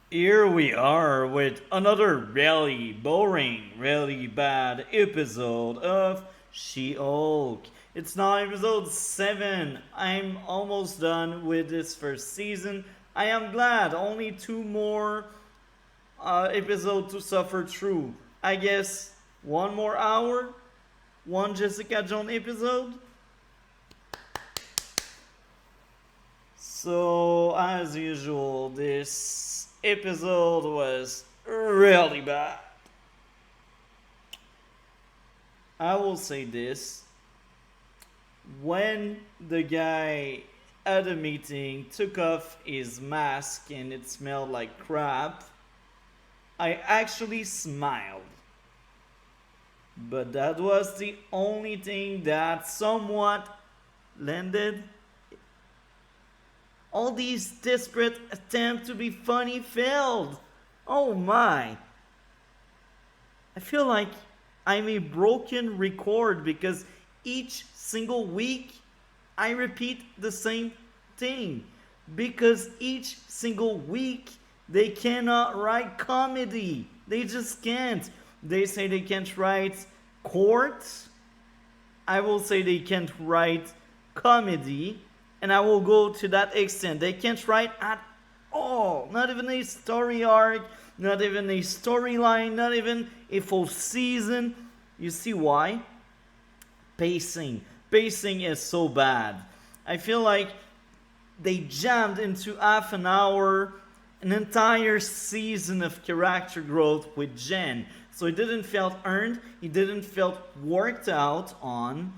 Here we are with another really boring, really bad episode of She-Hulk. It's now episode 7. I'm almost done with this first season. I am glad. Only 2 more episodes to suffer through. I guess 1 more hour? 1 Jessica Jones episode? So, as usual, this episode was really bad. I will say this. When the guy at a meeting took off his mask and it smelled like crap, I actually smiled. But that was the only thing that somewhat landed. All these desperate attempts to be funny failed. Oh my. I feel like I'm a broken record because each single week I repeat the same thing. Because each single week they cannot write comedy. They just can't. They say they can't write court. I will say they can't write comedy. And I will go to that extent. They can't write at all. Not even a story arc. Not even a storyline. Not even a full season. You see why? Pacing. Pacing is so bad. I feel like they jammed into half an hour an entire season of character growth with Jen. So it didn't feel earned, it didn't feel worked out on.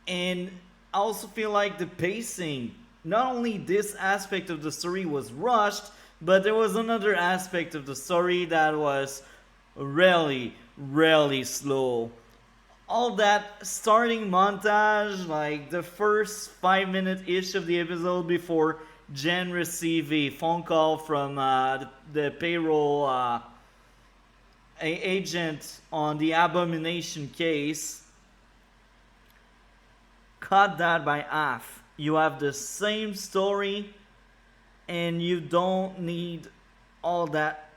And I also feel like the pacing, not only this aspect of the story was rushed, but there was another aspect of the story that was really, really slow. All that starting montage, like the first 5 minute ish of the episode before Jen received a phone call from the payroll agent on the Abomination case, cut that by half. You have the same story, and you don't need all that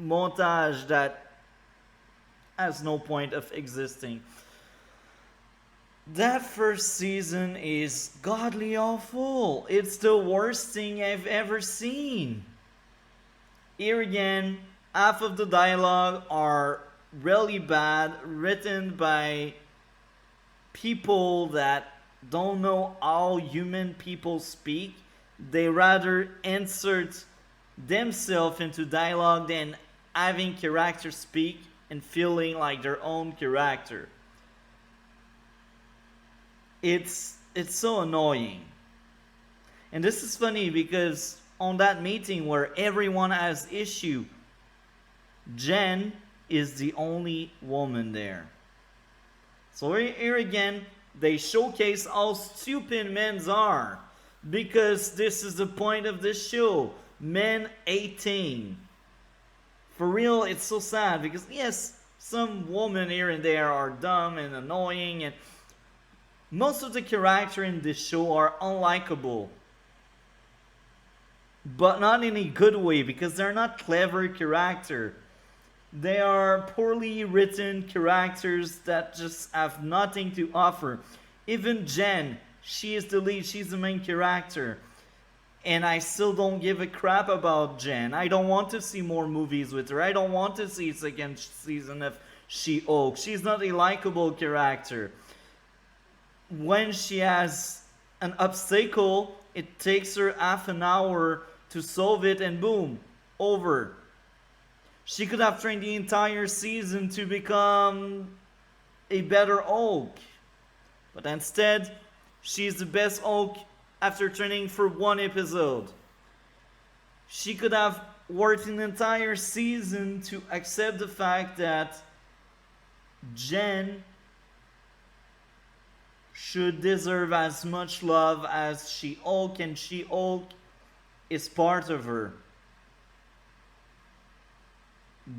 montage that has no point of existing. That first season is godly awful. It's the worst thing I've ever seen. Here again, half of the dialogue are really bad, written by people that don't know how human people speak. They rather insert themselves into dialogue than having characters speak and feeling like their own character. It's so annoying. And this is funny because on that meeting where everyone has issue, Jen is the only woman there. So here again, they showcase how stupid men are, because this is the point of this show. Men 18. For real, it's so sad because yes, some women here and there are dumb and annoying, and most of the characters in this show are unlikable. But not in a good way, because they're not clever characters. They are poorly written characters that just have nothing to offer. Even Jen, she is the lead, she's the main character. And I still don't give a crap about Jen. I don't want to see more movies with her. I don't want to see a second season of She-Hulk. She's not a likable character. When she has an obstacle, it takes her half an hour to solve it, and boom, over. She could have trained the entire season to become a better Hulk. But instead, she's the best Hulk after training for one episode. She could have worked an entire season to accept the fact that Jen should deserve as much love as She-Hulk, and She-Hulk is part of her.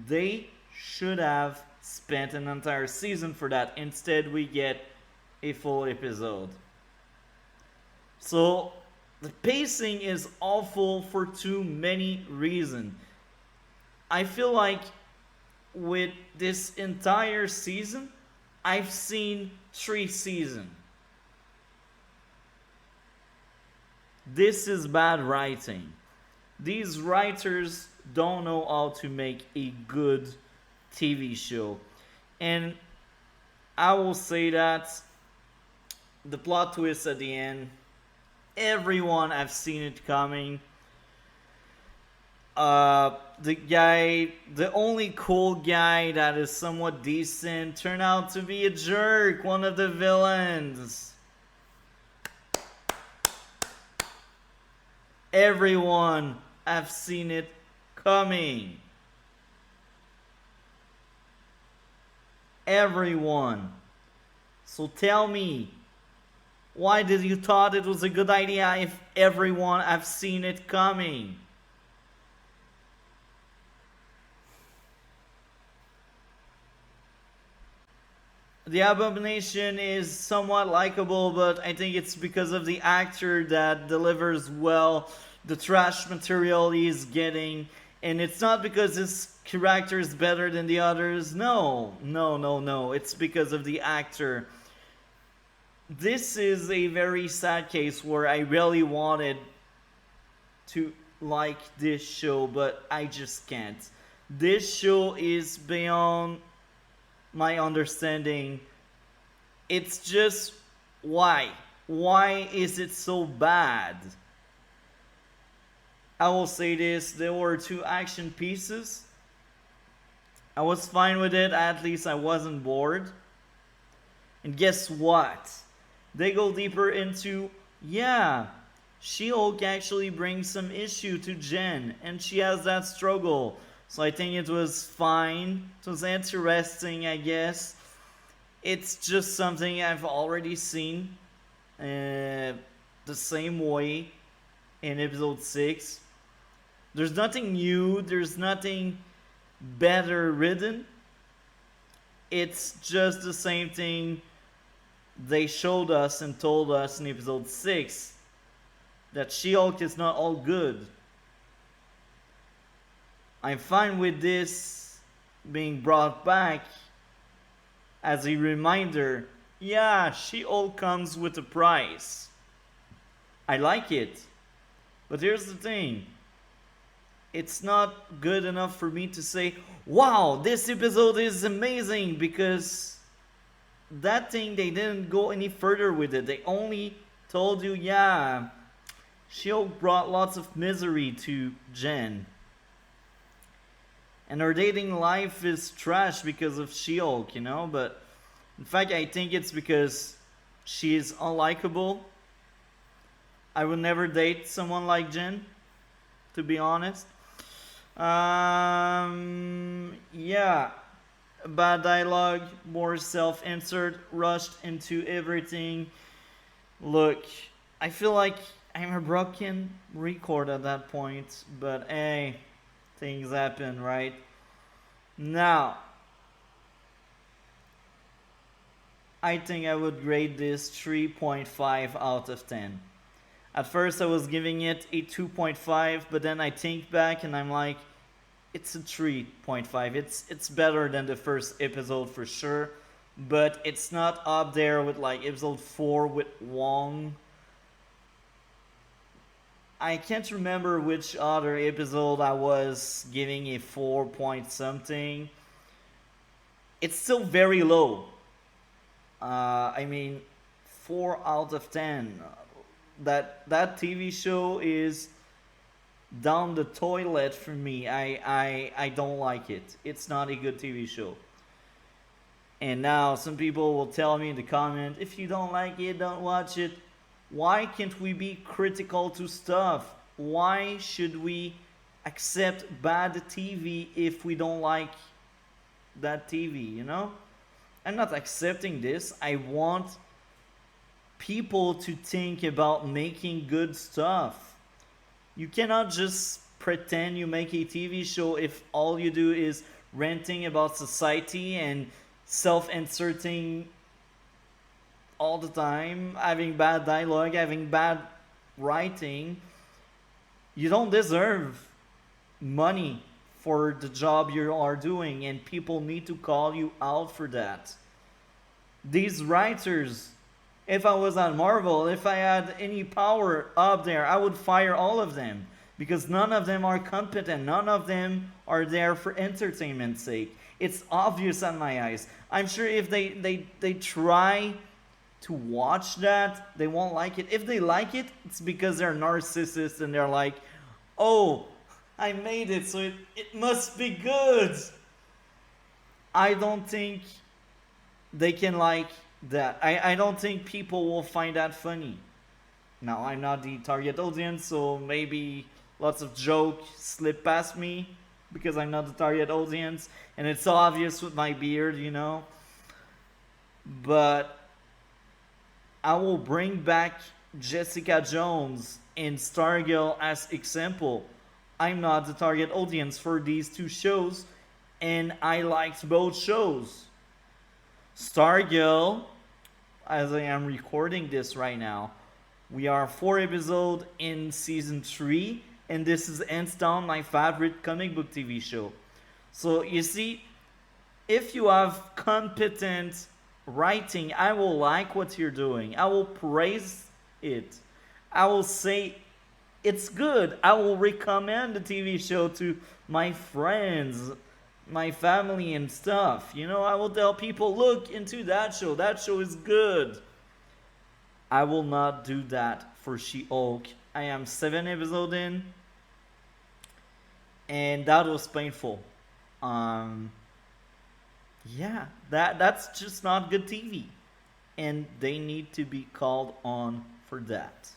They should have spent an entire season for that. Instead, we get a full episode. So, the pacing is awful for too many reasons. I feel like with this entire season, I've seen 3 seasons. This is bad writing. These writers don't know how to make a good TV show. And I will say that the plot twist at the end, everyone have seen it coming. The only cool guy that is somewhat decent turned out to be a jerk, one of the villains. Everyone have seen it coming. Everyone. So tell me, why did you thought it was a good idea if everyone have seen it coming? The Abomination is somewhat likable, but I think it's because of the actor that delivers well the trash material he's getting. And it's not because his character is better than the others. No. It's because of the actor. This is a very sad case where I really wanted to like this show, but I just can't. This show is beyond my understanding. It's just why why is it so bad? I will say this, there were 2 action pieces. I was fine with it, at least I wasn't bored. And guess what? They go deeper into, yeah, She-Hulk actually brings some issue to Jen, and she has that struggle. So I think it was fine. It was interesting, I guess. It's just something I've already seen the same way in episode 6. There's nothing new, there's nothing better written. It's just the same thing they showed us and told us in episode 6, that She-Hulk is not all good. I'm fine with this being brought back as a reminder, yeah, She-Hulk comes with a price. I like it. But here's the thing. It's not good enough for me to say, wow, this episode is amazing, because that thing, they didn't go any further with it. They only told you, yeah, She-Hulk brought lots of misery to Jen. And her dating life is trash because of She-Hulk, you know? But in fact, I think it's because she is unlikable. I would never date someone like Jen, to be honest. Yeah. Bad dialogue, more self-insert, rushed into everything. Look, I feel like I'm a broken record at that point, but hey, things happen, right? Now, I think I would grade this 3.5 out of 10. At first I was giving it a 2.5, but then I think back and I'm like, it's a 3.5. It's better than the first episode for sure, but it's not up there with like episode 4 with Wong. I can't remember which other episode I was giving a 4 point something. It's still very low. I mean, 4 out of 10. That TV show is down the toilet for me. I don't like it. It's not a good TV show. And now some people will tell me in the comment, if you don't like it, don't watch it. Why can't we be critical to stuff? Why should we accept bad TV if we don't like that TV, you know? I'm not accepting this. I want people to think about making good stuff. You cannot just pretend you make a TV show if all you do is ranting about society and self-inserting all the time, having bad dialogue, having bad writing. You don't deserve money for the job you are doing, and people need to call you out for that. These writers, if I was at Marvel, if I had any power up there, I would fire all of them, because none of them are competent. None of them are there for entertainment's sake. It's obvious in my eyes. I'm sure if they try to watch that, they won't like it. If they like it, it's because they're narcissists and they're like, oh, I made it, so it must be good. I don't think they can like that. I don't think people will find that funny. Now, I'm not the target audience, so maybe lots of jokes slip past me because I'm not the target audience, and it's so obvious with my beard, you know. But I will bring back Jessica Jones and Stargirl as example. I'm not the target audience for these 2 shows, and I liked both shows. Stargirl, as I am recording this right now, we are 4 episodes in season 3, and this is hands down my favorite comic book TV show. So you see, if you have competent writing, I will like what you're doing. I will praise it. I will say it's good. I will recommend the TV show to my friends, my family and stuff. You know, I will tell people, look into that show. That show is good. I will not do that for She-Hulk. I am 7 episodes in, and that was painful. Um, yeah, that's just not good TV, and they need to be called on for that.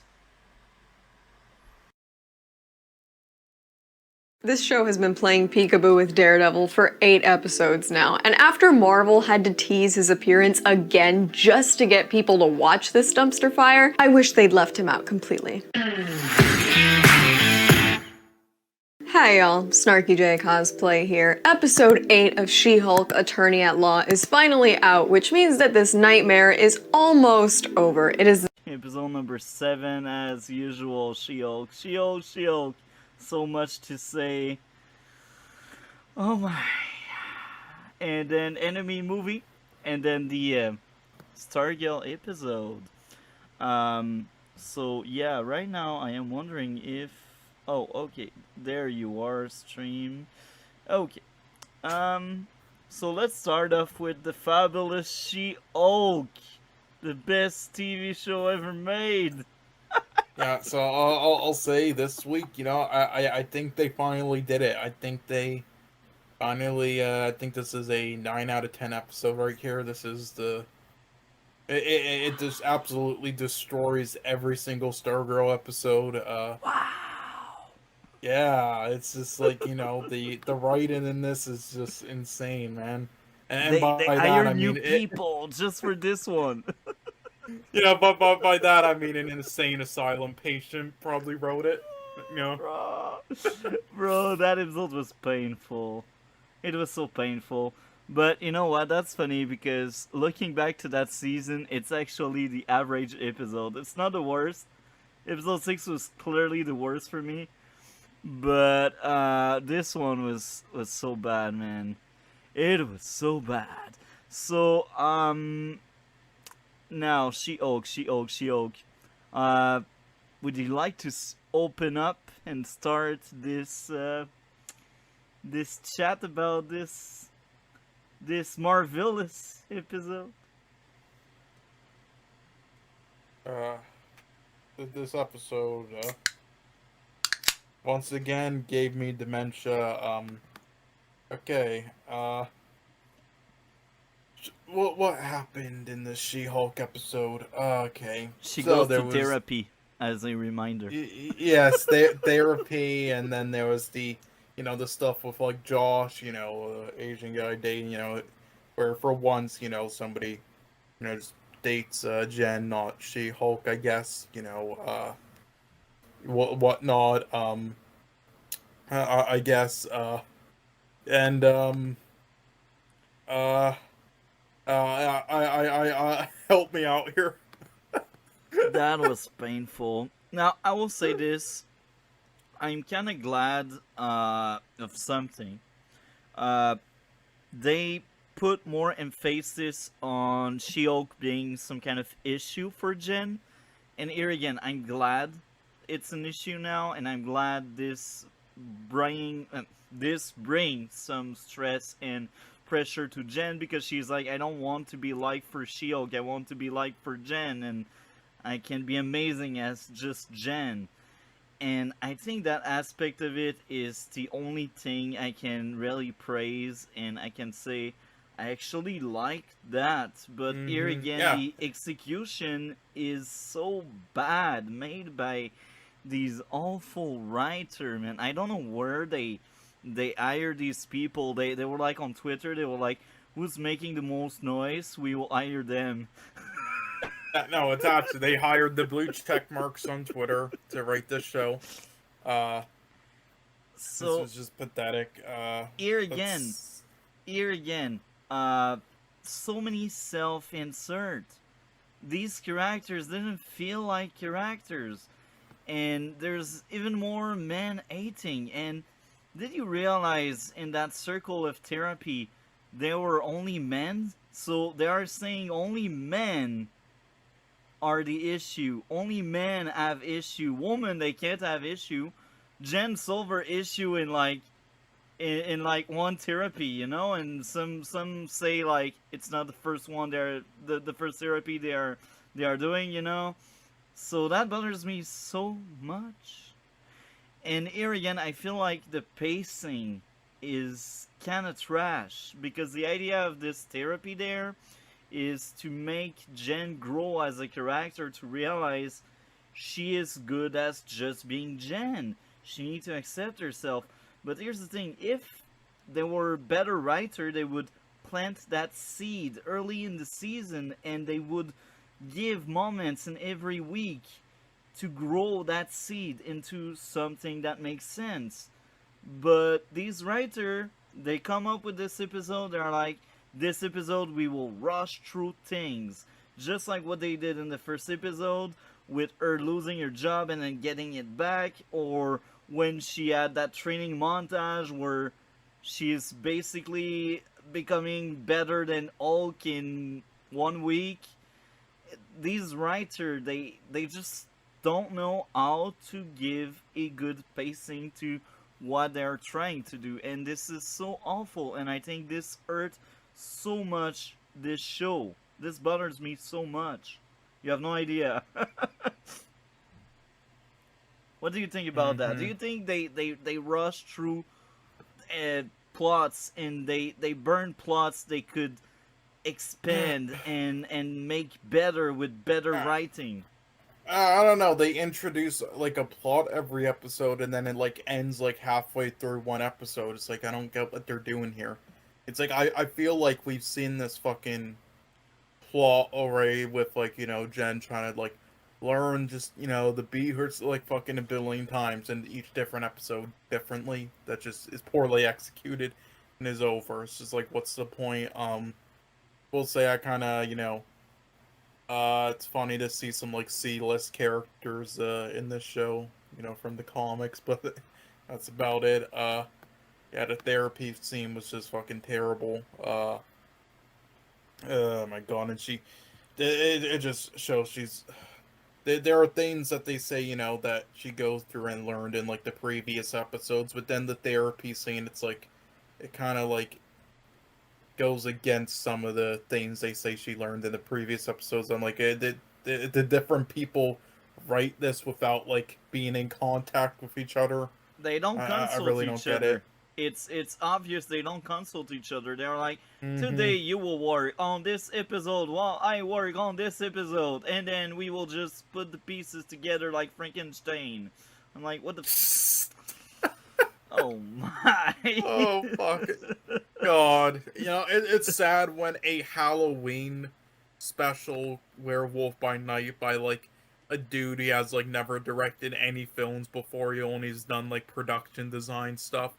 This show has been playing peekaboo with Daredevil for 8 episodes now, and after Marvel had to tease his appearance again just to get people to watch this dumpster fire, I wish they'd left him out completely. Hi y'all, Snarky J Cosplay here. Episode 8 of She-Hulk Attorney at Law is finally out, which means that this nightmare is almost over. It is Episode number 7, as usual. She-Hulk, She-Hulk, She-Hulk. So much to say. Oh my. And then Enemy movie. And then the Stargirl episode. So yeah, right now I am wondering if... Oh, okay. There you are, stream. Okay. So let's start off with the fabulous She-Hulk. The best TV show ever made. Yeah, so I'll say this week, you know, I think they finally did it. I think they finally, I think this is a 9 out of 10 episode right here. This is the, it just absolutely destroys every single Stargirl episode. Wow. Yeah, it's just like, you know, the writing in this is just insane, man. And They by that, hire I new mean, people just for this one. yeah, but by that I mean an insane asylum patient probably wrote it. You know, Bro, that episode was painful. It was so painful. But you know what? That's funny because looking back to that season, it's actually the average episode. It's not the worst. Episode 6 was clearly the worst for me. But this one was so bad, man. It was so bad. So, now, She-Hulk. Would you like to open up and start this this chat about this marvelous episode? This episode once again gave me dementia. Okay. What happened in the She-Hulk episode? Okay. She So goes there to was- therapy, as a reminder. Yes, therapy, and then there was the, you know, the stuff with like Josh, you know, Asian guy dating, you know, where for once, you know, somebody, you know, just dates Jen, not She-Hulk, I guess, you know, whatnot, I guess, and I help me out here. That was painful. Now, I will say this. I'm kind of glad of something. They put more emphasis on She-Hulk being some kind of issue for Jen. And here again, I'm glad it's an issue now, and I'm glad this brings some stress and pressure to Jen, because she's like, I don't want to be like for She-Hulk, I want to be like for Jen, and I can be amazing as just Jen. And I think that aspect of it is the only thing I can really praise, and I can say I actually like that. But here again, yeah. the execution is so bad, made by these awful writers, man. I don't know where they hire these people. They were like on Twitter, they were like, who's making the most noise? We will hire them. No, it's actually they hired the blue check marks on Twitter to write this show. So this was just pathetic. Here again, so many self-insert. These characters didn't feel like characters, and there's even more men hating. And did you realize in that circle of therapy there were only men? So they are saying only men are the issue. Only men have issue. Women, they can't have issue. Jen Silver issue in like one therapy, you know, and some say like it's not the first one. They're the first therapy. They're they are doing, So that bothers me so much. And here again, I feel like the pacing is kind of trash because the idea of this therapy there is to make Jen grow as a character, to realize she is good as just being Jen. She needs to accept herself. But here's the thing, if they were a better writer, they would plant that seed early in the season and they would give moments in every week to grow that seed into something that makes sense. But these writers, they come up with this episode, they're like, this episode we will rush through things. Just like what they did in the first episode with her losing her job and then getting it back, or when she had that training montage where she's basically becoming better than Hulk in 1 week. These writers, they just don't know how to give a good pacing to what they're trying to do, and this is so awful, and I think this hurt so much this show. This bothers me so much. You have no idea. What do you think about that? Do you think they rush through plots and they burn plots they could expand and make better with better writing? I don't know. They introduce like a plot every episode, and then it like ends like halfway through one episode. It's like I don't get what they're doing here. It's like I feel like we've seen this fucking plot already with like Jen trying to like learn just the beat hurts like fucking a billion times, and each different episode differently. That just is poorly executed and is over. It's just like what's the point? We'll say I kind of it's funny to see some like C-list characters in this show, from the comics, but that's about it. Yeah, the therapy scene was just fucking terrible. Oh my god, and it just shows she's. There are things that they say, that she goes through and learned in like the previous episodes, but then the therapy scene, it's like, it kind of like goes against some of the things they say she learned in the previous episodes. I'm like, the different people write this without like being in contact with each other. They don't consult I really each don't get other. it. It's obvious they don't consult each other. They're like, Mhm. today you will work on this episode while I work on this episode, and then we will just put the pieces together like Frankenstein. I'm like, what the oh my. Oh fuck god. It's sad when a Halloween special Werewolf by Night by like a dude he has like never directed any films before, he only has done like production design stuff.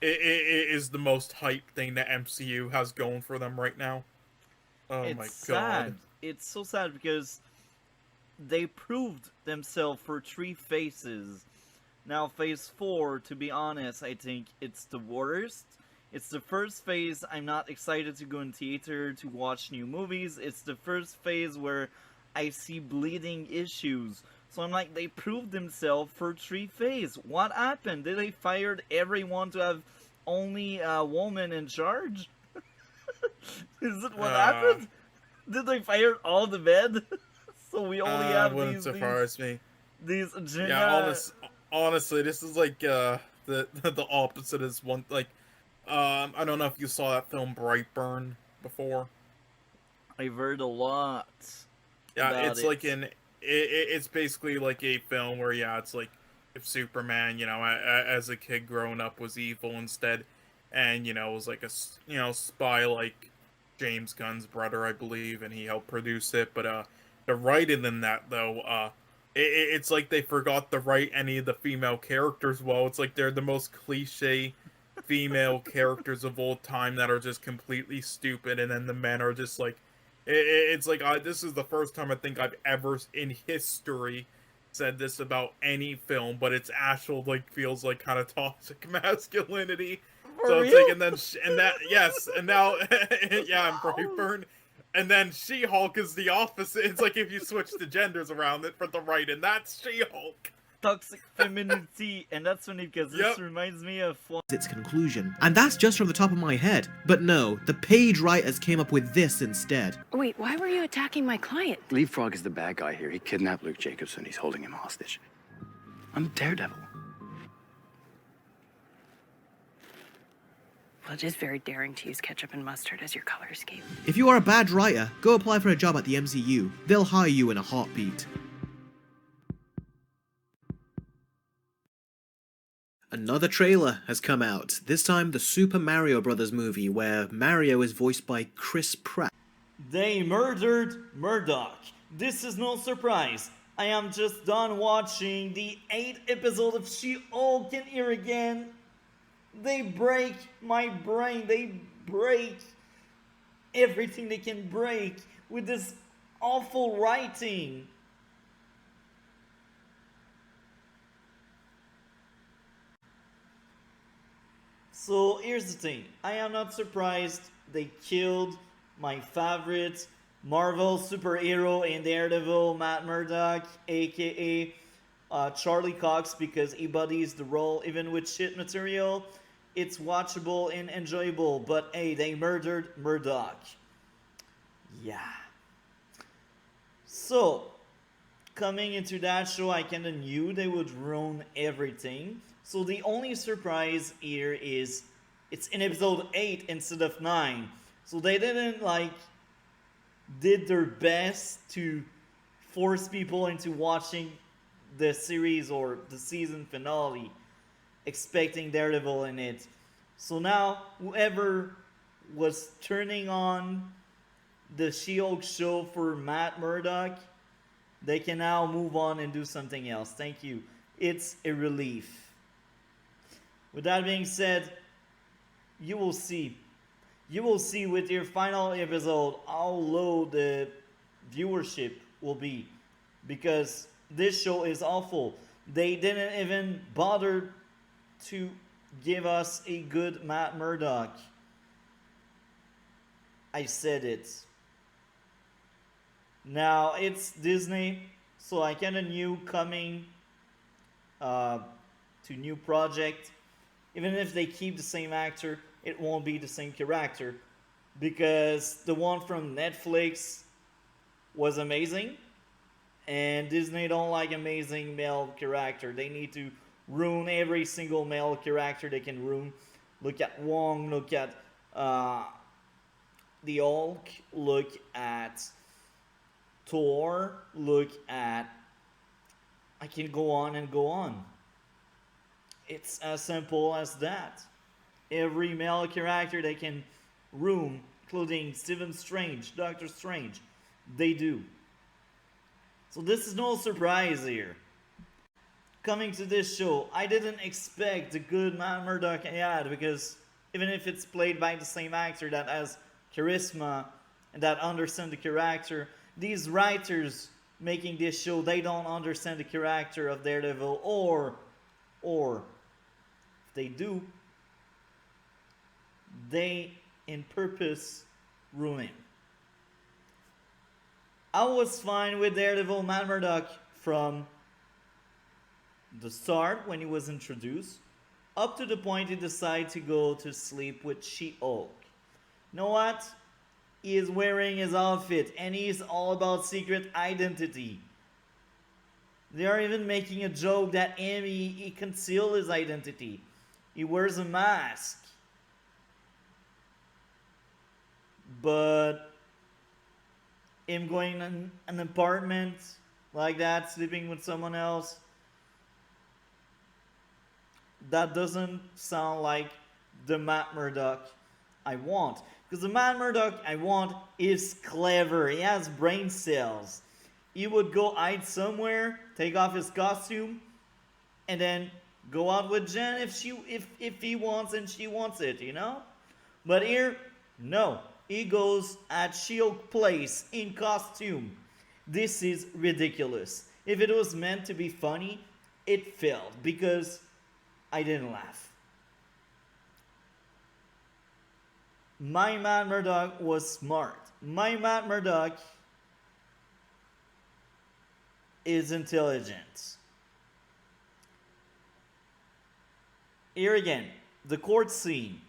It is the most hype thing that MCU has going for them right now. Oh It's my sad. god. It's so sad because they proved themselves for 3 phases. Now, phase 4, to be honest, I think it's the worst. It's the first phase I'm not excited to go in theater to watch new movies. It's the first phase where I see bleeding issues. So I'm like, they proved themselves for 3 phases. What happened? Did they fire everyone to have only a woman in charge? Is it what happened? Did they fire all the men? So we only have wouldn't these surprise me. these agenda. Yeah, honestly, this is like the opposite is one like I don't know if you saw that film Brightburn before. I've heard a lot. Yeah, about it's it. like it's basically like a film where it's like if Superman, as a kid growing up was evil instead, and was like a spy like James Gunn's brother, I believe, and he helped produce it. But the writing in that though, it's like they forgot to write any of the female characters well. It's like they're the most cliche female characters of all time that are just completely stupid, and then the men are just like, it's like this is the first time I think I've ever in history said this about any film, but it's actual like feels like kind of toxic masculinity. So it's like, and that yes, and now yeah, I'm Brightburn. And then She-Hulk is the opposite. It's like if you switch the genders around it for the right, and that's She-Hulk. toxic femininity, and that's funny because this reminds me of its conclusion. And that's just from the top of my head. But no, the page writers came up with this instead. Wait, why were you attacking my client? Leapfrog is the bad guy here. He kidnapped Luke Jacobson. He's holding him hostage. I'm Daredevil. Well, it is very daring to use ketchup and mustard as your color scheme. If you are a bad writer, go apply for a job at the MCU. They'll hire you in a heartbeat. Another trailer has come out, this time the Super Mario Bros. Movie, where Mario is voiced by Chris Pratt. They murdered Murdoch. This is no surprise. I am just done watching the 8th episode of She-Hulk, and here again, they break my brain. They break everything they can break with this awful writing. So here's the thing. I am not surprised they killed my favorite Marvel superhero in Daredevil, Matt Murdock, aka Charlie Cox, because he bodies the role even with shit material. It's watchable and enjoyable, but hey, they murdered Murdoch. Yeah. So, coming into that show, I kinda knew they would ruin everything. So the only surprise here is it's in episode 8 instead of 9. So they didn't did their best to force people into watching the series or the season finale expecting Daredevil in it. So now whoever was turning on the She-Hulk show for Matt Murdock, they can now move on and do something else. Thank you. It's a relief. With that being said, you will see. You will see with your final episode how low the viewership will be. Because this show is awful. They didn't even bother to give us a good Matt Murdock. I said it. Now it's Disney, so I kinda knew coming to new project, even if they keep the same actor, it won't be the same character, because the one from Netflix was amazing, and Disney don't like amazing male character. They need to ruin every single male character they can ruin. Look at Wong, look at the Hulk, look at Thor, look at... I can go on and go on. It's as simple as that. Every male character they can ruin, including Stephen Strange, Doctor Strange, they do. So this is no surprise here. Coming to this show, I didn't expect the good Matt Murdock I had, because even if it's played by the same actor that has charisma and that understands the character, these writers making this show, they don't understand the character of Daredevil, or if they do, they in purpose ruin him. I was fine with Daredevil Matt Murdock from the start when he was introduced, up to the point he decided to go to sleep with She-Hulk. You know what? He is wearing his outfit, and he's all about secret identity. They are even making a joke that he concealed his identity. He wears a mask. But him going in an apartment like that, sleeping with someone else, that doesn't sound like the Matt Murdock I want. Because the Matt Murdock I want is clever. He has brain cells. He would go hide somewhere, take off his costume, and then go out with Jen if he wants and she wants it, you know? But here, no. He goes at She-Hulk place in costume. This is ridiculous. If it was meant to be funny, it failed because I didn't laugh. My Matt Murdock was smart. My Matt Murdock is intelligent. Here again, the court scene.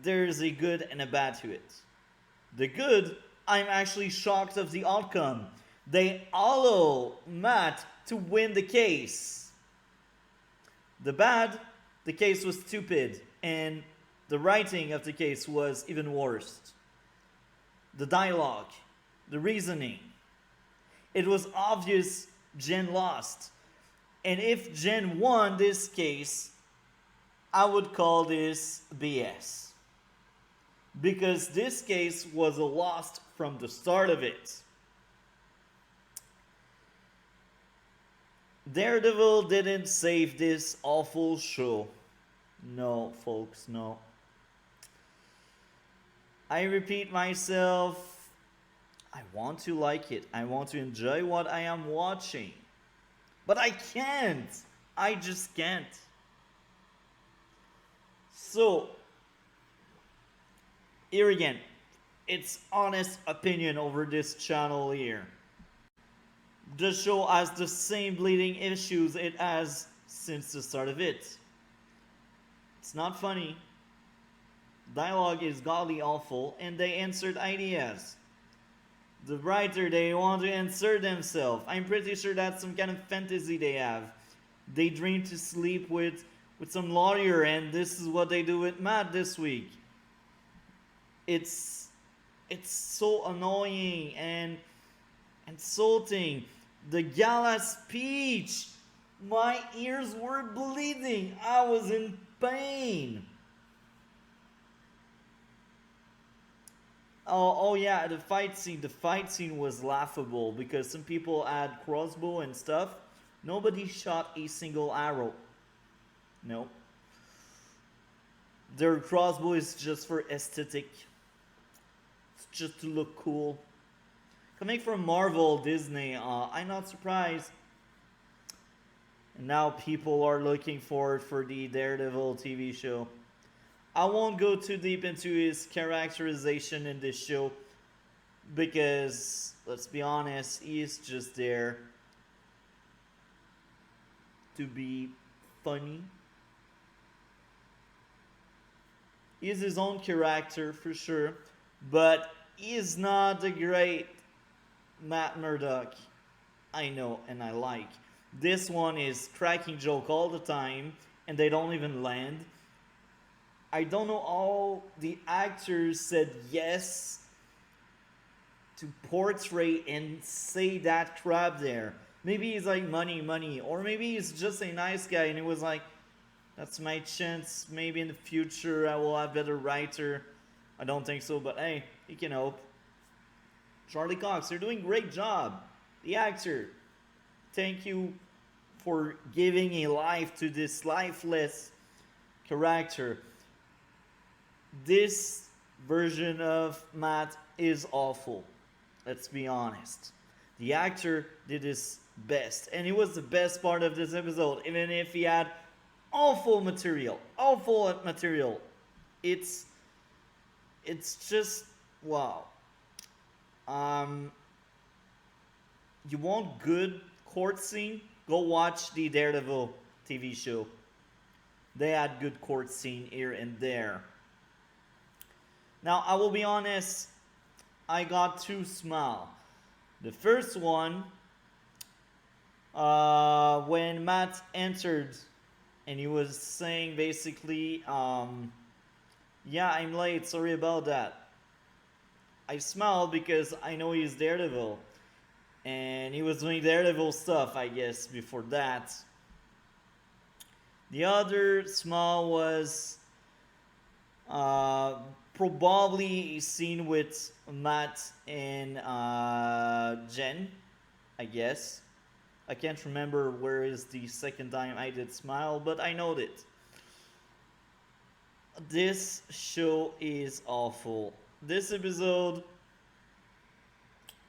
There's a good and a bad to it. The good, I'm actually shocked of the outcome. They allow Matt to win the case. The bad, the case was stupid, and the writing of the case was even worse. The dialogue, the reasoning. It was obvious Jen lost. And if Jen won this case, I would call this BS. Because this case was a loss from the start of it. Daredevil didn't save this awful show. No, folks, no. I repeat myself, I want to like it. I want to enjoy what I am watching. But I can't. I just can't. So, here again, it's honest opinion over this channel here. The show has the same bleeding issues it has since the start of it. It's not funny. Dialogue is godly awful, and they insert ideas. The writer, they want to insert themselves. I'm pretty sure that's some kind of fantasy they have. They dream to sleep with some lawyer, and this is what they do with Matt this week. It's so annoying and insulting. The gala speech, my ears were bleeding. I was in pain. Oh yeah, the fight scene. The fight scene was laughable because some people had crossbow and stuff. Nobody shot a single arrow. No. Their crossbow is just for aesthetic. It's just to look cool. Coming from Marvel, Disney, I'm not surprised. And now people are looking forward for the Daredevil TV show. I won't go too deep into his characterization in this show because, let's be honest, he is just there to be funny. He is his own character for sure, but he is not the great Matt Murdock I know and I like. This one is cracking joke all the time and they don't even land. I don't know how the actors said yes to portray and say that crap there. Maybe he's like money, or maybe he's just a nice guy and he was like, that's my chance. Maybe in the future I will have a better writer. I don't think so, but hey, you can hope. Charlie Cox, you're doing a great job. The actor, thank you for giving a life to this lifeless character. This version of Matt is awful. Let's be honest. The actor did his best, and it was the best part of this episode, even if he had awful material. It's just wow. You want good court scene? Go watch the Daredevil TV show. They had good court scene here and there. Now, I will be honest, I got two smile. The first one, when Matt entered and he was saying basically, yeah, I'm late, sorry about that. I smiled because I know he's Daredevil. And he was doing Daredevil stuff, I guess, before that. The other smile was probably a scene with Matt and Jen, I guess. I can't remember where is the second time I did smile, but I know it. This show is awful. This episode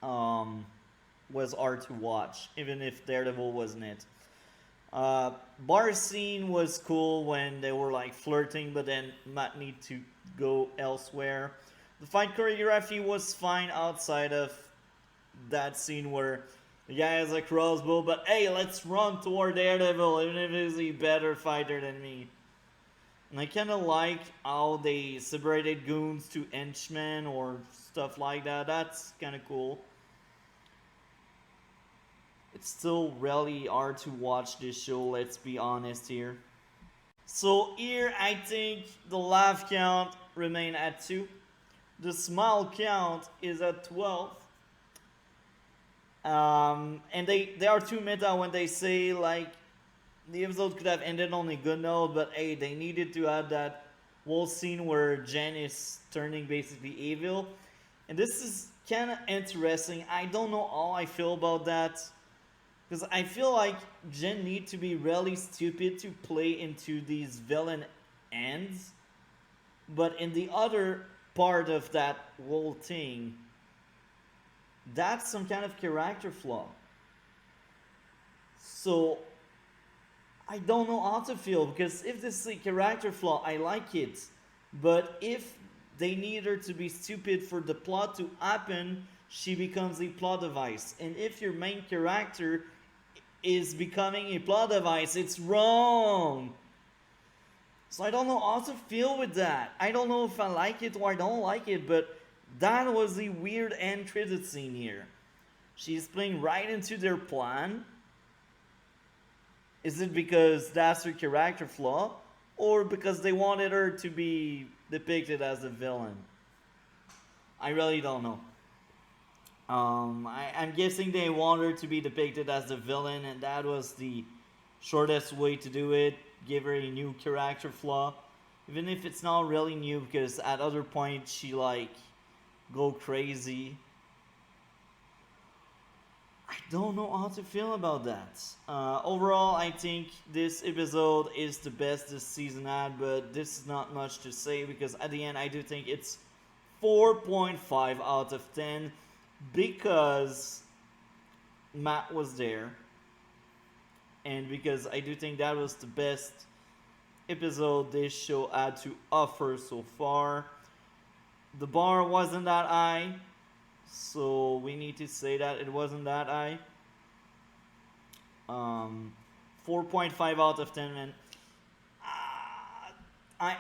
was hard to watch, even if Daredevil wasn't it. Bar scene was cool when they were like flirting, but then Matt need to go elsewhere. The fight choreography was fine outside of that scene where The guy has a crossbow, but hey, let's run toward Daredevil, even if he's a better fighter than me. And I kind of like how they separated goons to henchmen or stuff like that. That's kind of cool. It's still really hard to watch this show, let's be honest here. So here, I think the laugh count remain at 2. The smile count is at 12. And they are too meta when they say, like, the episode could have ended on a good note, but hey, they needed to add that whole scene where Jen is turning basically evil. And this is kind of interesting. I don't know how I feel about that. Because I feel like Jen needs to be really stupid to play into these villain ends. But in the other part of that whole thing, that's some kind of character flaw. So I don't know how to feel, because if this is a character flaw, I like it. But if they need her to be stupid for the plot to happen, she becomes a plot device. And if your main character is becoming a plot device, it's wrong. So I don't know how to feel with that. I don't know if I like it or I don't like it, but that was a weird end credit scene here. She's playing right into their plan. Is it because that's her character flaw, or because they wanted her to be depicted as a villain? I really don't know. I'm guessing they want her to be depicted as the villain, and that was the shortest way to do it. Give her a new character flaw, even if it's not really new, because at other points she like go crazy. I don't know how to feel about that. Overall, I think this episode is the best this season had, but this is not much to say, because at the end I do think it's 4.5 out of 10, because Matt was there, and because I do think that was the best episode this show had to offer so far. The bar wasn't that high, so we need to say that it wasn't that high. 4.5 out of 10, man. I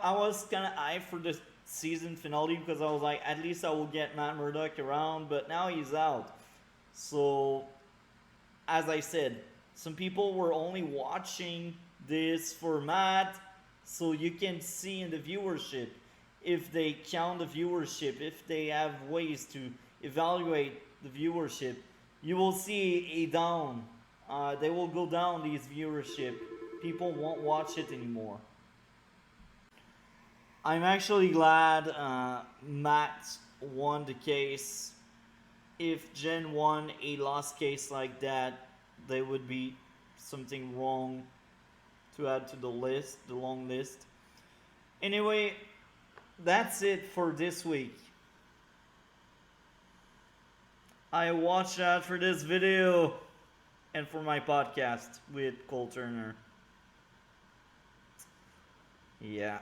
was kind of hyped for the season finale, because I was like, at least I will get Matt Murdock around, but now he's out. So, as I said, some people were only watching this for Matt, so you can see in the viewership, if they count the viewership, if they have ways to evaluate the viewership, you will see a down. They will go down, these viewership. People won't watch it anymore. I'm actually glad Matt won the case. If Jen won a lost case like that, there would be something wrong to add to the list, the long list. Anyway, that's it for this week. I watched out for this video and for my podcast with Cole Turner. Yeah.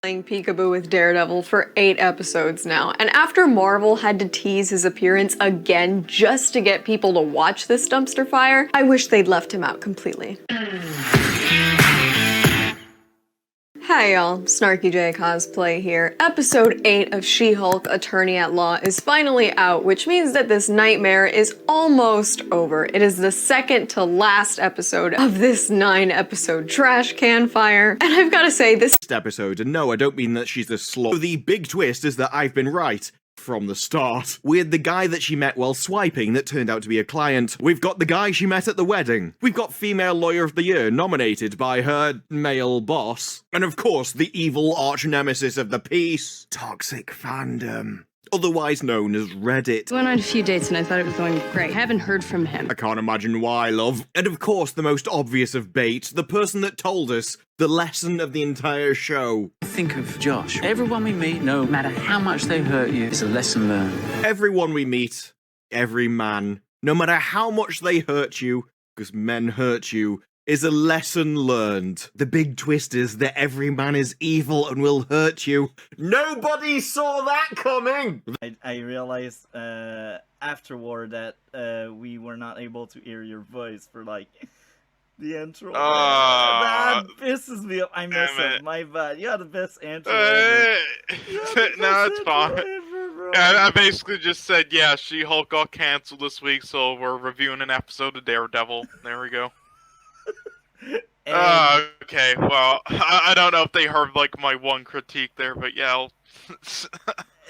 Playing Peekaboo with Daredevil for 8 episodes now, and after Marvel had to tease his appearance again just to get people to watch this dumpster fire, I wish they'd left him out completely. Hi y'all, Snarky J Cosplay here. Episode 8 of She-Hulk Attorney at Law is finally out, which means that this nightmare is almost over. It is the second to last episode of this 9-episode trash can fire, and I've gotta say, this episode, and no, I don't mean that she's the slut. The big twist is that I've been right from the start. With the guy that she met while swiping that turned out to be a client. We've got the guy she met at the wedding. We've got Female Lawyer of the Year nominated by her male boss. And of course, the evil arch nemesis of the piece, toxic fandom. Otherwise known as Reddit. Went on a few dates and I thought it was going great. I haven't heard from him. I can't imagine why, love. And of course, the most obvious of bait, the person that told us the lesson of the entire show. Think of Josh. Everyone we meet, no matter how much they hurt you, is a lesson learned. Everyone we meet, every man, no matter how much they hurt you, because men hurt you, is a lesson learned. The big twist is that every man is evil and will hurt you. Nobody saw that coming! I realized afterward that we were not able to hear your voice for like the intro. That pisses me off. I messed up. My bad. You had the best intro ever. No, it's fine. I basically just said, yeah, She-Hulk got canceled this week, so we're reviewing an episode of Daredevil. There we go. Okay, well, I don't know if they heard, like, my one critique there, but yeah.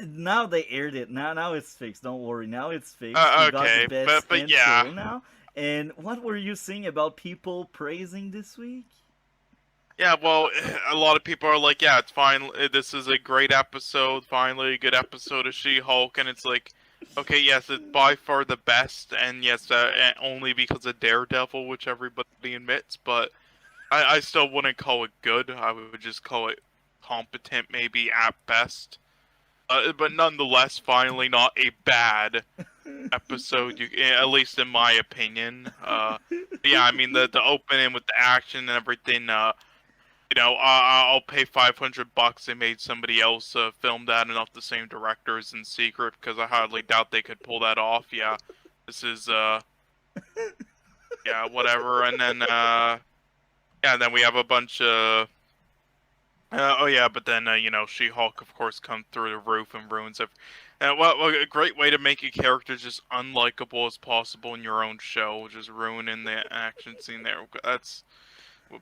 Now they aired it. Now it's fixed. Don't worry. Now it's fixed. Okay, got the best but intro yeah. now. And what were you saying about people praising this week? Yeah, well, a lot of people are like, yeah, it's fine. This is a great episode. Finally, a good episode of She-Hulk. And it's like, okay, yes, it's by far the best. And yes, only because of Daredevil, which everybody admits. But I still wouldn't call it good. I would just call it competent, maybe at best. But nonetheless, finally not a bad episode, at least in my opinion. Yeah, I mean, the opening with the action and everything, you know, I'll pay $500 they made somebody else film that and not the same directors in secret, because I hardly doubt they could pull that off. Yeah, this is, yeah, whatever. And then, yeah, then we have a bunch of, oh yeah, but then, you know, She-Hulk, of course, comes through the roof and ruins it. Well, a great way to make a character just unlikable as possible in your own show, just ruining the action scene there. That's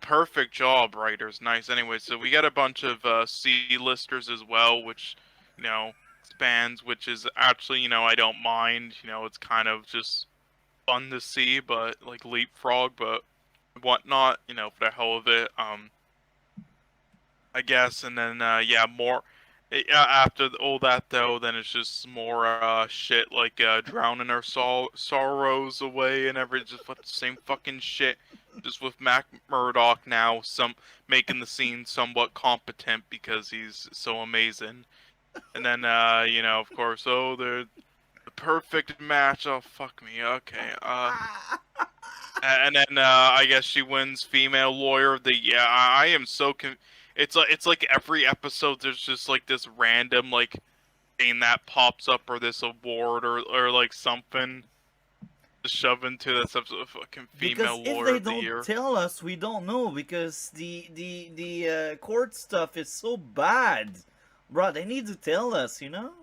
perfect job, writers. Nice. Anyway, so we got a bunch of C-listers as well, which, you know, spans, which is actually, you know, I don't mind. You know, it's kind of just fun to see, but, like, leapfrog, but whatnot, you know, for the hell of it. I guess, and then, yeah, more, after all that, though, then it's just more, shit, like, drowning our sorrows away and just the same fucking shit, just with Matt Murdock now, making the scene somewhat competent because he's so amazing, and then, you know, of course, the perfect match, oh, fuck me, okay, and then, I guess she wins Female Lawyer of the Year. I am so it's like every episode there's just like this random like thing that pops up, or this award or like something to shove into this episode of fucking Female Lawyer of the Year. If they don't tell us, we don't know, because the court stuff is so bad. Bro, they need to tell us, you know?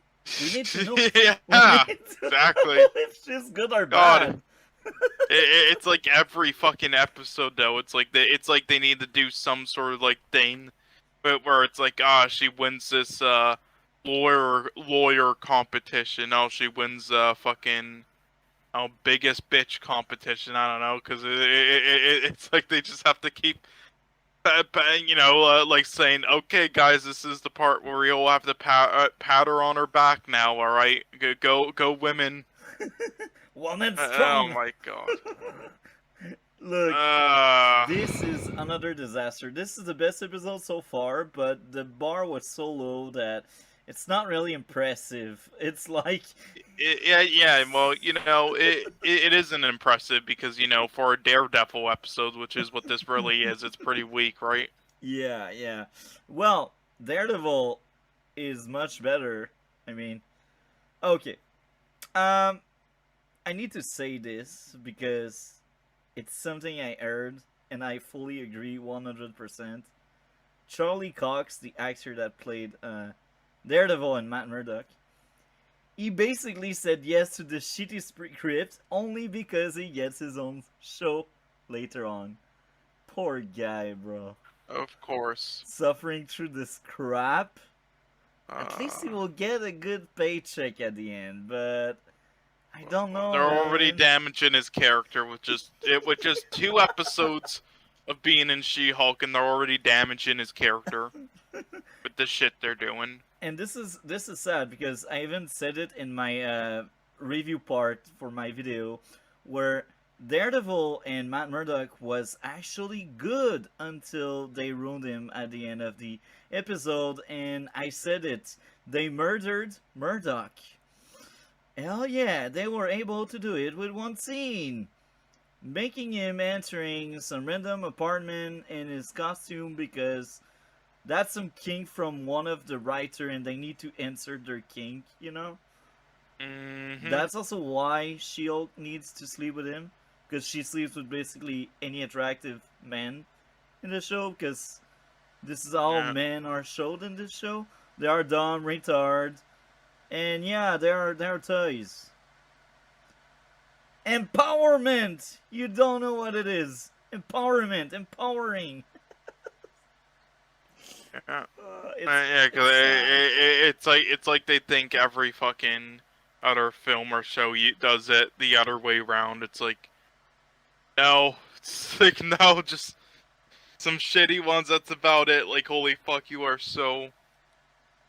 We need to know. Yeah, exactly. If she's good or bad. It's like every fucking episode though. It's like they need to do some sort of like thing, where it's like, she wins this lawyer competition. Oh, she wins fucking biggest bitch competition. I don't know, because it's like they just have to keep, you know, like saying, okay, guys, this is the part where we all have to pat her on her back now. All right, go women. Woman strong. Oh my god. Look, this is another disaster. This is the best episode so far, but the bar was so low that it's not really impressive. It's like... Yeah, well, you know, it isn't impressive because, you know, for a Daredevil episode, which is what this really is, it's pretty weak, right? Yeah. Well, Daredevil is much better. I mean, okay. I need to say this because it's something I heard and I fully agree 100%. Charlie Cox, the actor that played Daredevil and Matt Murdock, he basically said yes to the shitty script only because he gets his own show later on. Poor guy, bro. Of course. Suffering through this crap. At least he will get a good paycheck at the end, but I don't know. They're already damaging his character with just 2 episodes of being in She-Hulk, and they're already damaging his character with the shit they're doing. And this is sad because I even said it in my review part for my video, where Daredevil and Matt Murdock was actually good until they ruined him at the end of the episode, and I said it. They murdered Murdock. Hell yeah, they were able to do it with one scene. making him entering some random apartment in his costume because that's some kink from one of the writer and they need to insert their kink, you know? That's also why She-Hulk needs to sleep with him, because she sleeps with basically any attractive man in the show, because this is how men are showed in this show. They are dumb, retard, and yeah, they're toys. Empowerment! You don't know what it is. Empowerment, empowering. Yeah, because it's like they think every fucking other film or show does it the other way around. It's like, no, it's like no, just some shitty ones. That's about it. Like, holy fuck, you are so.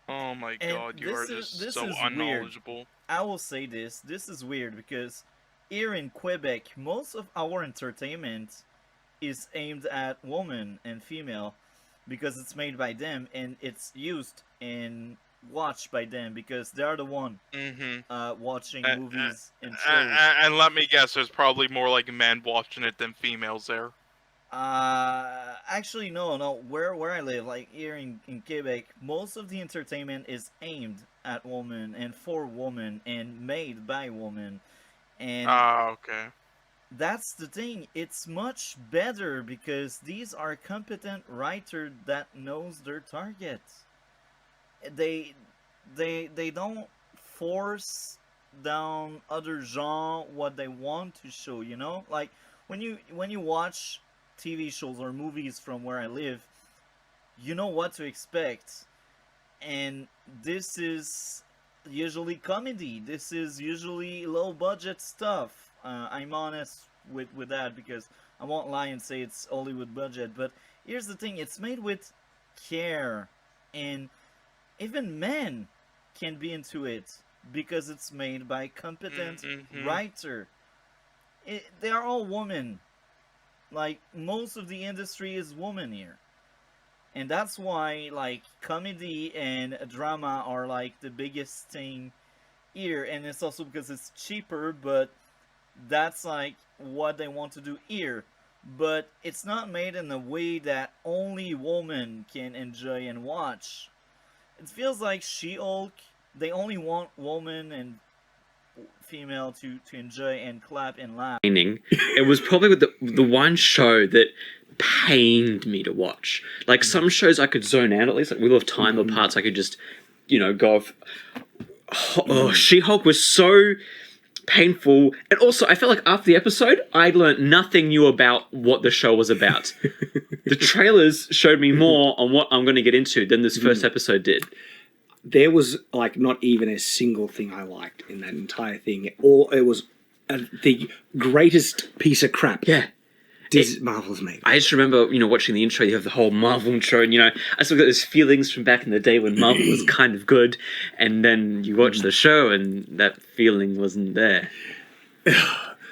Oh my god, you are just so unknowledgeable. Weird. I will say this. This is weird because here in Quebec, most of our entertainment is aimed at women and female because it's made by them and it's used and watched by them because they are the one watching movies and shows. And let me guess, there's probably more like men watching it than females there. Actually, no. Where I live, like here in Quebec, most of the entertainment is aimed at women and for women and made by women. And okay. That's the thing. It's much better because these are competent writers that knows their target. They don't force down other genre what they want to show, you know? Like when you watch TV shows or movies from where I live, you know what to expect. And this is usually comedy. This is usually low budget stuff. I'm honest with that because I won't lie and say it's Hollywood budget. But here's the thing. It's made with care. And even men can be into it because it's made by competent writer. They are all women. Like, most of the industry is women here. And that's why, like, comedy and drama are, like, the biggest thing here. And it's also because it's cheaper, but that's, like, what they want to do here. But it's not made in a way that only women can enjoy and watch. It feels like She-Hulk, they only want women and female to enjoy and clap and laugh. It was probably the one show that pained me to watch. Like some shows I could zone out at least, like Wheel of Time or parts I could just, go off. Oh, She-Hulk was so painful. And also I felt like after the episode I learned nothing new about what the show was about. The trailers showed me more on what I'm going to get into than this first episode did. There was like not even a single thing I liked in that entire thing. It was the greatest piece of crap. Yeah. Marvel's made. I just remember, watching the intro, you have the whole Marvel intro, and, I still got those feelings from back in the day when Marvel was kind of good, and then you watch the show, and that feeling wasn't there.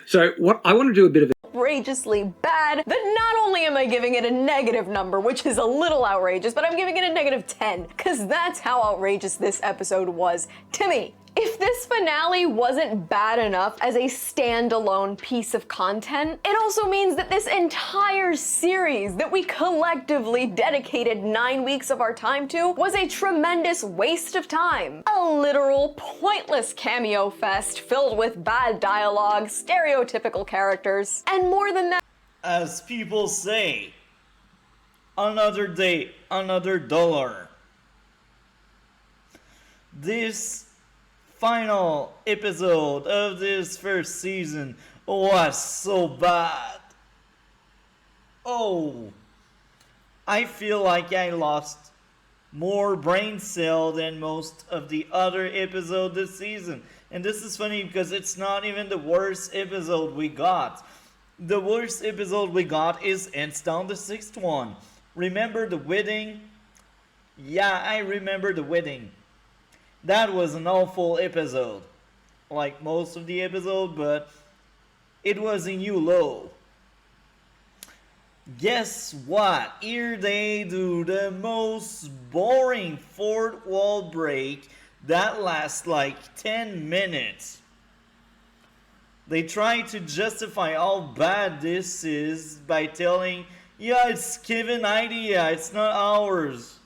So, what I want to do a bit of outrageously bad that not only am I giving it a negative number, which is a little outrageous, but I'm giving it a negative 10, because that's how outrageous this episode was to me. If this finale wasn't bad enough as a standalone piece of content, it also means that this entire series that we collectively dedicated 9 weeks of our time to was a tremendous waste of time. A literal pointless cameo fest filled with bad dialogue, stereotypical characters, and more than that. As people say, another day, another dollar. This final episode of this first season was so bad. Oh, I feel like I lost more brain cell than most of the other episodes this season. And this is funny because it's not even the worst episode we got. The worst episode we got is hands down the 6th one. Remember the wedding? Yeah, I remember the wedding. That was an awful episode, like most of the episode, but it was a new low. Guess what? Here they do the most boring fourth wall break that lasts like 10 minutes. They try to justify how bad this is by telling, yeah, it's Kevin's idea, it's not ours.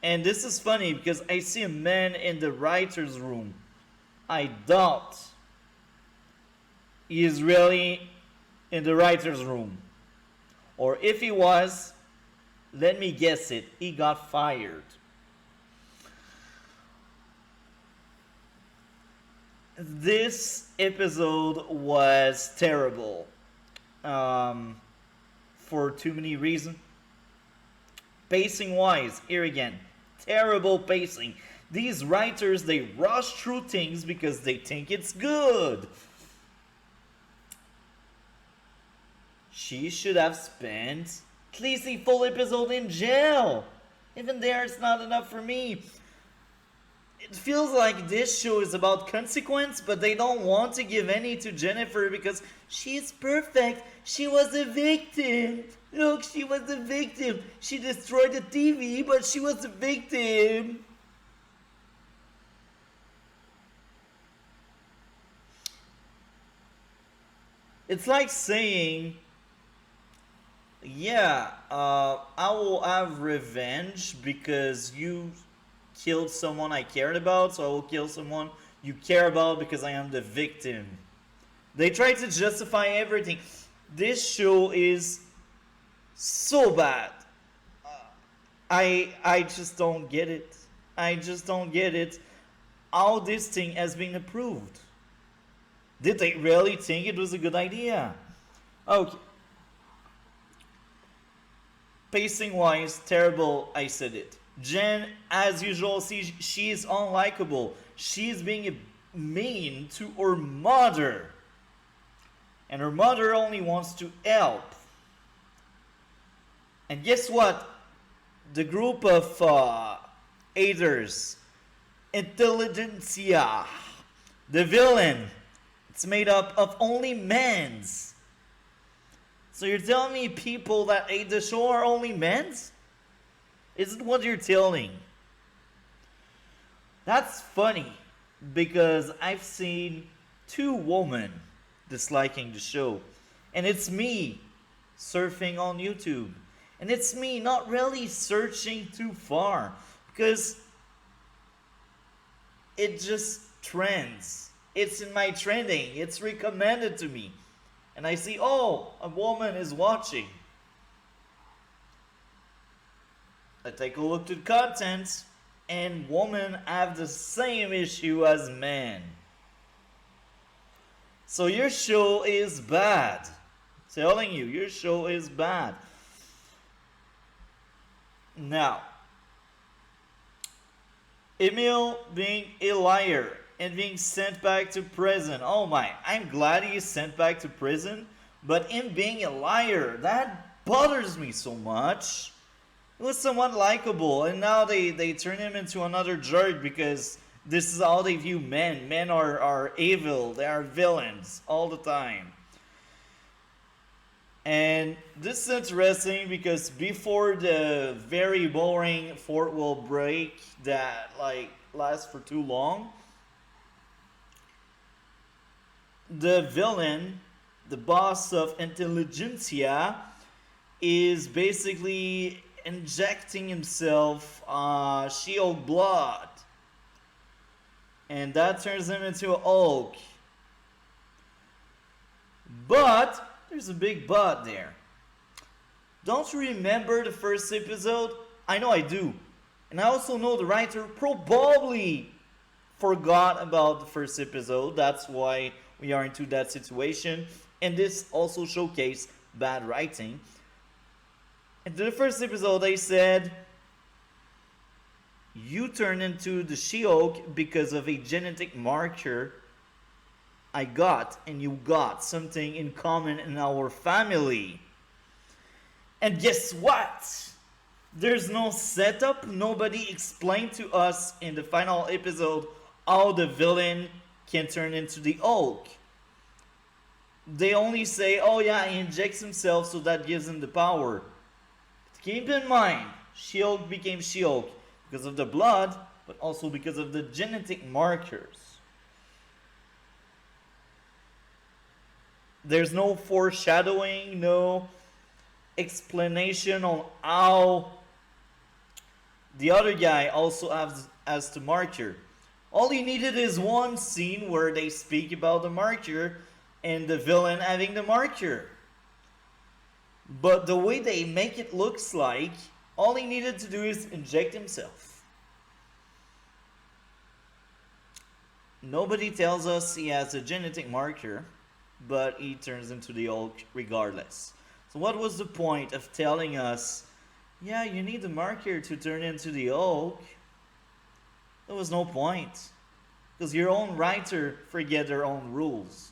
And this is funny because I see a man in the writer's room. I doubt he is really in the writer's room. Or if he was, let me guess it, he got fired. This episode was terrible for too many reasons. Pacing wise, here again, terrible pacing. These writers, they rush through things because they think it's good. She should have spent at least a full episode in jail. Even there, it's not enough for me. It feels like this show is about consequence, but they don't want to give any to Jennifer because she's perfect. She was a victim. Look, she was a victim. She destroyed the TV, but she was a victim. It's like saying, yeah, I will have revenge because you killed someone I cared about, so I will kill someone you care about because I am the victim. They try to justify everything. This show is so bad. I just don't get it. I just don't get it. How this thing has been approved. Did they really think it was a good idea? Okay. Pacing wise, terrible, I said it. Jen, as usual, she is unlikable. She is being mean to her mother. And her mother only wants to help. And guess what? The group of haters, intelligentsia, the villain, it's made up of only men's. So you're telling me people that hate the show are only men's? Isn't what you're telling? That's funny because I've seen 2 women disliking the show, and it's me surfing on YouTube, and it's me not really searching too far because it just trends. It's in my trending. It's recommended to me, and I see, oh, a woman is watching. I take a look to the content, and women have the same issue as men. So your show is bad. Telling you, your show is bad. Now, Emil being a liar and being sent back to prison. Oh my, I'm glad he's sent back to prison, but him being a liar, that bothers me so much. He was somewhat likable, and now they turn him into another jerk because this is how they view men. Men are evil, they are villains all the time. And this is interesting because before the very boring fourth wall break that lasts for too long, the villain, the boss of intelligentsia, is basically injecting himself She-Hulk blood, and that turns him into a Hulk. But there's a big but there. Don't you remember the first episode? I know I do, and I also know the writer probably forgot about the first episode. That's why we are into that situation, and this also showcased bad writing. In the first episode, they said, you turn into the She-Hulk because of a genetic marker I got, and you got something in common in our family. And guess what? There's no setup. Nobody explained to us in the final episode how the villain can turn into the Hulk. They only say, oh yeah, he injects himself, so that gives him the power. Keep in mind, She-Hulk became She-Hulk because of the blood, but also because of the genetic markers. there's no foreshadowing, no explanation on how the other guy also has the marker. All he needed is one scene where they speak about the marker and the villain having the marker. But the way they make it looks like all he needed to do is inject himself. Nobody tells us he has a genetic marker, but he turns into the Hulk regardless. So what was the point of telling us, yeah, you need the marker to turn into the Hulk? There was no point. Because your own writer forget their own rules.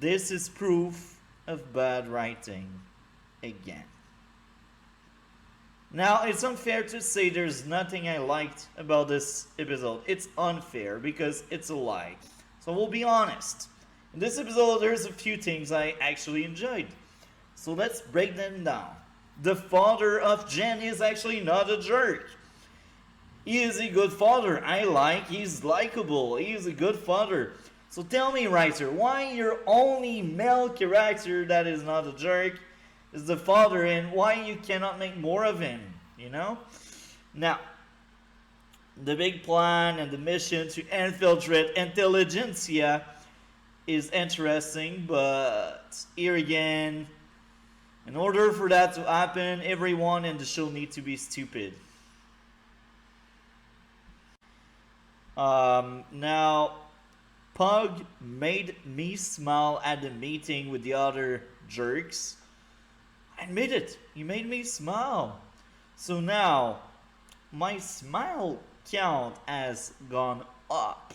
This is proof of bad writing again. Now, it's unfair to say there's nothing I liked about this episode. It's unfair because it's a lie. So we'll be honest. In this episode, there's a few things I actually enjoyed. So let's break them down. The father of Jen is actually not a jerk. He is a good father. He's likable. He is a good father. So tell me, writer, why your only male character that is not a jerk is the father, and why you cannot make more of him, you know? Now, the big plan and the mission to infiltrate intelligentsia is interesting, but here again, in order for that to happen, everyone in the show needs to be stupid. Now, Pug made me smile at the meeting with the other jerks. I admit it, he made me smile. So now, my smile count has gone up.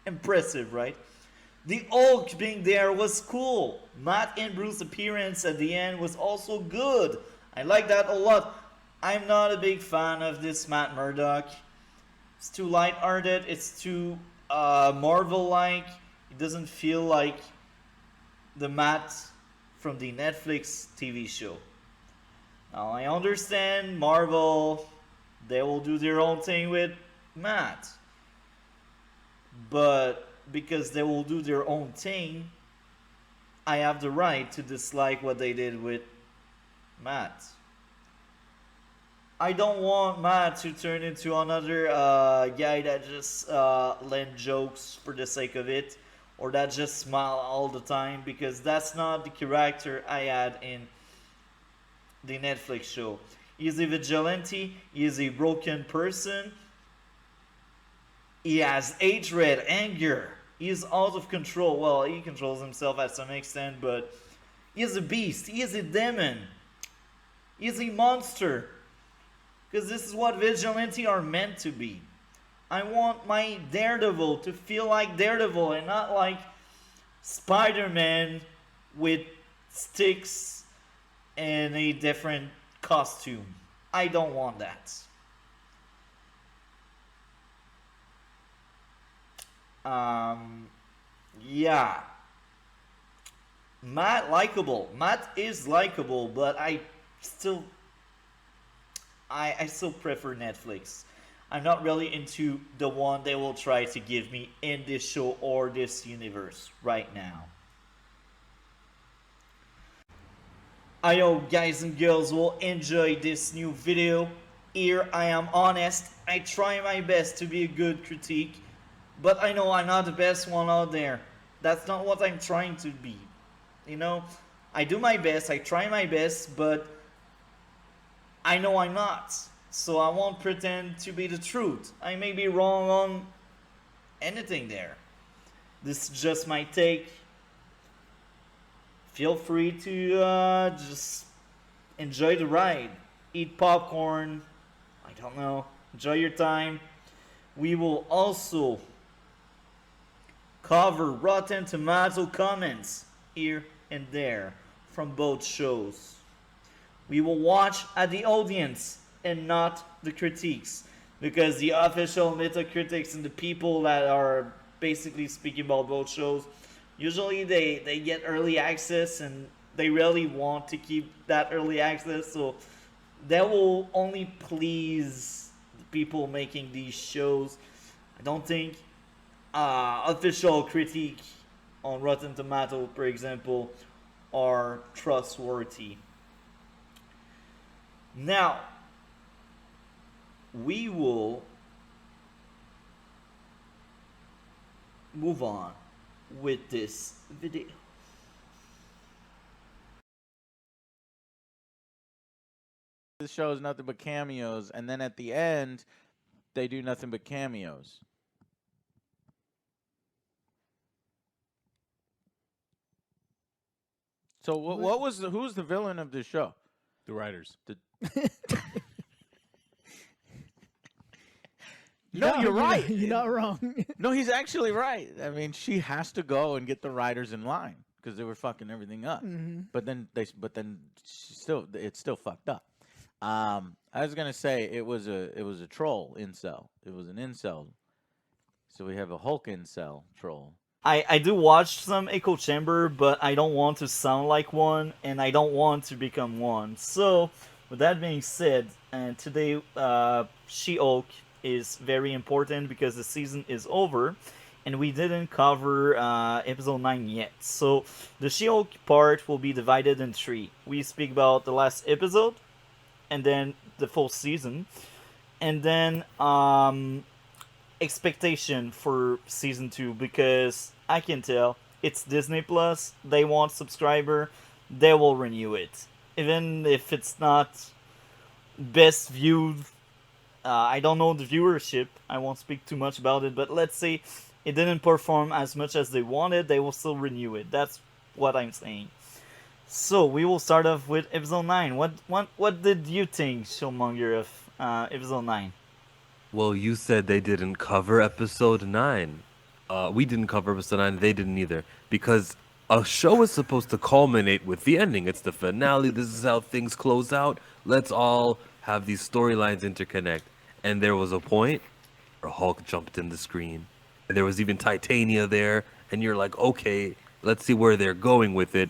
Impressive, right? The Hulk being there was cool. Matt and Bruce's appearance at the end was also good. I like that a lot. I'm not a big fan of this Matt Murdock. It's too lighthearted. It's too Marvel-like. It doesn't feel like the Matt from the Netflix TV show. Now, I understand Marvel, they will do their own thing with Matt. But because they will do their own thing, I have the right to dislike what they did with Matt. I don't want Matt to turn into another guy that just lend jokes for the sake of it, or that just smile all the time, because that's not the character I had in the Netflix show. He's a vigilante, he is a broken person, he has hatred, anger, he is out of control. Well, he controls himself at some extent, but he is a beast, he is a demon, he is a monster. Because this is what vigilantes are meant to be. I want my Daredevil to feel like Daredevil and not like Spider-Man with sticks and a different costume. I don't want that. Yeah. Matt likable. Matt is likable, but I still prefer Netflix. I'm not really into the one they will try to give me in this show or this universe right now. I hope guys and girls will enjoy this new video. Here I am honest. I try my best to be a good critique, but I know I'm not the best one out there. That's not what I'm trying to be. You know, I do my best, I try my best, but I know I'm not, so I won't pretend to be the truth. I may be wrong on anything there. This is just my take. Feel free to just enjoy the ride. Eat popcorn. I don't know. Enjoy your time. We will also cover Rotten Tomato comments here and there from both shows. We will watch at the audience and not the critiques, because the official Metacritics and the people that are basically speaking about both shows, usually they get early access and they really want to keep that early access, so that will only please the people making these shows. I don't think official critique on Rotten Tomato, for example, are trustworthy. Now, we will move on with this video. This show is nothing but cameos, and then at the end, they do nothing but cameos. So who's the villain of this show? The writers. No, you're right. You're not wrong. No, he's actually right. I mean, she has to go and get the writers in line because they were fucking everything up. Mhm. But then it's still fucked up. I was gonna say it was a troll incel. It was an incel. So we have a Hulk incel troll. I do watch some echo chamber, but I don't want to sound like one, and I don't want to become one. So, with that being said, today She-Hulk is very important because the season is over, and we didn't cover episode 9 yet. So, the She-Hulk part will be divided in 3. We speak about the last episode, and then the full season, and then expectation for season 2, because I can tell it's Disney Plus. They want subscriber, they will renew it, even if it's not best viewed. I don't know the viewership. I won't speak too much about it, but let's say it didn't perform as much as they wanted, they will still renew it. That's what I'm saying. So we will start off with episode 9. What did you think, Showmonger, of episode 9? Well, you said they didn't cover episode 9. We didn't cover episode 9. They didn't either. Because a show is supposed to culminate with the ending. It's the finale. This is how things close out. Let's all have these storylines interconnect. And there was a point where Hulk jumped in the screen. And there was even Titania there. And you're like, okay, let's see where they're going with it.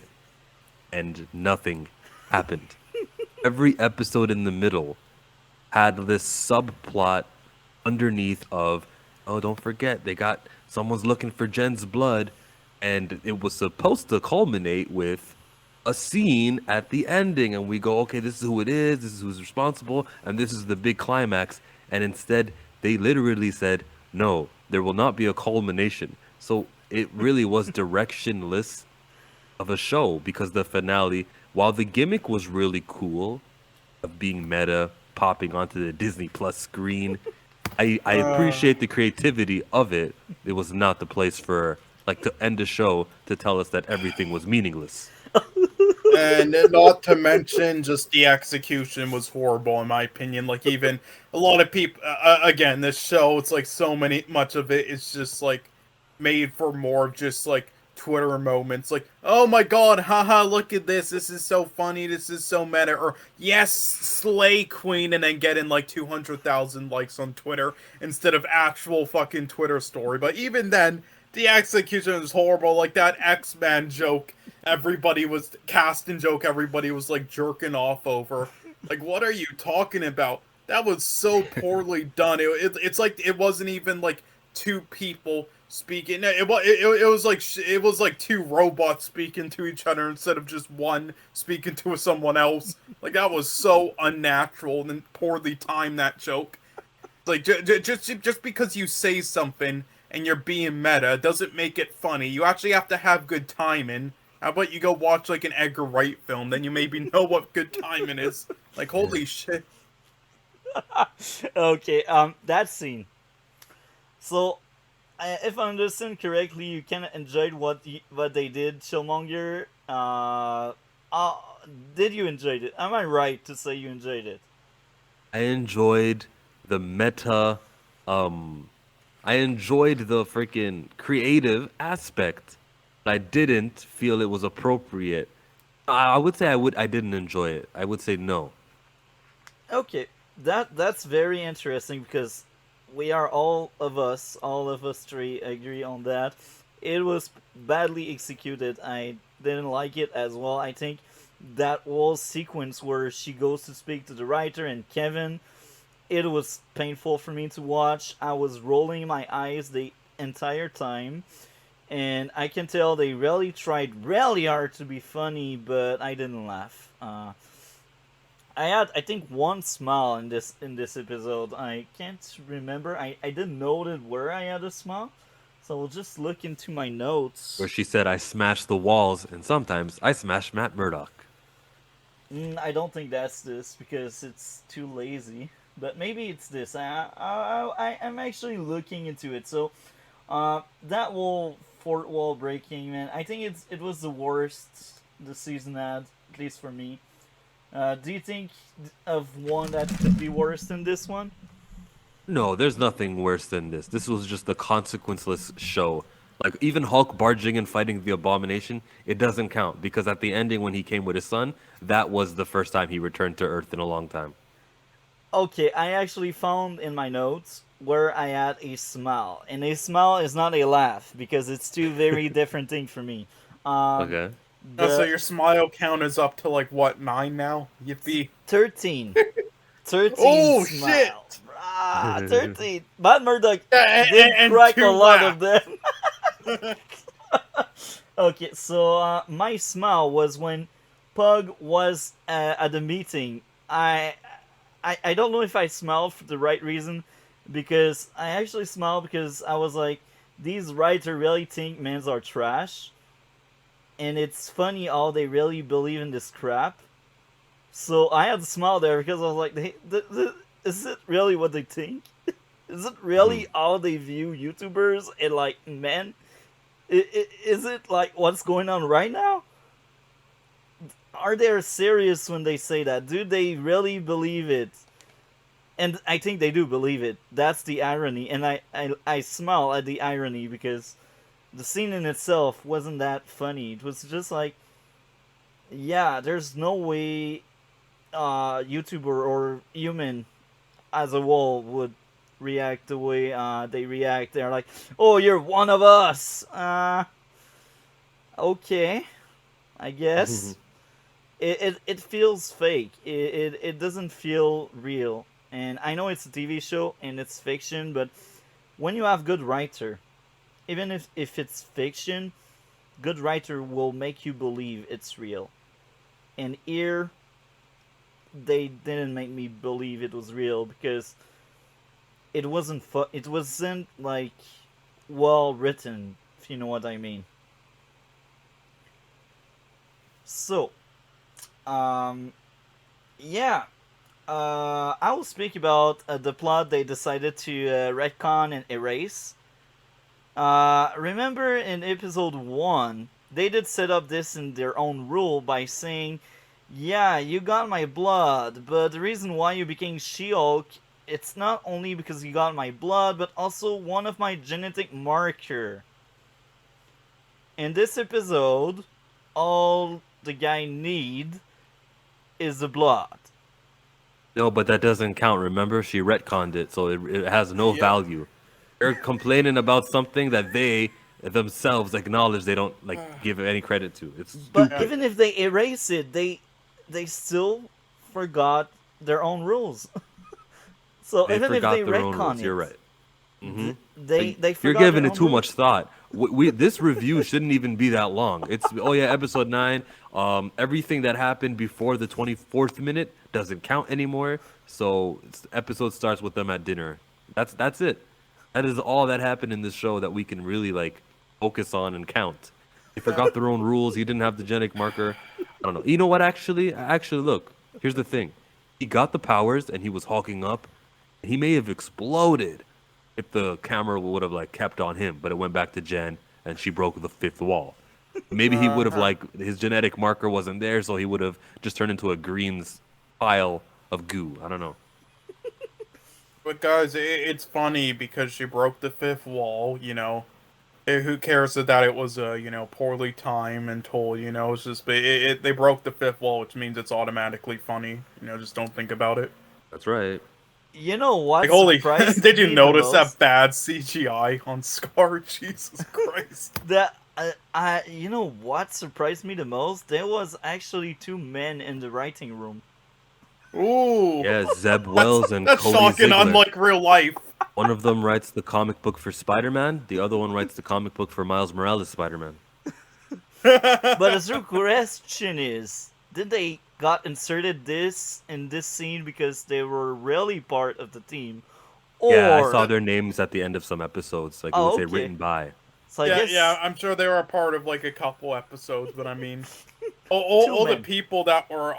And nothing happened. Every episode in the middle had this subplot underneath of, oh, don't forget, someone's looking for Jen's blood, and it was supposed to culminate with a scene at the ending, and we go, okay, this is who it is, this is who's responsible, and this is the big climax, and instead, they literally said, no, there will not be a culmination. So it really was directionless of a show, because the finale, while the gimmick was really cool, of being meta, popping onto the Disney Plus screen, I appreciate the creativity of it. It was not the place for, like, to end a show to tell us that everything was meaningless. And not to mention, just the execution was horrible in my opinion. Like, even a lot of people, again, this show, it's like much of it is just like made for more of just like Twitter moments, like, oh my god, haha, look at this is so funny, this is so meta, or yes, slay queen, and then getting like 200,000 likes on Twitter instead of actual fucking Twitter story. But even then, the execution was horrible. Like that X-Men joke, everybody was like jerking off over. Like, what are you talking about? That was so poorly done. It's like it wasn't even like two people speaking. It was like two robots speaking to each other instead of just one speaking to someone else. Like, that was so unnatural and poorly timed, that joke. Like, just because you say something and you're being meta doesn't make it funny. You actually have to have good timing. How about you go watch like an Edgar Wright film, then you maybe know what good timing is. Like, holy shit. Okay, that scene. So, if I understand correctly, you kind of enjoyed what they did, Showmonger. Did you enjoy it? Am I right to say you enjoyed it? I enjoyed the meta, I enjoyed the freaking creative aspect, but I didn't feel it was appropriate. I would say I didn't enjoy it. I would say no. Okay, that's very interesting, because we are all of us three agree on that. It was badly executed. I didn't like it as well. I think that whole sequence where she goes to speak to the writer and Kevin, it was painful for me to watch. I was rolling my eyes. entire time, and I can tell they really tried really hard to be funny, but I didn't laugh. I had, I think, one smile in this episode. I can't remember. I didn't notice where I had a smile, so we'll just look into my notes. Where she said, "I smash the walls, and sometimes I smash Matt Murdock." I don't think that's this because it's too lazy. But maybe it's this. I'm actually looking into it. So, that fourth wall breaking, man. I think it was the worst the season had, at least for me. Do you think of one that could be worse than this one? No, there's nothing worse than this. This was just a consequenceless show. Like, even Hulk barging and fighting the Abomination, it doesn't count, because at the ending when he came with his son, that was the first time he returned to Earth in a long time. Okay, I actually found in my notes where I had a smile. And a smile is not a laugh, because it's two very different things for me. Okay. So your smile count is up to, like, what, 9 now? Yippee. 13. 13 Oh, smile. shit! 13. Matt Murdock and did crack a 2 lot laugh. of them. Okay, so my smile was when Pug was at the meeting. I don't know if I smiled for the right reason, because I actually smiled because I was like, these writers really think mans are trash, and it's funny how they really believe in this crap. So I had to smile there because I was like, is it really what they think? Is it really how they view YouTubers and, like, men? Is it like what's going on right now? Are they serious when they say that? Do they really believe it? And I think they do believe it. That's the irony. And I smile at the irony because the scene in itself wasn't that funny. It was just like, yeah, there's no way YouTuber or human as a whole would react the way they react. They're like, oh, you're one of us. Okay, I guess. It feels fake. It doesn't feel real. And I know it's a TV show and it's fiction, but when you have good writer, even if it's fiction, good writer will make you believe it's real. And here, they didn't make me believe it was real because it wasn't it wasn't, like, well written, if you know what I mean. So, yeah. I will speak about the plot they decided to retcon and erase. Remember in episode 1, they did set up this in their own rule by saying, yeah, you got my blood, but the reason why you became She-Hulk, it's not only because you got my blood, but also one of my genetic marker. In this episode, all the guy need is the blood. No, but that doesn't count. Remember, she retconned it, so it has no value. They're complaining about something that they themselves acknowledge they don't give any credit to. It's stupid. But even if they erase it, they still forgot their own rules. So They even if forgot they their own retcon rules. it, You're right. they You're forgot giving their it own too rules. much thought. This review shouldn't even be that long. It's episode 9. Everything that happened before the 24th minute doesn't count anymore. So episode starts with them at dinner. That's it. That is all that happened in this show that we can really focus on and count. They forgot their own rules. He didn't have the genetic marker. I don't know. You know what? Actually, look. Here's the thing. He got the powers and he was hulking up. He may have exploded if the camera would have kept on him, but it went back to Jen and she broke the 5th wall. Maybe he would have his genetic marker wasn't there, so he would have just turned into a green pile of goo. I don't know. But guys, it's funny because she broke the 5th wall, you know. Who cares that it was, poorly timed and told, it's just, they broke the 5th wall, which means it's automatically funny. Just don't think about it. That's right. You know what? Holy, surprised did you me the notice that most? bad CGI on Scar? Jesus Christ. That you know what surprised me the most? There was actually 2 men in the writing room. Ooh. Yeah, Zeb Wells and That's Cody shocking, Ziegler. unlike real life. One of them writes the comic book for Spider-Man. The other one writes the comic book for Miles Morales Spider-Man. But the true question is, did they got inserted this in this scene because they were really part of the team? Or... Yeah, I saw their names at the end of some episodes. Like, it would say written by. So I yeah, guess... yeah, I'm sure they were a part of like a couple episodes, but I mean, all the people that were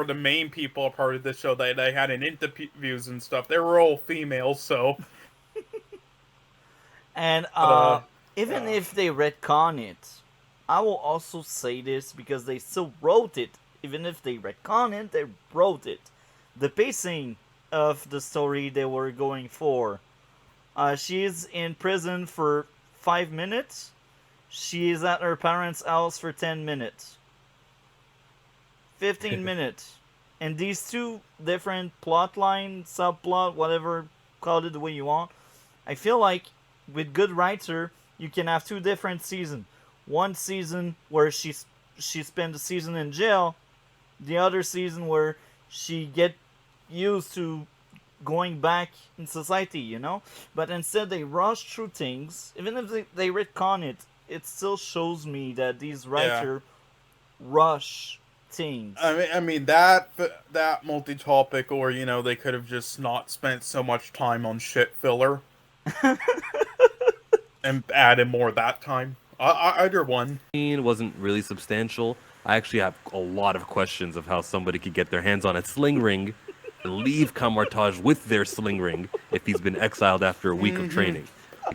the main people a part of this show that they had in interviews and stuff, they were all females, so. And even if they retcon it, I will also say this because they still wrote it. Even if they retcon it, they wrote it. The pacing of the story they were going for. She is in prison for 5 minutes. She is at her parents' house for 10 minutes. 15 minutes. And these two different plot lines, subplot, whatever, call it the way you want. I feel like with good writer, you can have two different seasons. One season where she spent the season in jail. The other season where she get used to going back in society, you know? But instead they rush through things. Even if they retcon it, it still shows me that these writers rush things. I mean that multi-topic, or you know, they could have just not spent so much time on shit filler and added more that time. Either one. It wasn't really substantial. I actually have a lot of questions of how somebody could get their hands on a sling ring and leave Kamartaj with their sling ring if he's been exiled after a week of training.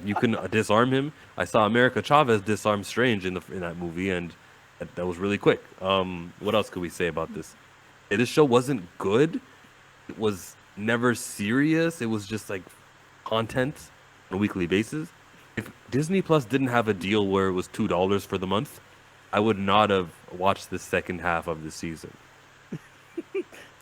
You can disarm him. I saw America Chavez disarm Strange in that movie, and that was really quick. What else could we say about this? This show wasn't good. It was never serious. It was just like content on a weekly basis. If Disney Plus didn't have a deal where it was $2 for the month, I would not have watched the second half of the season.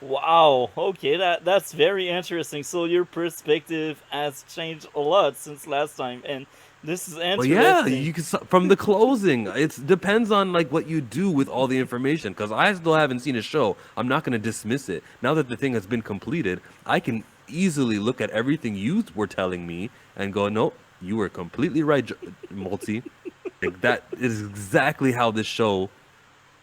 Wow, okay, that's very interesting. So your perspective has changed a lot since last time, and this is interesting. Well, yeah, you can from the closing. It depends on like what you do with all the information. Because I still haven't seen a show. I'm not going to dismiss it. Now that the thing has been completed, I can easily look at everything you were telling me and go, nope, you were completely right, Multi. Like, that is exactly how this show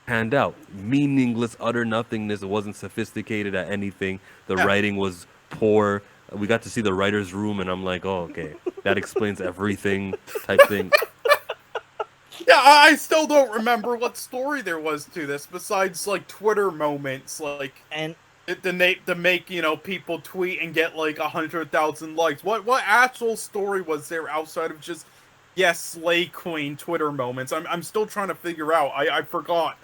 panned out. Meaningless, utter nothingness. It wasn't sophisticated at anything. The writing was poor. We got to see the writer's room, and I'm like, oh, okay, that explains everything type thing. Yeah, I still don't remember what story there was to this besides like Twitter moments, like to make you know people tweet and get like 100,000 likes. What actual story was there outside of just Slay Queen Twitter moments? I'm still trying to figure out. I forgot.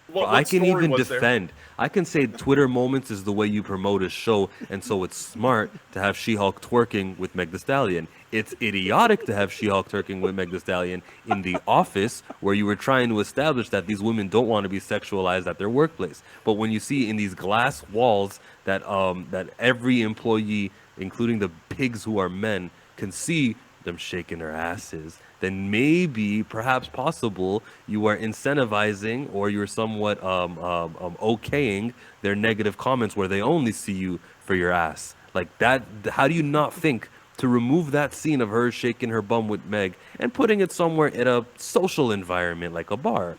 What I can story even was there? defend. I can say Twitter moments is the way you promote a show, and so it's smart to have She-Hulk twerking with Meg Thee Stallion. It's idiotic to have She-Hulk twerking with Meg Thee Stallion in the office, where you were trying to establish that these women don't want to be sexualized at their workplace. But when you see in these glass walls that that every employee, including the pigs who are men, can see them shaking their asses, then maybe, perhaps possible, you are incentivizing or you're somewhat okaying their negative comments where they only see you for your ass. Like that, how do you not think to remove that scene of her shaking her bum with Meg and putting it somewhere in a social environment like a bar?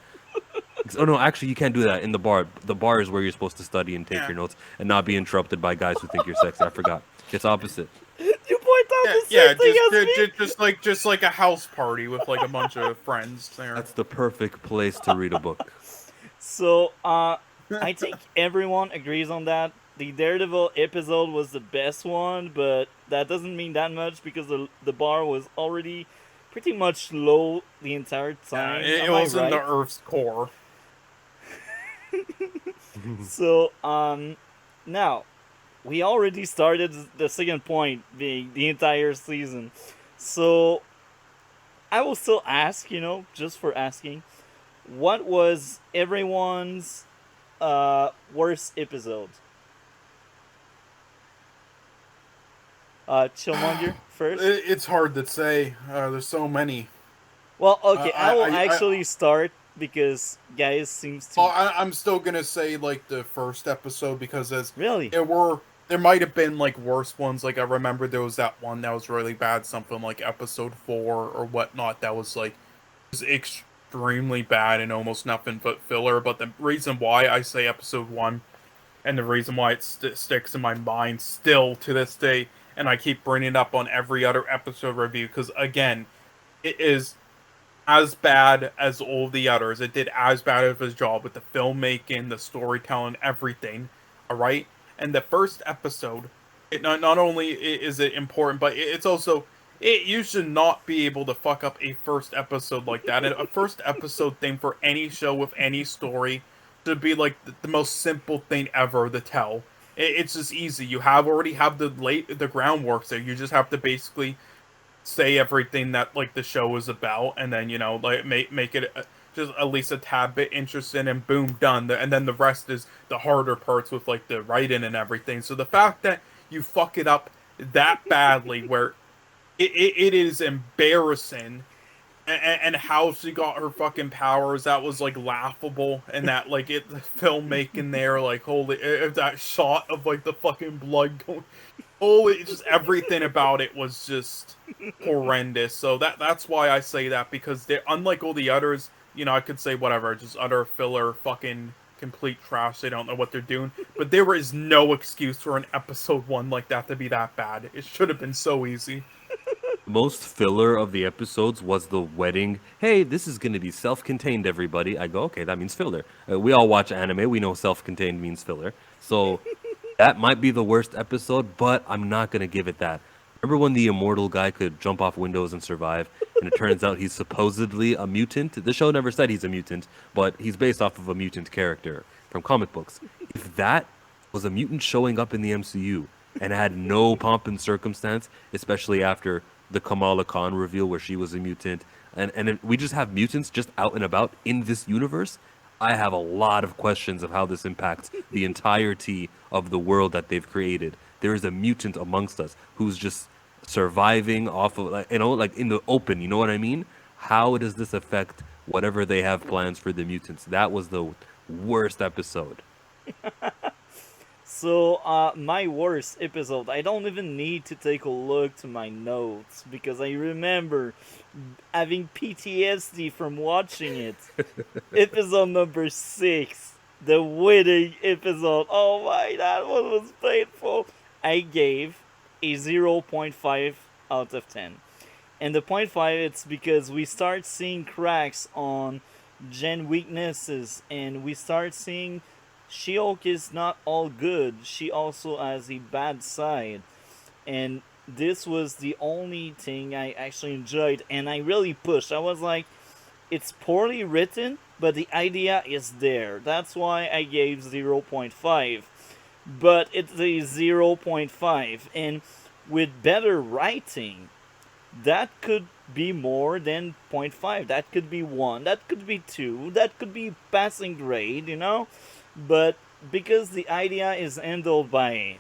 Oh no, actually you can't do that in the bar. The bar is where you're supposed to study and take your notes and not be interrupted by guys who think you're sexy. I forgot. It's opposite. You point out the same thing as me. Just like a house party with like a bunch of friends there. That's the perfect place to read a book. So, I think everyone agrees on that. The Daredevil episode was the best one, but that doesn't mean that much because the bar was already pretty much low the entire time. It was in the Earth's core. So, now, we already started the second point being the entire season. So, I will still ask, you know, just for asking, what was everyone's worst episode? Chillmonger first? It's hard to say. There's so many. Well, okay, I will actually start because guys seems to... I'm still gonna say like the first episode because there were there might have been like worse ones. Like I remember there was that one that was really bad, something like episode 4 or whatnot. That was like was extremely bad and almost nothing but filler. But the reason why I say episode 1 and the reason why it sticks in my mind still to this day, and I keep bringing it up on every other episode review, because again, it is as bad as all the others. It did as bad of his job with the filmmaking, the storytelling, everything. All right, and the first episode, it not only is it important, but it's also you should not be able to fuck up a first episode like that. And a first episode thing for any show with any story should be like the most simple thing ever to tell. It's just easy. You already have the groundwork there. You just have to basically say everything that like the show is about, and then like make it just at least a tad bit interesting, and boom, done. And then the rest is the harder parts with like the writing and everything. So the fact that you fuck it up that badly, where it is embarrassing, and how she got her fucking powers, that was like laughable, and that like the filmmaking there, like holy, that shot of like the fucking blood going. Holy, just everything about it was just horrendous. So that's why I say that, because they're unlike all the others. I could say whatever, just utter filler, fucking complete trash. They don't know what they're doing. But there is no excuse for an episode 1 like that to be that bad. It should have been so easy. Most filler of the episodes was the wedding. Hey, this is going to be self-contained, everybody. I go, okay, that means filler. We all watch anime. We know self-contained means filler. So that might be the worst episode, but I'm not going to give it that. Remember when the immortal guy could jump off windows and survive, and it turns out he's supposedly a mutant? The show never said he's a mutant, but he's based off of a mutant character from comic books. If that was a mutant showing up in the MCU and had no pomp and circumstance, especially after the Kamala Khan reveal where she was a mutant, and we just have mutants just out and about in this universe, I have a lot of questions of how this impacts the entirety of the world that they've created. There is a mutant amongst us who's just surviving off of, like in the open, you know what I mean? How does this affect whatever they have plans for the mutants? That was the worst episode. So, my worst episode, I don't even need to take a look to my notes, because I remember having PTSD from watching it. Episode number 6, the wedding episode. Oh my, that one was painful. I gave a 0.5 out of 10. And the 0.5, it's because we start seeing cracks on Jen weaknesses, and we start seeing She-Hulk is not all good. She also has a bad side. And this was the only thing I actually enjoyed, and I really pushed. I was like, it's poorly written, but the idea is there. That's why I gave 0.5. But it's a 0.5. And with better writing, that could be more than 0.5. That could be 1. That could be 2. That could be passing grade, But because the idea is handled by a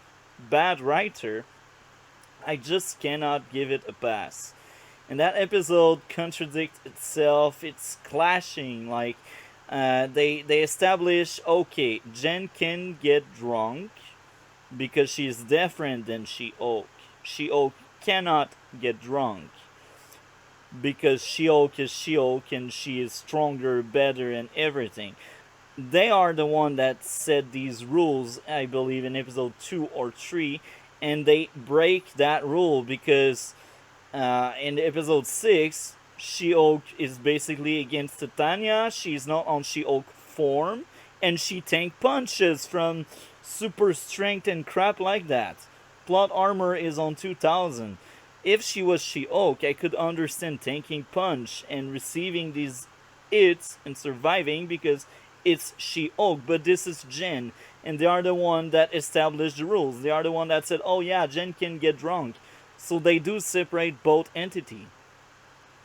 bad writer, I just cannot give it a pass. And that episode contradicts itself. It's clashing. Like, they establish, okay, Jen can get drunk because she's different than She-Hulk. She-Hulk cannot get drunk because She-Hulk is She-Hulk and she is stronger, better, and everything. They are the one that set these rules, I believe, in episode 2 or 3, and they break that rule because in episode 6, She-Hulk is basically against Titania. She's not on She-Hulk form, and she tank punches from super strength and crap like that. Plot armor is on 2000. If she was She-Hulk, I could understand tanking punch and receiving these hits and surviving because it's She-Hulk, but this is Jen, and they are the one that established the rules. They are the one that said, oh yeah, Jen can get drunk. So they do separate both entities.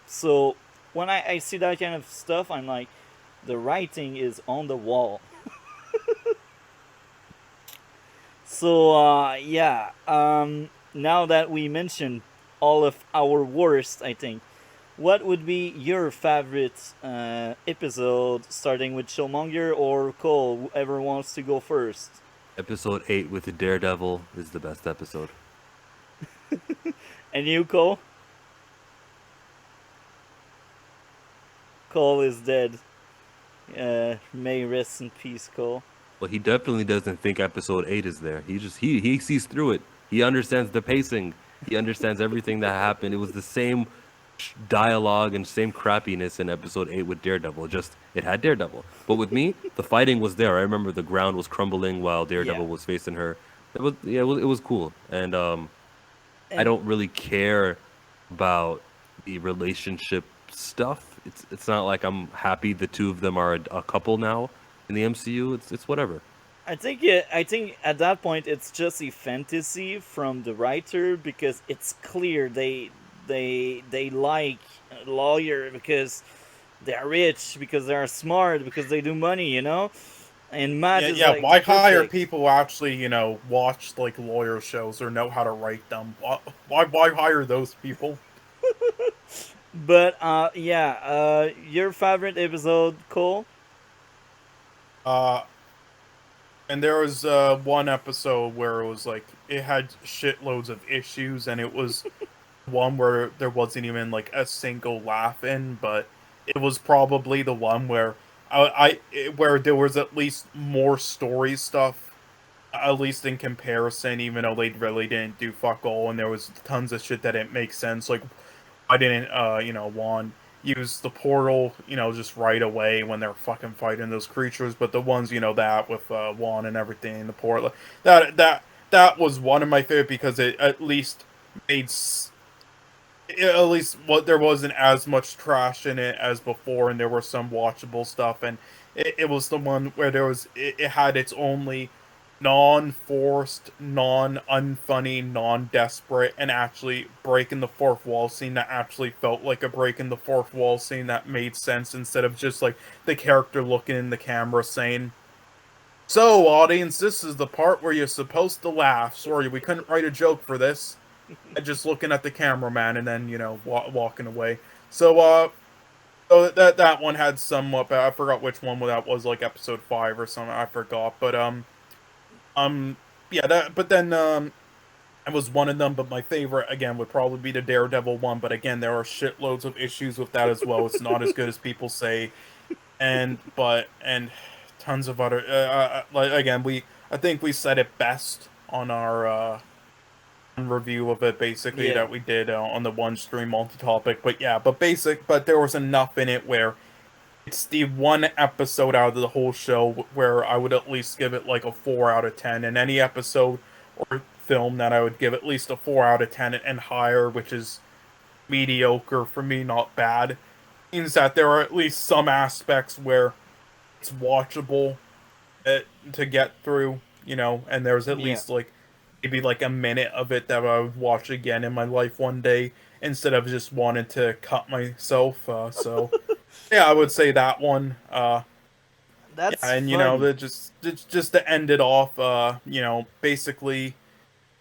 So when I see that kind of stuff, I'm like, the writing is on the wall. So yeah, now that we mentioned all of our worst, I think, what would be your favorite episode, starting with Showmonger or Cole, whoever wants to go first? Episode 8 with the Daredevil is the best episode. And you, Cole? Cole is dead. May rest in peace, Cole. Well, he definitely doesn't think episode 8 is there. He sees through it. He understands the pacing. He understands everything that happened. It was the same dialogue and same crappiness in episode 8 with Daredevil. Just it had Daredevil. But with me, the fighting was there. I remember the ground was crumbling while Daredevil was facing her. It was cool. And I don't really care about the relationship stuff. It's not like I'm happy the two of them are a couple now in the MCU. It's whatever. I think at that point it's just a fantasy from the writer, because it's clear they like a lawyer because they're rich, because they're smart, because they do money, you know. And Matt is like, why hire perfect. people who actually, watch like lawyer shows or know how to write them? Why hire those people? But your favorite episode, Cole? And there was one episode where it was like it had shitloads of issues, and it was one where there wasn't even like a single laugh in, but it was probably the one where where there was at least more story stuff, at least in comparison, even though they really didn't do fuck all, and there was tons of shit that didn't make sense. Like, I didn't, Juan use the portal, just right away when they're fucking fighting those creatures, but the ones, that with Juan and everything, the portal, that was one of my favorite, because it at least made at least what there wasn't as much trash in it as before, and there were some watchable stuff, and it was the one where it had its only non-forced, non-unfunny, non-desperate, and actually breaking the fourth wall scene that actually felt like a breaking the fourth wall scene that made sense, instead of just like the character looking in the camera saying, "So, audience, this is the part where you're supposed to laugh. Sorry, we couldn't write a joke for this." And just looking at the cameraman and then, walking away. So, so that one had somewhat bad. I forgot which one that was, like episode 5 or something. I forgot, but yeah, that. But then, it was one of them. But my favorite again would probably be the Daredevil one. But again, there are shitloads of issues with that as well. It's not as good as people say, and tons of other. Like again, I think we said it best on our review of it, basically, that we did on the one stream multi-topic. But yeah, but there was enough in it where it's the one episode out of the whole show where I would at least give it like a 4 out of 10, and any episode or film that I would give at least a 4 out of 10 and higher, which is mediocre for me, not bad, means that there are at least some aspects where it's watchable to get through, and there's at least like maybe like a minute of it that I would watch again in my life one day, instead of just wanting to cut myself. So yeah, I would say that one. That's and funny. just to end it off, basically,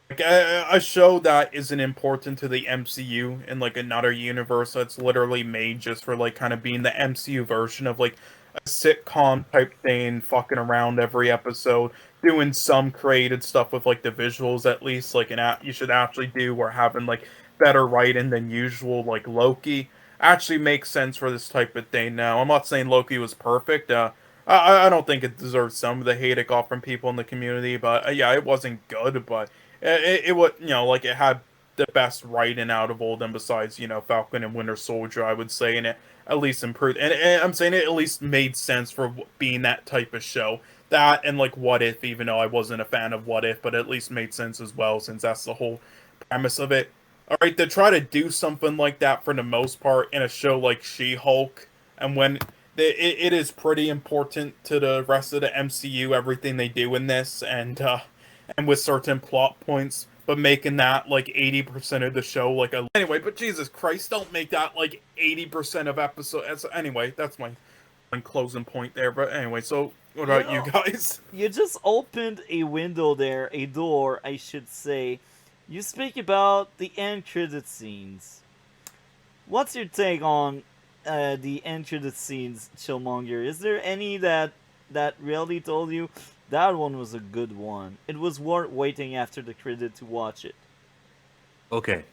like a show that isn't important to the MCU in like another universe that's literally made just for like kind of being the MCU version of like a sitcom type thing, fucking around every episode, doing some creative stuff with like the visuals at least, like an app you should actually do, or having like better writing than usual, like Loki actually makes sense for this type of thing. Now, I'm not saying Loki was perfect. I don't think it deserves some of the hate it got from people in the community, but yeah, it wasn't good, but it was, like it had the best writing out of all of them besides, Falcon and Winter Soldier, I would say, and it at least improved. And I'm saying it at least made sense for being that type of show. That and like What If, even though I wasn't a fan of What If, but it at least made sense as well, since that's the whole premise of it. All right, to try to do something like that for the most part in a show like She-Hulk, and when it is pretty important to the rest of the MCU, everything they do in this, and with certain plot points, but making that like 80% of the show, like a anyway. But Jesus Christ, don't make that like 80% of episodes. Anyway, that's my closing point there. But anyway, so what about you guys? You just opened a window there, a door, I should say. You speak about the end credit scenes. What's your take on the end credit scenes, Chillmonger? Is there any that really told you, That one was a good one. It was worth waiting after the credit to watch it. Okay,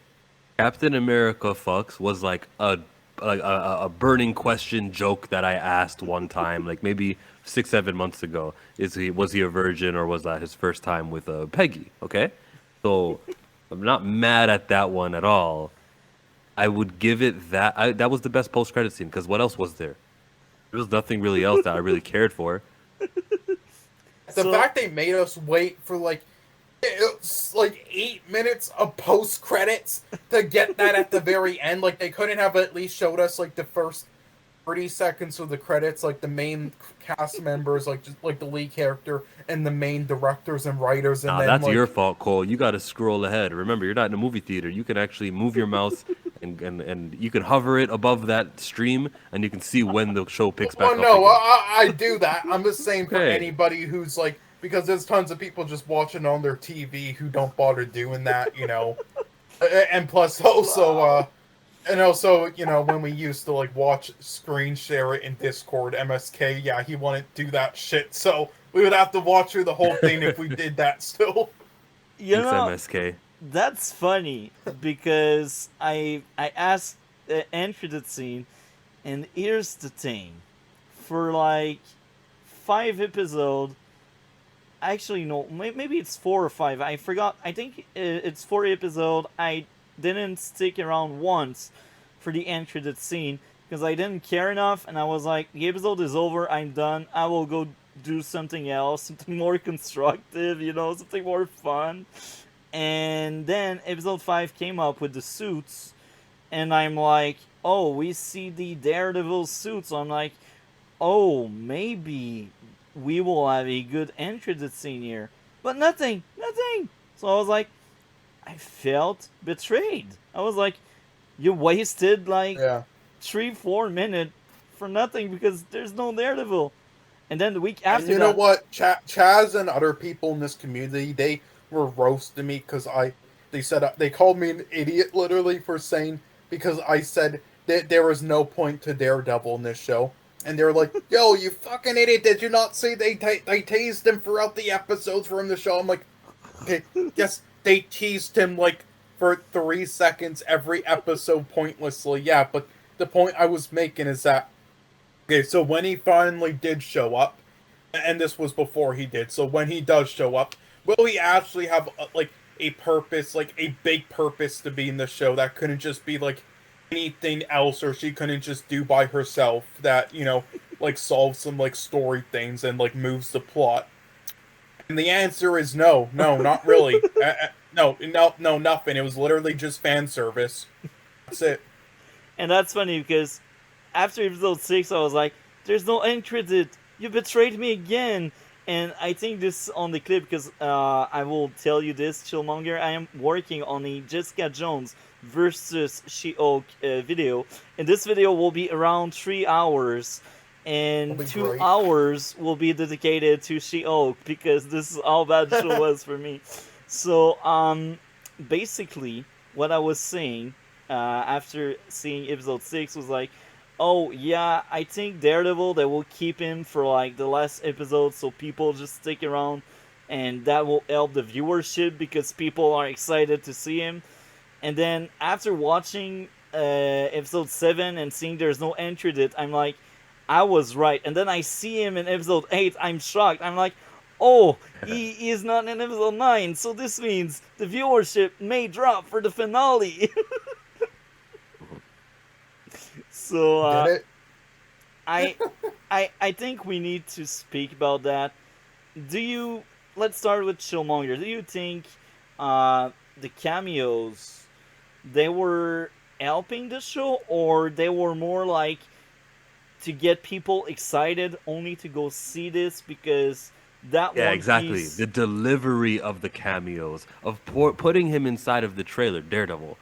Captain America fucks was like a burning question joke that I asked one time, like maybe 6-7 months ago. Was he a virgin or was that his first time with Peggy? Okay, so I'm not mad at that one at all. I would give it that. That was the best post credit scene because what else was there? There was nothing really else that I really cared for. The fact they made us wait for like it's like 8 minutes of post credits to get that at the very end. Like they couldn't have at least showed us like the first 30 seconds of the credits, like the main cast members, like just like the lead character and the main directors and writers, and Nah, then that's like your fault, Cole. You got to scroll ahead. Remember, you're not in a movie theater. You can actually move your mouse and you can hover it above that stream, and you can see when the show picks back well, up no, again. again. I do that. I'm just saying for Okay. anybody who's like, because there's tons of people just watching on their TV who don't bother doing that, you know. And plus also, and also, you know, when we used to like watch screen share it in Discord, MSK, yeah, he wouldn't do that shit. So we would have to watch through the whole thing if we did that still. You Thanks, know, MSK. that's funny because I asked the end credit scene, and here's the thing: for like 5 episodes, actually no, maybe it's 4 or 5. I forgot. I think it's 4 episodes. I didn't stick around once for the end credit scene because I didn't care enough, and I was like, the episode is over. I'm done. I will go do something else, something more constructive, you know, something more fun. And then episode 5 came up with the suits, and I'm like, oh, we see the Daredevil suits. So I'm like, oh, maybe we will have a good end credit scene here. But nothing. So I was like, I felt betrayed. I was like, you wasted like 3-4 minutes for nothing because there's no Daredevil. And then the week after And you know what? Chaz and other people in this community, they were roasting me because they called me an idiot literally for saying, because I said that there was no point to Daredevil in this show. And they're like, yo, you fucking idiot, did you not see they teased him throughout the episodes from the show? I'm like, okay, yes, they teased him like for 3 seconds every episode pointlessly. Yeah, but the point I was making is that, okay, so when he finally did show up, and this was before he did, so when he does show up, will he actually have like a purpose, like a big purpose to be in the show that couldn't just be like anything else, or she couldn't just do by herself that, you know, like solves some like story things and like moves the plot? And the answer is no, not really. No, nothing. It was literally just fan service. That's it. And that's funny because after episode 6, I was like, there's no end credit. You betrayed me again. And I think this on the clip because I will tell you this, Chillmonger, I am working on a Jessica Jones versus She-Hulk video. And this video will be around 3 hours. And 2 great. hours will be dedicated to She-Hulk because this is how bad the show was for me. So, basically, what I was saying after seeing episode 6 was like, oh yeah, I think Daredevil, they will keep him for like the last episode so people just stick around, and that will help the viewership because people are excited to see him. And then after watching episode 7 and seeing there's no end credit, I'm like, I was right. And then I see him in episode 8, I'm shocked. I'm like, oh, he is not in episode 9, so this means the viewership may drop for the finale. So I think we need to speak about that. Let's start with Chillmonger. Do you think the cameos, they were helping the show, or they were more like to get people excited only to go see this because that Yeah, one exactly. piece... The delivery of the cameos, of putting him inside of the trailer, Daredevil,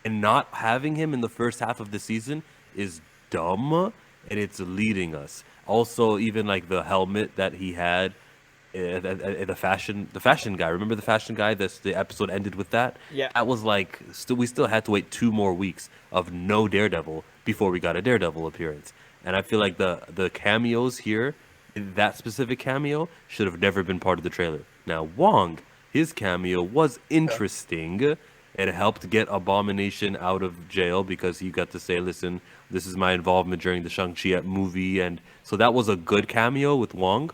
and not having him in the first half of the season is dumb, and it's leading us. Also, even like the helmet that he had, the fashion guy. Remember the fashion guy? The episode ended with that. Yeah. That was like we still had to wait 2 more weeks of no Daredevil before we got a Daredevil appearance. And I feel like the cameos here That specific cameo should have never been part of the trailer. Now, Wong, his cameo was interesting. It helped get Abomination out of jail because he got to say, listen, this is my involvement during the Shang-Chi movie. And so that was a good cameo with Wong.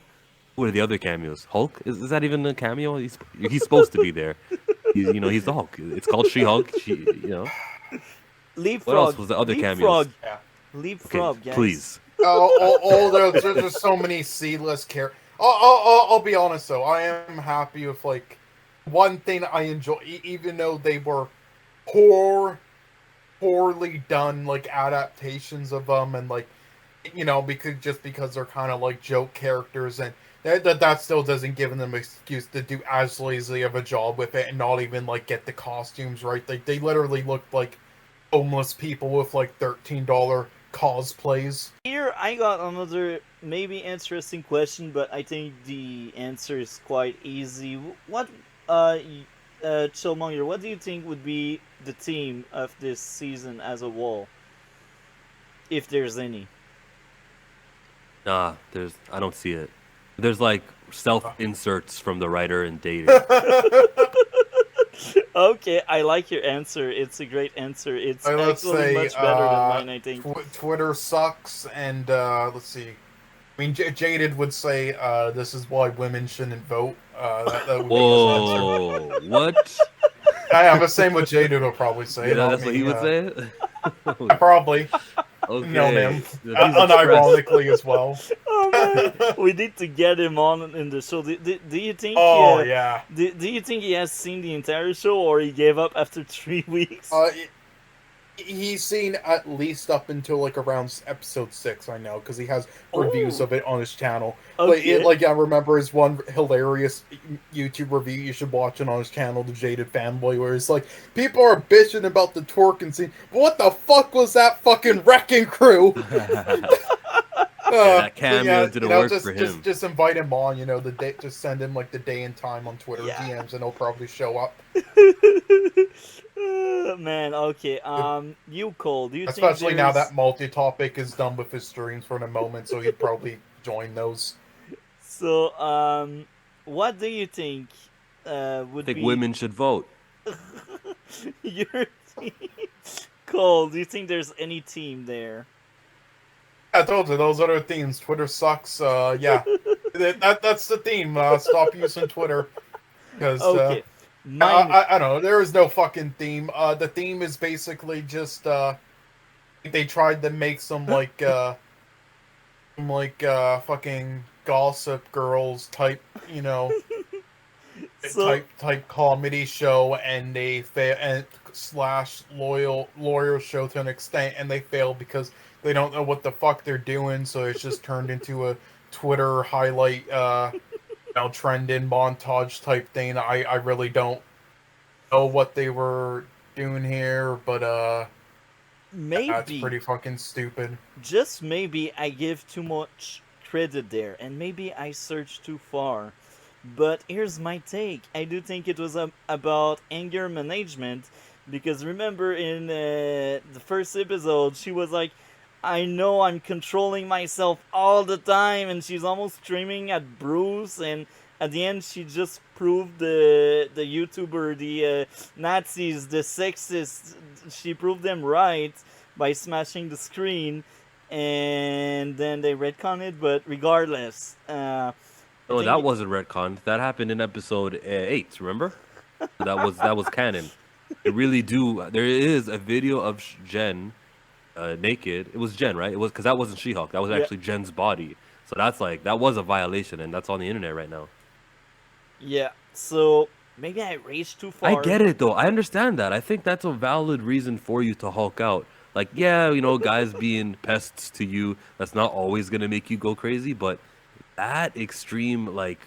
What are the other cameos? Hulk? Is that even a cameo? He's supposed to be there. He's the Hulk. It's called She-Hulk. Leapfrog. What else was the other Leapfrog. cameos? Yeah. Leapfrog, Okay, guys. please. There's so many C-list characters. I'll be honest though, I am happy with like one thing I enjoy, even though they were poorly done like adaptations of them, and like because they're kind of like joke characters, and that still doesn't give them an excuse to do as lazy of a job with it and not even like get the costumes right. They literally looked like homeless people with like $13 cosplays. Here I got another maybe interesting question, but I think the answer is quite easy. What, Chillmonger, what do you think would be the theme of this season as a whole, if there's any? Nah, I don't see it. There's like self-inserts from the writer and dating. Okay, I like your answer. It's a great answer. It's Let's actually say, much better than mine, I think. Twitter sucks, and let's see. I mean, Jaded would say this is why women shouldn't vote. That would be his answer. What? I have the same what Jaded would probably say. Yeah, not that's me, what he would say? Probably. Okay. No, ma'am. He's Unironically as well. Oh man, we need to get him on in the show. Do you think? Oh, yeah. Do you think he has seen the entire show, or he gave up after 3 weeks? He's seen at least up until like around episode 6. I know because he has reviews of it on his channel. Okay. Like I remember his one hilarious YouTube review. You should watch it on his channel, The Jaded Fanboy, where it's like people are bitching about the twerking scene, but what the fuck was that fucking wrecking crew? That cameo didn't work for him. Just invite him on. The day. Just send him like the day and time on Twitter DMs, and he'll probably show up. Man, okay. You Cole, do you think especially now that multi-topic is done with his streams for the moment, so he'd probably join those. So, what do you think would I think be women should vote. your team? Cole, do you think there's any team there? I told you, those other themes. Twitter sucks. Yeah, that's the theme. Stop using Twitter. Because Okay. I don't know. There is no fucking theme. The theme is basically just they tried to make some fucking Gossip Girls type, type comedy show, and they fail and / lawyer show to an extent, and they fail because they don't know what the fuck they're doing. So it's just turned into a Twitter highlight, trending montage type thing. I really don't know what they were doing here, but Maybe that's pretty fucking stupid. just maybe I give too much credit there, and maybe I search too far. But here's my take. I do think it was about anger management, because remember in the first episode, she was like, I know I'm controlling myself all the time, and she's almost screaming at Bruce, and at the end she just proved the YouTuber, the Nazis, the sexists, she proved them right by smashing the screen, and then they retcon it, but regardless. No, that wasn't retconned. That happened in episode 8, remember? That was canon. They really do. There is a video of Jen naked. It was Jen, right? It was because that wasn't She-Hulk. That was actually Jen's body. So that was a violation, and that's on the internet right now. Yeah, so maybe I raged too far. I get it though. I understand that. I think that's a valid reason for you to Hulk out. Like, yeah, guys being pests to you, that's not always gonna make you go crazy, but that extreme, like,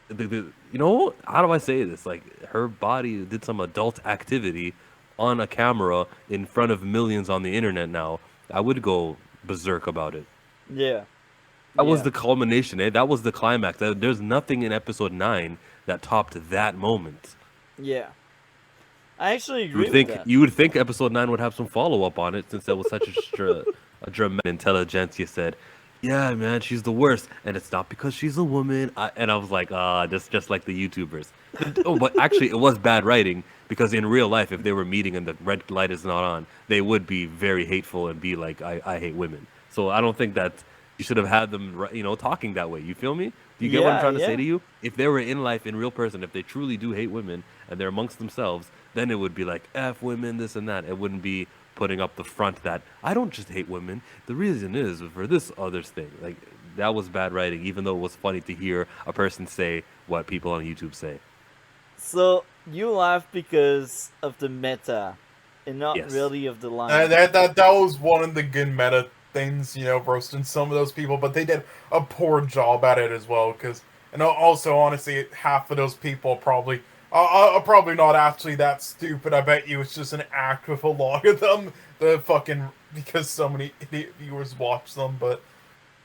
how do I say this? Like, her body did some adult activity on a camera in front of millions on the internet now. I would go berserk about it. Yeah. That was the culmination, eh? That was the climax. There's nothing in episode 9 that topped that moment. Yeah. I actually agree with that. You would think episode 9 would have some follow-up on it, since that was such a dramatic intelligentsia said, Yeah, man, she's the worst, and it's not because she's a woman. And I was like, just like the YouTubers. Oh, but actually, it was bad writing because in real life, if they were meeting and the red light is not on, they would be very hateful and be like, I hate women. So I don't think that you should have had them, talking that way. You feel me? Do you get what I'm Yeah, trying to say yeah. to you? If they were in life, in real person, if they truly do hate women and they're amongst themselves, then it would be like, F women, this and that. It wouldn't be putting up the front that I don't just hate women. The reason is for this other thing. Like, that was bad writing, even though it was funny to hear a person say what people on YouTube say. So you laugh because of the meta, and not Yes. really of the line. That was one of the good meta things, roasting some of those people, but they did a poor job at it as well. And also, honestly, half of those people are probably not actually that stupid. I bet you it's just an act with a lot of them, because so many idiot viewers watch them. But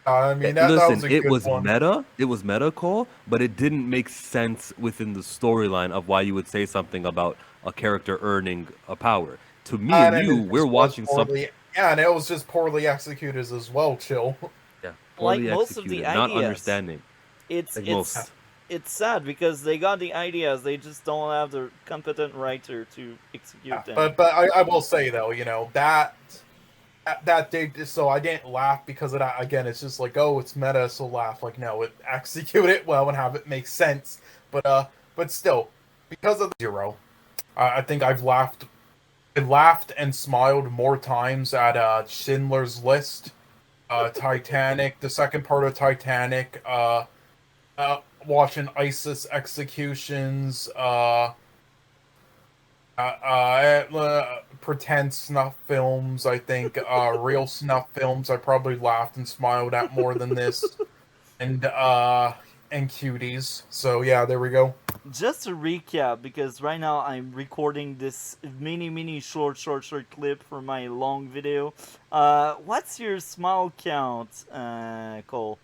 I mean, that Listen, was a it good was one. meta. It was meta, Cole, but it didn't make sense within the storyline of why you would say something about a character earning a power. To me and And you, it we're just was watching something. poorly, and it was just poorly executed as well. Chill. Yeah, Like poorly most of the executed, not ideas. understanding. It's Like it's most. it's sad because they got the ideas, they just don't have the competent writer to execute them. But I will say though, that did, so I didn't laugh because of that. Again, it's just like, oh, it's meta, so laugh. Like, no, it execute it well and have it make sense. But still, because of the zero, I think I laughed and smiled more times at Schindler's List, Titanic, the second part of Titanic, watching ISIS executions, pretend snuff films. I think real snuff films. I probably laughed and smiled at more than this, and cuties. So yeah, there we go. Just to recap, because right now I'm recording this mini short clip for my long video. What's your smile count, Cole?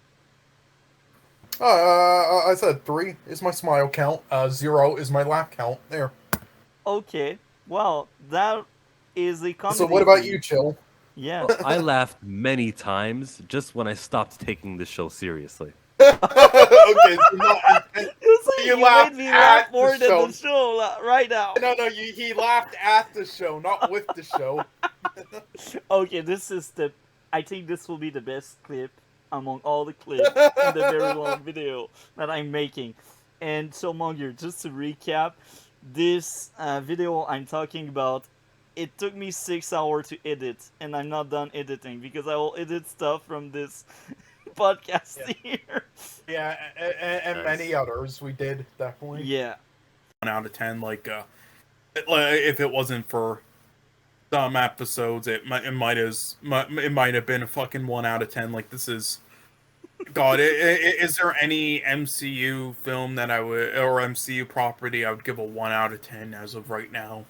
I said 3 is my smile count. 0 is my laugh count. There. Okay, well, that is a comedy. So what about you, Chill? Yeah. I laughed many times just when I stopped taking the show seriously. Okay, so not, You laughed made me at laugh the more than show. the show right now. No, he laughed at the show, not with the show. Okay, I think this will be the best clip among all the clips in the very long video that I'm making. And so, Monger, just to recap, this video I'm talking about, it took me 6 hours to edit, and I'm not done editing because I will edit stuff from this podcast here. Yeah, and many others we did, definitely. Yeah. 1 out of 10, if it wasn't for some episodes, it might have been a fucking 1 out of 10. Like, this is, God, is there any MCU film that I would, or MCU property I would give a 1 out of 10 as of right now?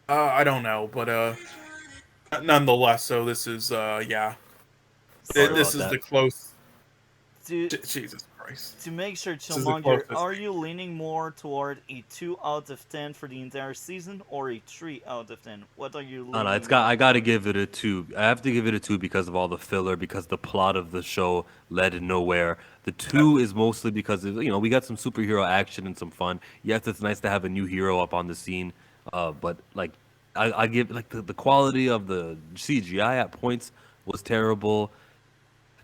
I don't know, but nonetheless, so this is yeah, this is the close. Jesus Christ. To make sure, This is the Chillmonger, closest are you leaning more toward a 2 out of 10 for the entire season or a 3 out of 10? What are you leaning? No, I gotta give it a 2. I have to give it a 2 because of all the filler, because the plot of the show led nowhere. The 2 is mostly because of, we got some superhero action and some fun. Yes, it's nice to have a new hero up on the scene, but like I give like the quality of the CGI at points was terrible.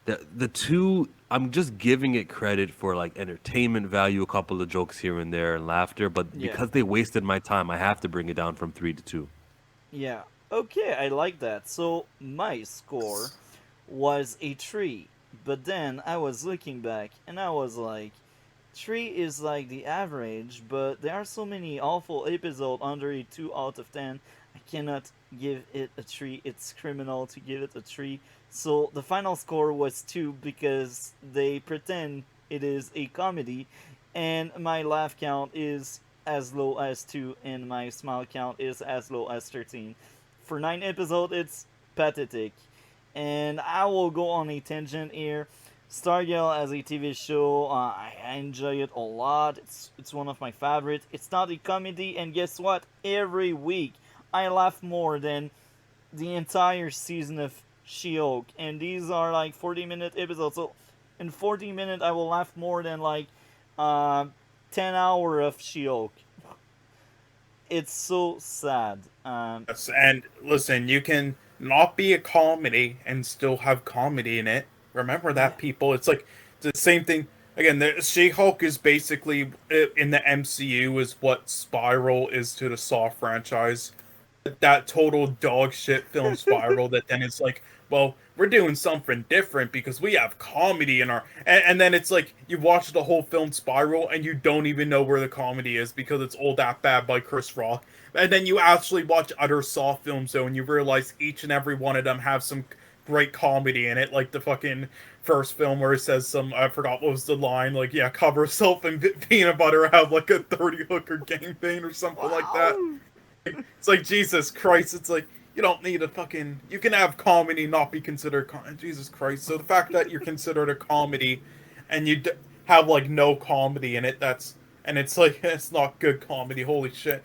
The 2, I'm just giving it credit for like entertainment value, a couple of jokes here and there and laughter, but Yeah. because they wasted my time, I have to bring it down from 3 to 2. Yeah. Okay, I like that. So my score was a 3, but then I was looking back and I was like, 3 is like the average, but there are so many awful episodes under a 2 out of 10. I cannot give it a 3. It's criminal to give it a 3. So the final score was 2 because they pretend it is a comedy, and my laugh count is as low as 2, and my smile count is as low as 13. For 9 episodes, it's pathetic. And I will go on a tangent here. Stargirl as a TV show, I enjoy it a lot. It's one of my favorites. It's not a comedy, and guess what? Every week I laugh more than the entire season of She-Hulk, and these are like 40-minute episodes. So in 40 minutes, I will laugh more than like 10 hour of She-Hulk. It's so sad. Yes, and listen, you can not be a comedy and still have comedy in it. Remember that, people. It's like the same thing. Again, the She-Hulk is basically in the MCU is what Spiral is to the Saw franchise. That total dog shit film Spiral that then it's like, well, we're doing something different because we have comedy in our and then it's like you watch the whole film Spiral and you don't even know where the comedy is because it's all that bad by Chris Rock. And then you actually watch other Saw films though and you realize each and every one of them have some great comedy in it, like the fucking first film where it says some, I forgot what was the line, like, yeah, cover yourself in peanut butter, have like a 30 hooker gangbang or something like that. It's like, Jesus Christ, it's like, you don't need a fucking, you can have comedy not be considered, Jesus Christ. So the fact that you're considered a comedy and you have like no comedy in it, and it's like, it's not good comedy, holy shit.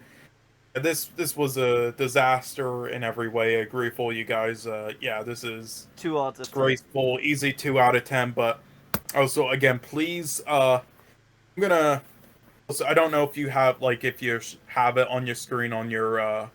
This was a disaster in every way. I agree with you guys. Yeah, this is 2 out of 10. disgraceful. Easy 2 out of 10. But also, again, please. I'm gonna. Also, I don't know if you have if you have it on your screen on your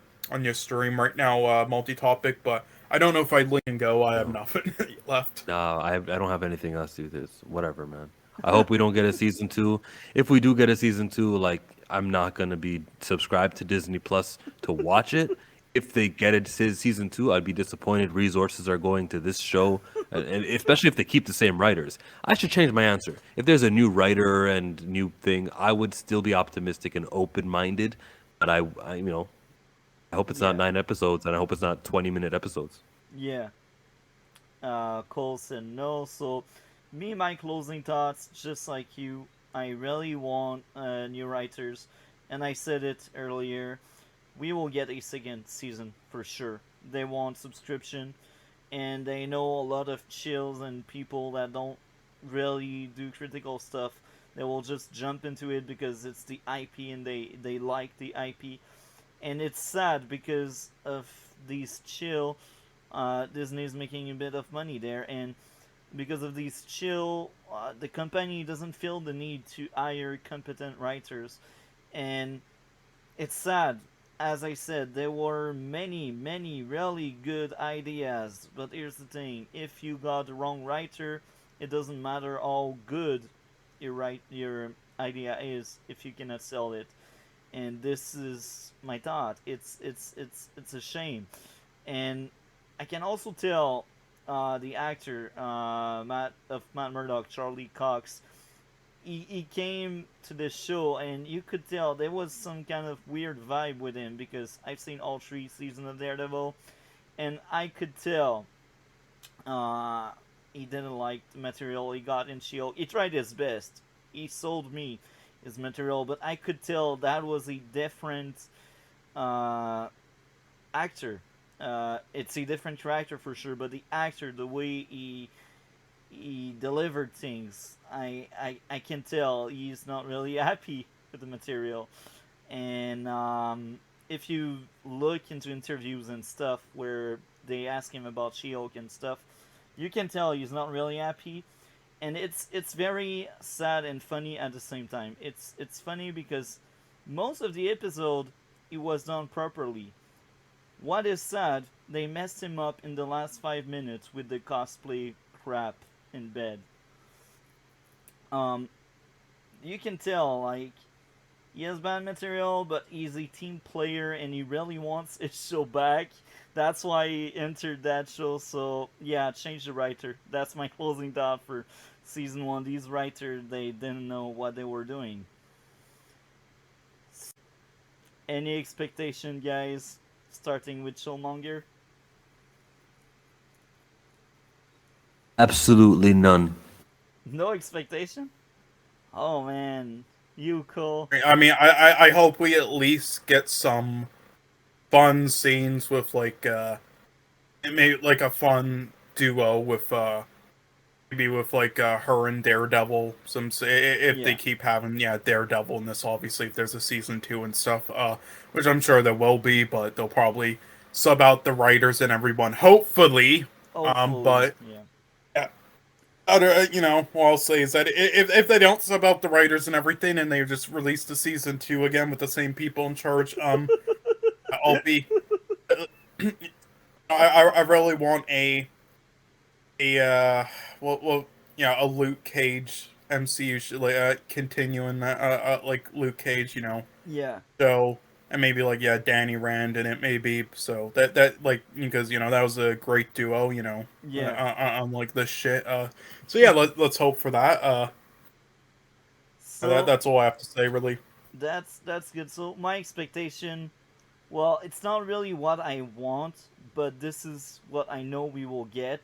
stream right now, multi-topic. But I don't know if I link and go. I have nothing left. No, I don't have anything else to do this. Whatever, man. I hope we don't get a season 2. If we do get a season 2, like, I'm not gonna be subscribed to Disney Plus to watch it. If they get it season 2, I'd be disappointed. Resources are going to this show, and especially if they keep the same writers. I should change my answer. If there's a new writer and new thing, I would still be optimistic and open-minded. But I hope it's not 9 episodes, and I hope it's not 20-minute episodes. Yeah. Cole said no. So, my closing thoughts, just like you, I really want new writers, and I said it earlier. We will get a second season for sure. They want subscription, and they know a lot of chills and people that don't really do critical stuff. They will just jump into it because it's the IP and they like the IP. And it's sad because of these chill, Disney's making a bit of money there, and because of these chill, the company doesn't feel the need to hire competent writers, and it's sad. As I said, there were many really good ideas, but here's the thing: if you got the wrong writer, it doesn't matter how good your idea is if you cannot sell it. And this is my thought. It's a shame, and I can also tell the actor Matt Murdock, Charlie Cox. He came to this show and you could tell there was some kind of weird vibe with him because I've seen all 3 seasons of Daredevil, and I could tell he didn't like the material he got in She-Hulk. He tried his best. He sold me his material, but I could tell that was a different actor. It's a different character for sure, but the actor, the way he delivered things, I can tell he's not really happy with the material. And if you look into interviews and stuff where they ask him about She-Hulk and stuff, you can tell he's not really happy. And it's very sad and funny at the same time. It's funny because most of the episode it was done properly. What is sad, they messed him up in the last 5 minutes with the cosplay crap in bed. You can tell, like, he has bad material, but he's a team player and he really wants his show back. That's why he entered that show. So yeah, change the writer. That's my closing thought for season 1. These writers, they didn't know what they were doing. Any expectation, guys? Starting with Chillmonger? Absolutely none. No expectation? Oh man, you Cole. I mean, I hope we at least get some fun scenes with maybe like a fun duo with maybe with her and Daredevil. If they keep having Daredevil in this, obviously if there's a season 2 and stuff, which I'm sure there will be, but they'll probably sub out the writers and everyone. Hopefully, Hopefully, But yeah. other, what I'll say is that if they don't sub out the writers and everything, and they just release the season 2 again with the same people in charge, I'll be. I really want a Luke Cage MCU continuing like Luke Cage, Yeah. So, and maybe like Danny Rand in it, maybe. So that like because that was a great duo, Yeah. on like this shit. So yeah, let's hope for that. So That's all I have to say, really. that's good. So my expectation, well, it's not really what I want, but this is what I know we will get.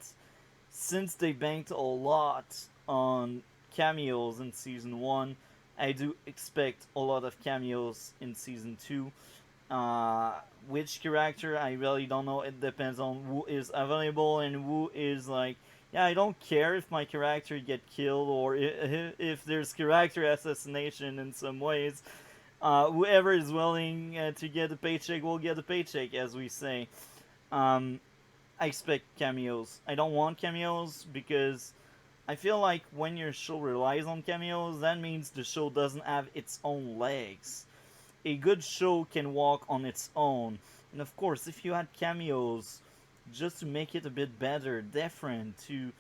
Since they banked a lot on cameos in season 1, I do expect a lot of cameos in season 2. Which character, I really don't know. It depends on who is available and who is like, yeah, I don't care if my character get killed or if there's character assassination in some ways. Whoever is willing to get a paycheck will get a paycheck, as we say. I expect cameos. I don't want cameos because I feel like when your show relies on cameos, that means the show doesn't have its own legs. A good show can walk on its own. And of course, if you had cameos just to make it a bit better, different, to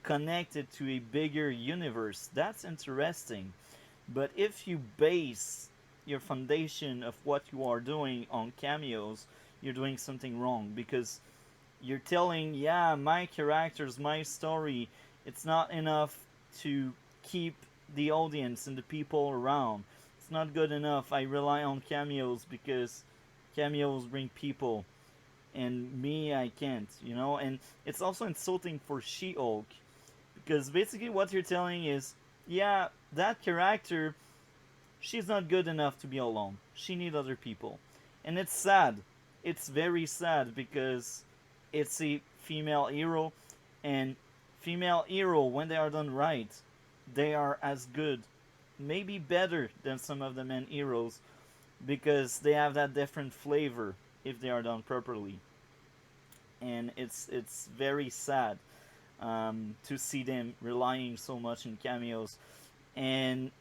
connect it to a bigger universe, that's interesting. But if you base your foundation of what you are doing on cameos, you're doing something wrong because you're telling, yeah, my characters, my story, it's not enough to keep the audience and the people around. It's not good enough. I rely on cameos because cameos bring people, and me, I can't, And it's also insulting for She-Hulk because basically what you're telling is, yeah, that character, she's not good enough to be alone. She needs other people. And it's sad. It's very sad because it's a female hero, and female hero, when they are done right, they are as good, maybe better than some of the men heroes, because they have that different flavor if they are done properly. And it's very sad to see them relying so much in cameos. And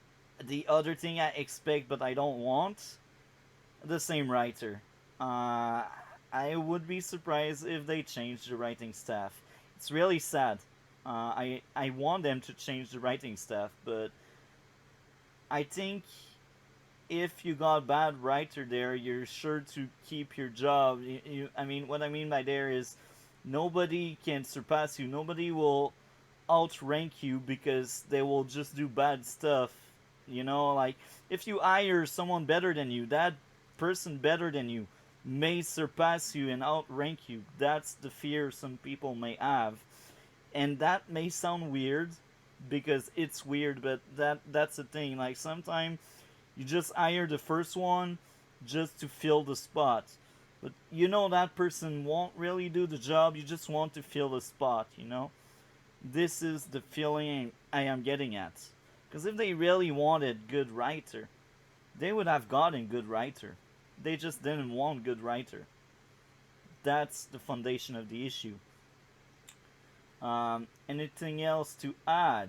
the other thing I expect but I don't want, the same writer. I would be surprised if they change the writing staff. It's really sad. I want them to change the writing staff, but I think if you got bad writer there, you're sure to keep your job. I mean, what I mean by there is nobody can surpass you. Nobody will outrank you because they will just do bad stuff. Like if you hire someone better than you, that person better than you may surpass you and outrank you. That's the fear some people may have. And that may sound weird because it's weird, but that's the thing. Like sometimes you just hire the first one just to fill the spot. But that person won't really do the job. You just want to fill the spot, This is the feeling I am getting at. Because if they really wanted good writer, they would have gotten good writer. They just didn't want good writer. That's the foundation of the issue. Anything else to add?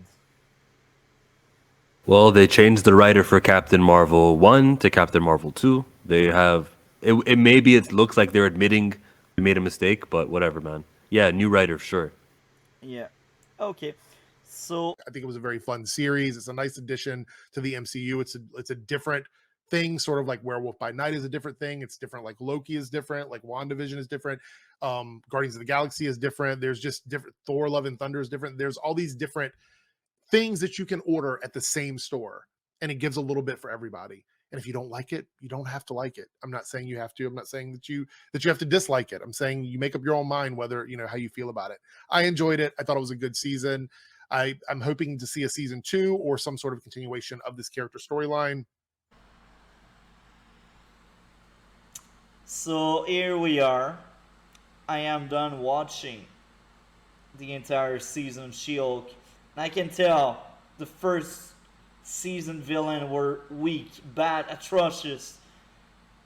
Well, they changed the writer for Captain Marvel 1 to Captain Marvel 2. They have it maybe it looks like they're admitting we made a mistake, but whatever, man. Yeah, new writer, sure. Yeah. Okay. So I think it was a very fun series. It's a nice addition to the MCU. It's a different thing, sort of like Werewolf by Night is a different thing. It's different, like Loki is different, like WandaVision is different. Guardians of the Galaxy is different. There's just different. Thor: Love and Thunder is different. There's all these different things that you can order at the same store, and it gives a little bit for everybody. And if you don't like it, you don't have to like it. I'm not saying you have to. I'm not saying that you have to dislike it. I'm saying you make up your own mind whether how you feel about it. I enjoyed it. I thought it was a good season. I'm hoping to see a season 2 or some sort of continuation of this character storyline. So here we are. I am done watching the entire season of She-Hulk. And I can tell the first season villain were weak, bad, atrocious.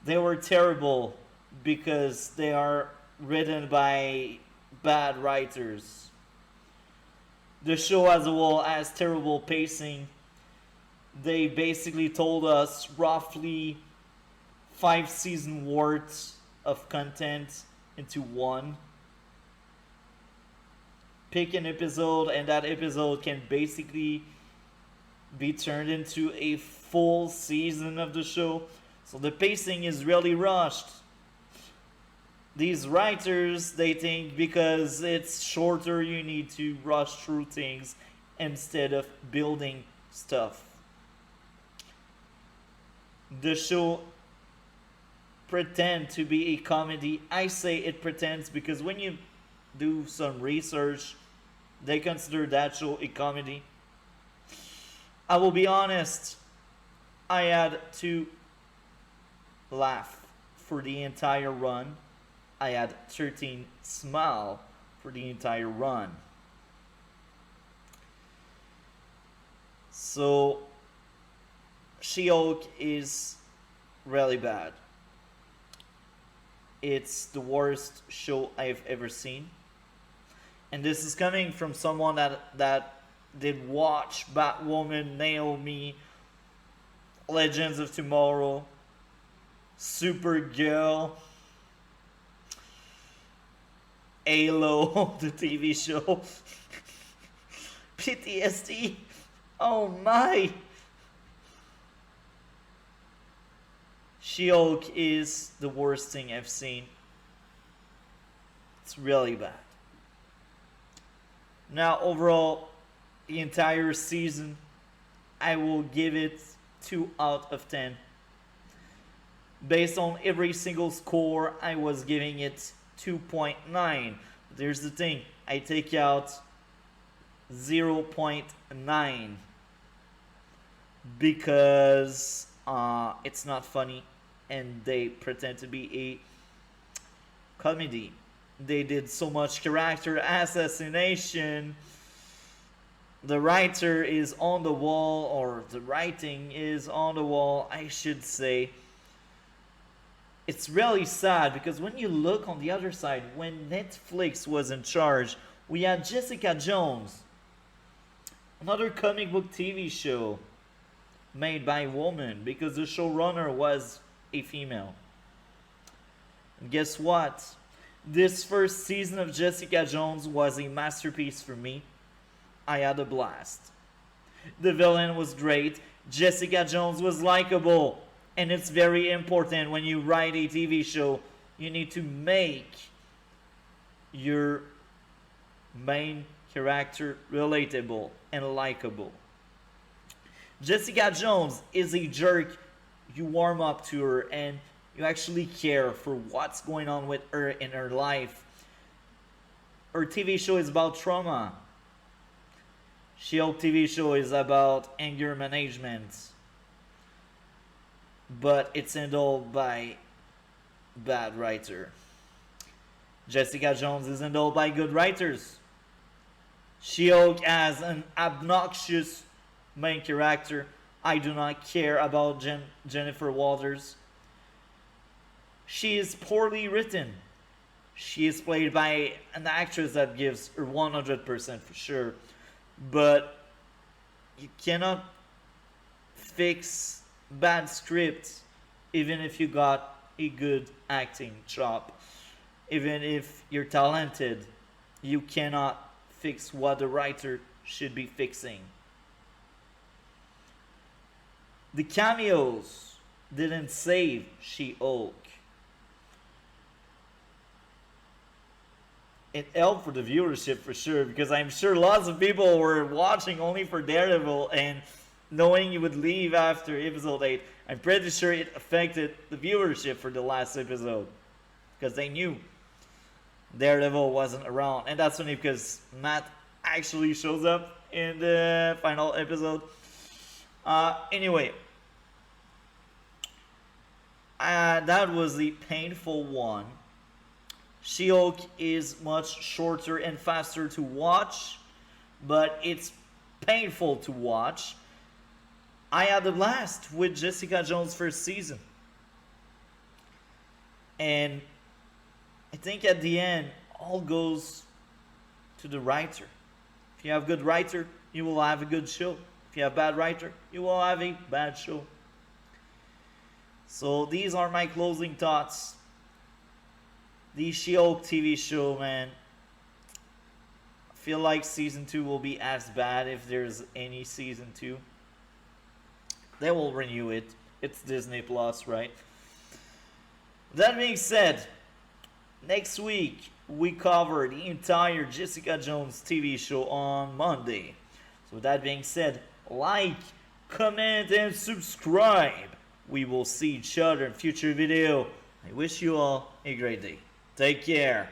They were terrible because they are written by bad writers. The show as a whole has terrible pacing. They basically told us roughly 5 season worth of content into one. Pick an episode, and that episode can basically be turned into a full season of the show. So the pacing is really rushed. These writers, they think because it's shorter, you need to rush through things instead of building stuff. The show pretend to be a comedy. I say it pretends because when you do some research, they consider that show a comedy. I will be honest, I had to laugh for the entire run. I had 13 smile for the entire run. So She-Hulk is really bad. It's the worst show I've ever seen. And this is coming from someone that did watch Batwoman, Naomi, Legends of Tomorrow, Supergirl, Halo, the TV show, PTSD. Oh my! She-Hulk is the worst thing I've seen. It's really bad. Now, overall, the entire season, I will give it 2 out of 10. Based on every single score, I was giving it 2.9. There's the thing, I take out 0.9 because it's not funny and they pretend to be a comedy. They did so much character assassination. The writer is on the wall, or the writing is on the wall, I should say. It's really sad because when you look on the other side, when Netflix was in charge, we had Jessica Jones, another comic book TV show made by a woman because the showrunner was a female. And guess what? This first season of Jessica Jones was a masterpiece for me. I had a blast. The villain was great. Jessica Jones was likable. And it's very important when you write a TV show, you need to make your main character relatable and likable. Jessica Jones is a jerk. You warm up to her and you actually care for what's going on with her in her life. Her TV show is about trauma. She-Hulk TV show is about anger management. But it's handled by bad writer. Jessica Jones is handled by good writers. She-Hulk has an obnoxious main character. I do not care about Jennifer Walters. She is poorly written. She is played by an actress that gives her 100% for sure. But you cannot fix bad scripts even if you got a good acting job. Even if you're talented, you cannot fix what the writer should be fixing. The cameos didn't save She-Hulk. It helped for the viewership for sure, because I'm sure lots of people were watching only for Daredevil, and knowing you would leave after episode 8, I'm pretty sure it affected the viewership for the last episode, because they knew Daredevil wasn't around. And that's funny because Matt actually shows up in the final episode. Anyway, that was the painful one. She-Hulk is much shorter and faster to watch, but it's painful to watch. I had a blast with Jessica Jones' first season. And I think at the end, all goes to the writer. If you have a good writer, you will have a good show. If you have a bad writer, you will have a bad show. So these are my closing thoughts. The She-Hulk TV show, man. I feel like season 2 will be as bad if there's any season 2. They will renew it. It's Disney Plus, right? That being said, next week we cover the entire Jessica Jones TV show on Monday. So with that being said, like, comment, and subscribe. We will see each other in future video. I wish you all a great day. Take care.